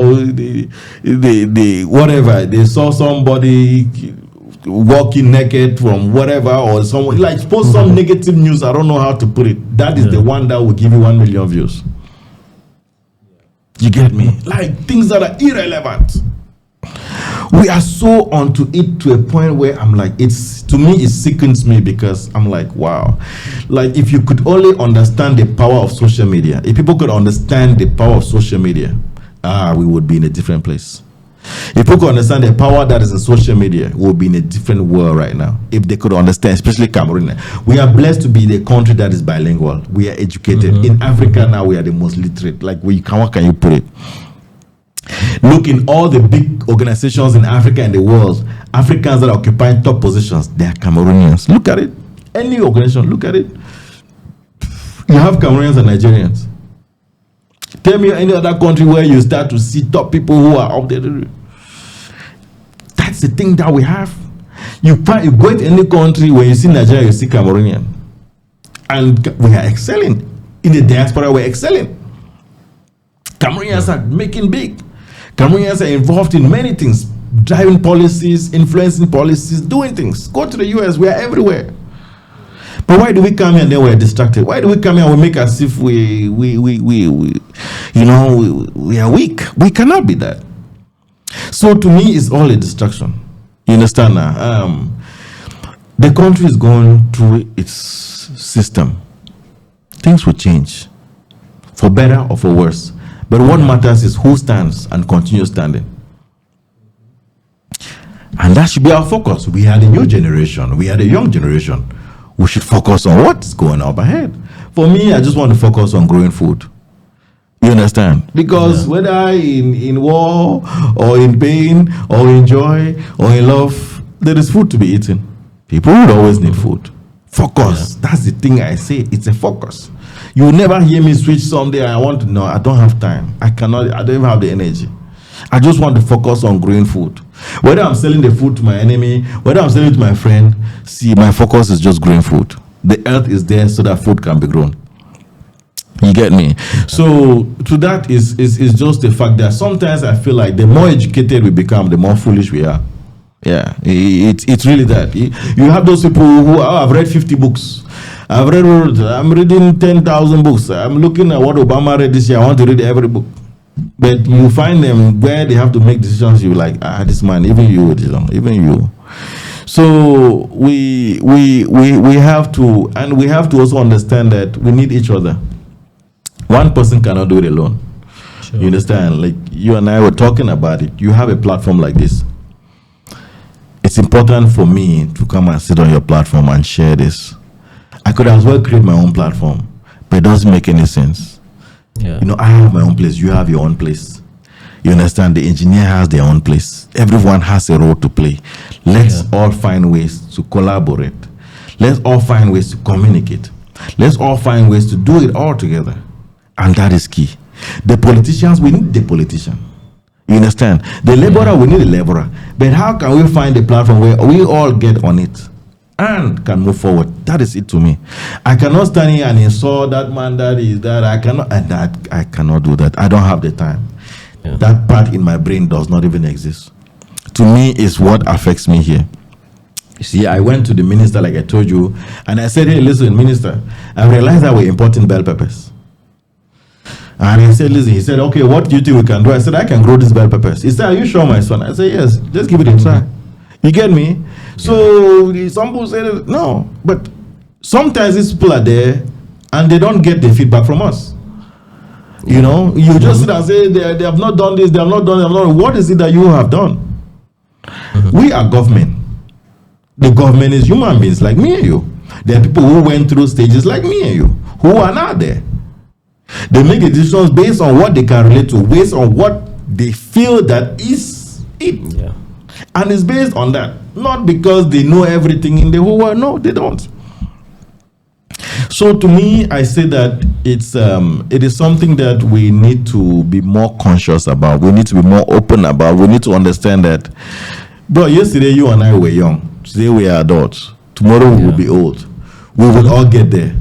whatever, they saw somebody walking naked from whatever, or someone like post some negative news. I don't know how to put it. That is the one that will give you 1 million views. You get me? Like things that are irrelevant. We are so onto it to a point where I'm like, to me it sickens me, because I'm like, wow. Like if you could only understand the power of social media, if people could understand the power of social media, we would be in a different place. If people could understand the power that is in social media, we would be in a different world right now. If they could understand, especially Cameroon. We are blessed to be the country that is bilingual. We are educated. In Africa now, we are the most literate. Like, what can you put it? Look, in all the big organizations in Africa and the world, Africans that are occupying top positions, they are Cameroonians. Look at it. Any organization, look at it. You have Cameroonians and Nigerians. Tell me any other country where you start to see top people who are up there. That's the thing that we have. You go into any country, when you see Nigeria, you see Cameroonian. And we are excelling. In the diaspora, we're excelling. Cameroonians are making big. Cameroonians are involved in many things. Driving policies, influencing policies, doing things. Go to the US, we are everywhere. But why do we come here and then we're distracted? Why do we come here and we make as if we are weak? We cannot be that. So to me, it's all a distraction. You understand now? The country is going through its system. Things will change, for better or for worse. But what matters is who stands and continues standing. And that should be our focus. We are the new generation. We are the young generation. We should focus on what's going up ahead. For me, I just want to focus on growing food. You understand? Because whether in war or in pain or in joy or in love, there is food to be eaten. People would always need food. Focus. That's the thing I say. It's a focus. You will never hear me switch someday. I don't have time. I don't even have the energy. I just want to focus on growing food. Whether I'm selling the food to my enemy, whether I'm selling it to my friend, see, my focus is just growing food. The earth is there so that food can be grown. You get me? So to that is just the fact that sometimes I feel like the more educated we become, the more foolish we are. Yeah, it's really that. You have those people who I've read 50 books. I'm reading 10,000 books. I'm looking at what Obama read this year. I want to read every book. But you find them where they have to make decisions. You're like, this man, even you. So we have to, and we have to also understand that we need each other. One person cannot do it alone. Sure. You understand? Like you and I were talking about it. You have a platform like this. It's important for me to come and sit on your platform and share this. I could as well create my own platform, but it doesn't make any sense. Yeah. I have my own place. You have your own place. You understand? The engineer has their own place. Everyone has a role to play. Let's all find ways to collaborate. Let's all find ways to communicate. Let's all find ways to do it all together. And that is key. The politicians, we need the politician. You understand? The laborer, we need a laborer. But how can we find a platform where we all get on it and can move forward? That is it to me. I cannot stand here and insult that man, that is that. I cannot do that. I don't have the time. Yeah. That part in my brain does not even exist. To me, is what affects me here. You see, I went to the minister, like I told you, and I said, hey, listen, minister, I realized that we're importing bell peppers. And he said, listen, he said, okay, what do you think we can do? I said, I can grow these bell peppers. He said, are you sure, my son? I said, yes, just give it a try. You get me? So some people say, no, but sometimes these people are there and they don't get the feedback from us. You just sit and say, they have not done this, they have not done. What is it that you have done? We are government. The government is human beings like me and you. There are people who went through stages like me and you, who are not there. They make decisions based on what they can relate to, based on what they feel that is it. Yeah. And it's based on that. Not because they know everything in the whole world. No, they don't. So to me, I say that it is something that we need to be more conscious about. We need to be more open about. We need to understand that, bro, yesterday you and I were young. Today we are adults. Tomorrow we will be old. We will all get there.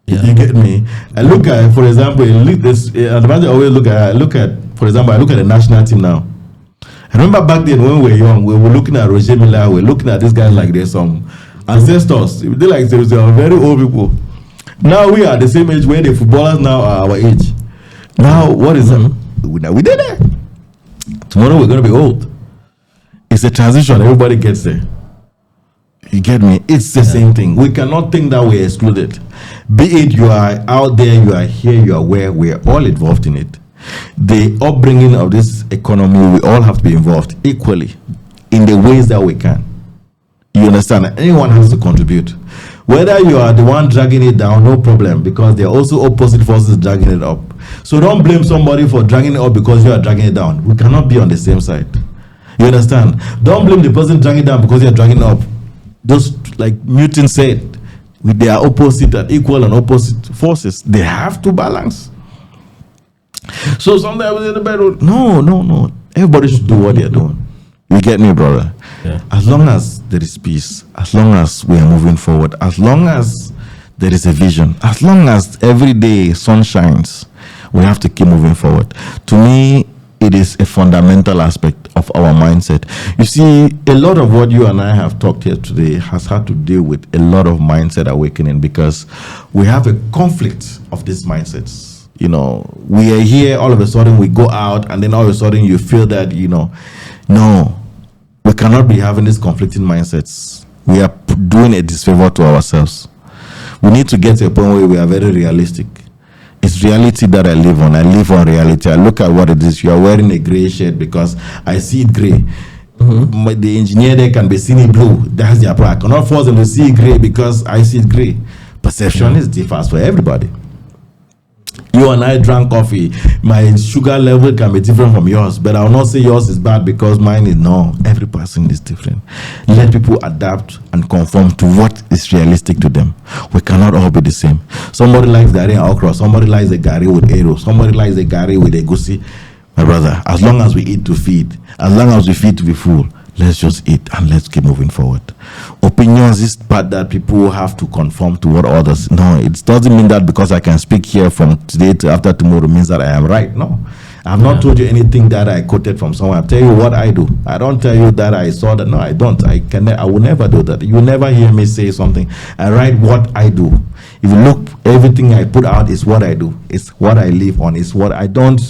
Yeah. You get me? I look at, for example, I always look at, for example, I look at the national team now. I remember back then when we were young, we were looking at Roger Miller, we were looking at these guys like there's some ancestors. They like they are very old people. Now we are the same age where the footballers now are our age. Now what is that? We did that. Tomorrow we're going to be old. It's a transition. Everybody gets there. You get me? It's the same thing. We cannot think that we're excluded. Be it you are out there, you are here, you are where, we're all involved in it. The upbringing of this economy, we all have to be involved equally in the ways that we can. You understand? Anyone has to contribute. Whether you are the one dragging it down, no problem, because there are also opposite forces dragging it up. So don't blame somebody for dragging it up because you are dragging it down. We cannot be on the same side. You understand? Don't blame the person dragging it down because you are dragging it up. Just like Newton said, with their opposite and equal and opposite forces, they have to balance. So sometimes in the bedroom, no. Everybody should do what they're doing. You get me, brother? Yeah. As long as there is peace, as long as we are moving forward, as long as there is a vision, as long as every day sun shines, we have to keep moving forward. To me, it is a fundamental aspect of our mindset. You see, a lot of what you and I have talked here today has had to deal with a lot of mindset awakening because we have a conflict of these mindsets. We are here, all of a sudden we go out, and then all of a sudden you feel that, no, we cannot be having these conflicting mindsets. We are doing a disfavor to ourselves. We need to get to a point where we are very realistic. It's reality that I live on. I live on reality. I look at what it is. You are wearing a gray shirt because I see it gray. Mm-hmm. The engineer there can be seeing it blue. That's their problem. I cannot force them to see it gray because I see it gray. Perception is different for everybody. You and I drank coffee. My sugar level can be different from yours, but I will not say yours is bad because mine is no. Every person is different. Let people adapt and conform to what is realistic to them. We cannot all be the same. Somebody likes gari and okra. Somebody likes a gari with arrow. Somebody likes a gari with a goosey. My brother, as long as we eat to feed, as long as we feed to be full, let's just eat and let's keep moving forward. Opinions is part that people have to conform to what others. No, it doesn't mean that because I can speak here from today to after tomorrow means that I am right. No, I have not told you anything that I quoted from someone. I tell you what I do. I don't tell you that I saw that. No, I don't. I will never do that. You will never hear me say something. I write what I do. If you look, everything I put out is what I do. It's what I live on. It's what I don't.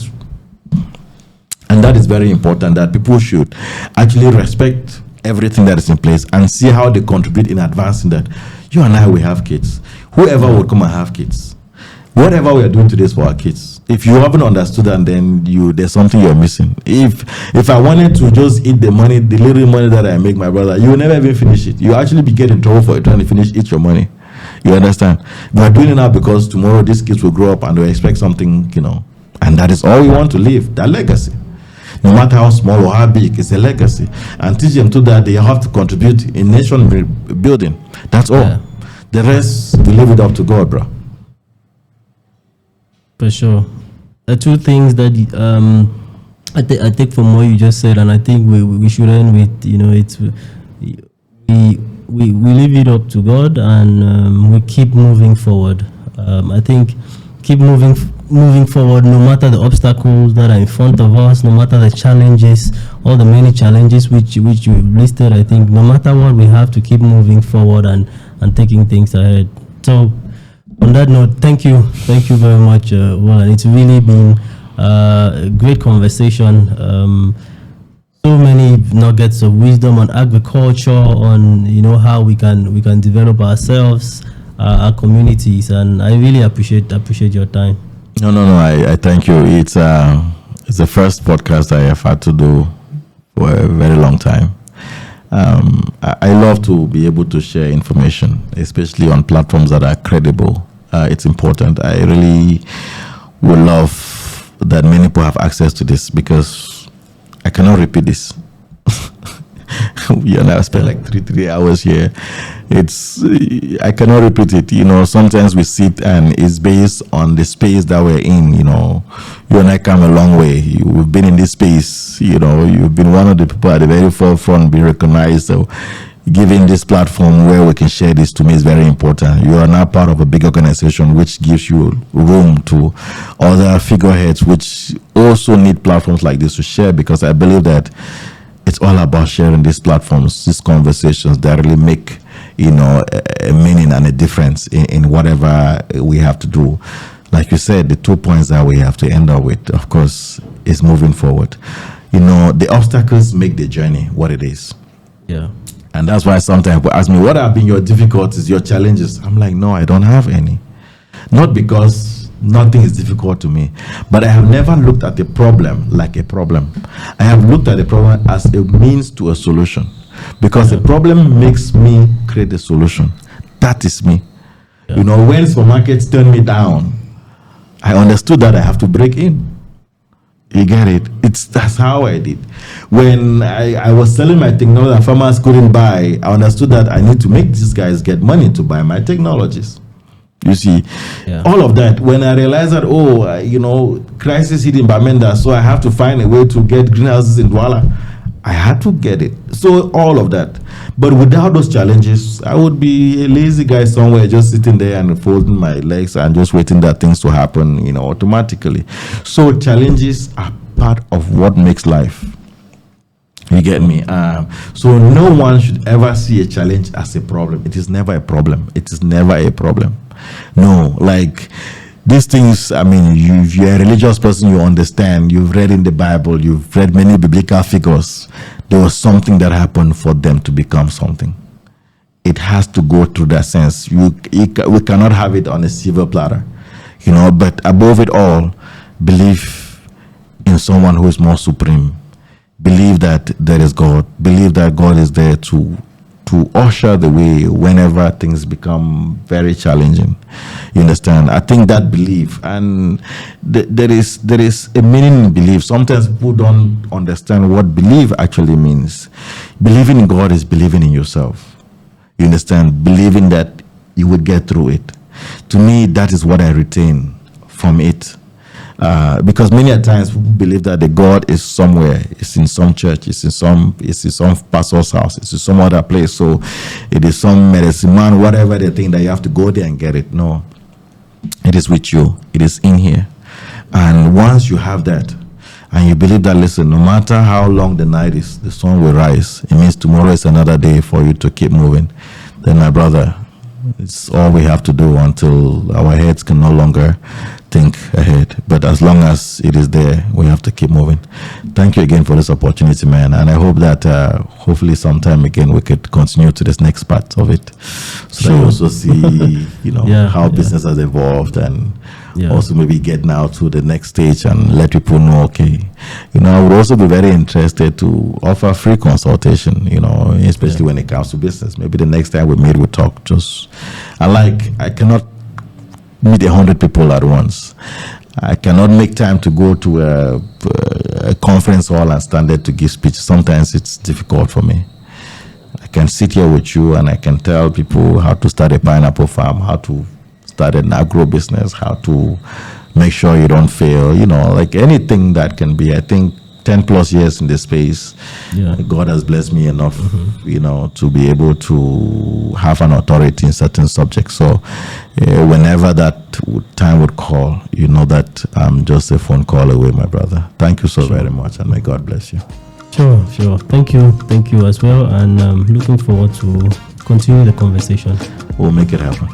And that is very important, that people should actually respect everything that is in place and see how they contribute in advancing that. You and I, we have kids. Whoever will come and have kids. Whatever we are doing today is for our kids. If you haven't understood that, then there's something you're missing. If I wanted to just eat the money, the little money that I make, my brother, you will never even finish it. You actually be getting in trouble for trying to eat your money. You understand? We are doing it now because tomorrow these kids will grow up and they expect something, and that is all we want to leave, that legacy. No matter how small or how big, it's a legacy. And teach them to that they have to contribute in nation building. That's all. Yeah. The rest, we leave it up to God, bro. For sure. The two things that I take from what you just said, and I think we should end with, it's we leave it up to God, and we keep moving forward. I think keep moving forward, no matter the obstacles that are in front of us, no matter the challenges, all the many challenges which you've listed. I think no matter what, we have to keep moving forward and taking things ahead. So on that note, thank you very much. Well, it's really been a great conversation. So many nuggets of wisdom on agriculture, on how we can develop ourselves, our communities, and I really appreciate your time. No, I thank you. It's the first podcast I have had to do for a very long time. I love to be able to share information, especially on platforms that are credible. It's important. I really would love that many people have access to this, because I cannot repeat this. I spent like three hours here. I cannot repeat it. Sometimes we sit and it's based on the space that we're in. You and I come a long way. We've been in this space. You've been one of the people at the very forefront, be recognized. So giving this platform where we can share this, to me, is very important. You are now part of a big organization which gives you room to other figureheads which also need platforms like this to share, because I believe that it's all about sharing these platforms, these conversations that really make a meaning and a difference in whatever we have to do. Like you said, the 2 points that we have to end up with, of course, is moving forward. The obstacles make the journey what it is. Yeah. And that's why sometimes people ask me, what have been your difficulties, your challenges? I'm like, no, I don't have any. Not because nothing is difficult to me, but I have never looked at a problem like a problem. I have looked at a problem as a means to a solution, because the problem makes me create a solution. That is me. Yeah. When supermarkets turn me down, I understood that I have to break in. You get it? That's how I did. When I was selling my technology and farmers couldn't buy, I understood that I need to make these guys get money to buy my technologies. You see, all of that. When I realized that, crisis hit in Bamenda, so I have to find a way to get greenhouses in Douala, I had to get it. So all of that. But without those challenges, I would be a lazy guy somewhere, just sitting there and folding my legs and just waiting that things to happen, automatically. So challenges are part of what makes life. You get me? So no one should ever see a challenge as a problem. It is never a problem. It is never a problem. No, like these things, if you're a religious person, you understand, you've read in the Bible, you've read many biblical figures. There was something that happened for them to become something. It has to go through that sense. We cannot have it on a silver platter, but above it all, believe in someone who is more supreme. Believe that there is God. Believe that God is there to usher the way whenever things become very challenging. You understand? I think that belief, and there is a meaning in belief. Sometimes people don't understand what belief actually means. Believing in God is believing in yourself. You understand? Believing that you would get through it. To me, that is what I retain from it. Because many a times people believe that the God is somewhere, it's in some church, it's in some pastor's house, it's in some other place. So it is some medicine man, whatever they think that you have to go there and get it. No, it is with you. It is in here. And once you have that, and you believe that, listen, no matter how long the night is, the sun will rise. It means tomorrow is another day for you to keep moving. Then, my brother, it's all we have to do until our heads can no longer think ahead. But as long as it is there, we have to keep moving. Thank you again for this opportunity, man. And I hope that hopefully sometime again we could continue to this next part of it. So that you also see, how business has evolved, and also maybe get now to the next stage and let people know, okay, I would also be very interested to offer free consultation, especially when it comes to business. Maybe the next time we meet, we'll talk. I cannot meet 100 people at once. I cannot make time to go to a conference hall and stand there to give speech. Sometimes it's difficult for me. I can sit here with you and I can tell people how to start a pineapple farm, how to start an agro business, how to make sure you don't fail, like anything that can be. I think 10 plus years in this space, God has blessed me enough, to be able to have an authority in certain subjects. So whenever that time would call, that I'm just a phone call away, my brother. Thank you so very much, and may God bless you. Sure. Thank you as well, and looking forward to continue the conversation. We'll make it happen.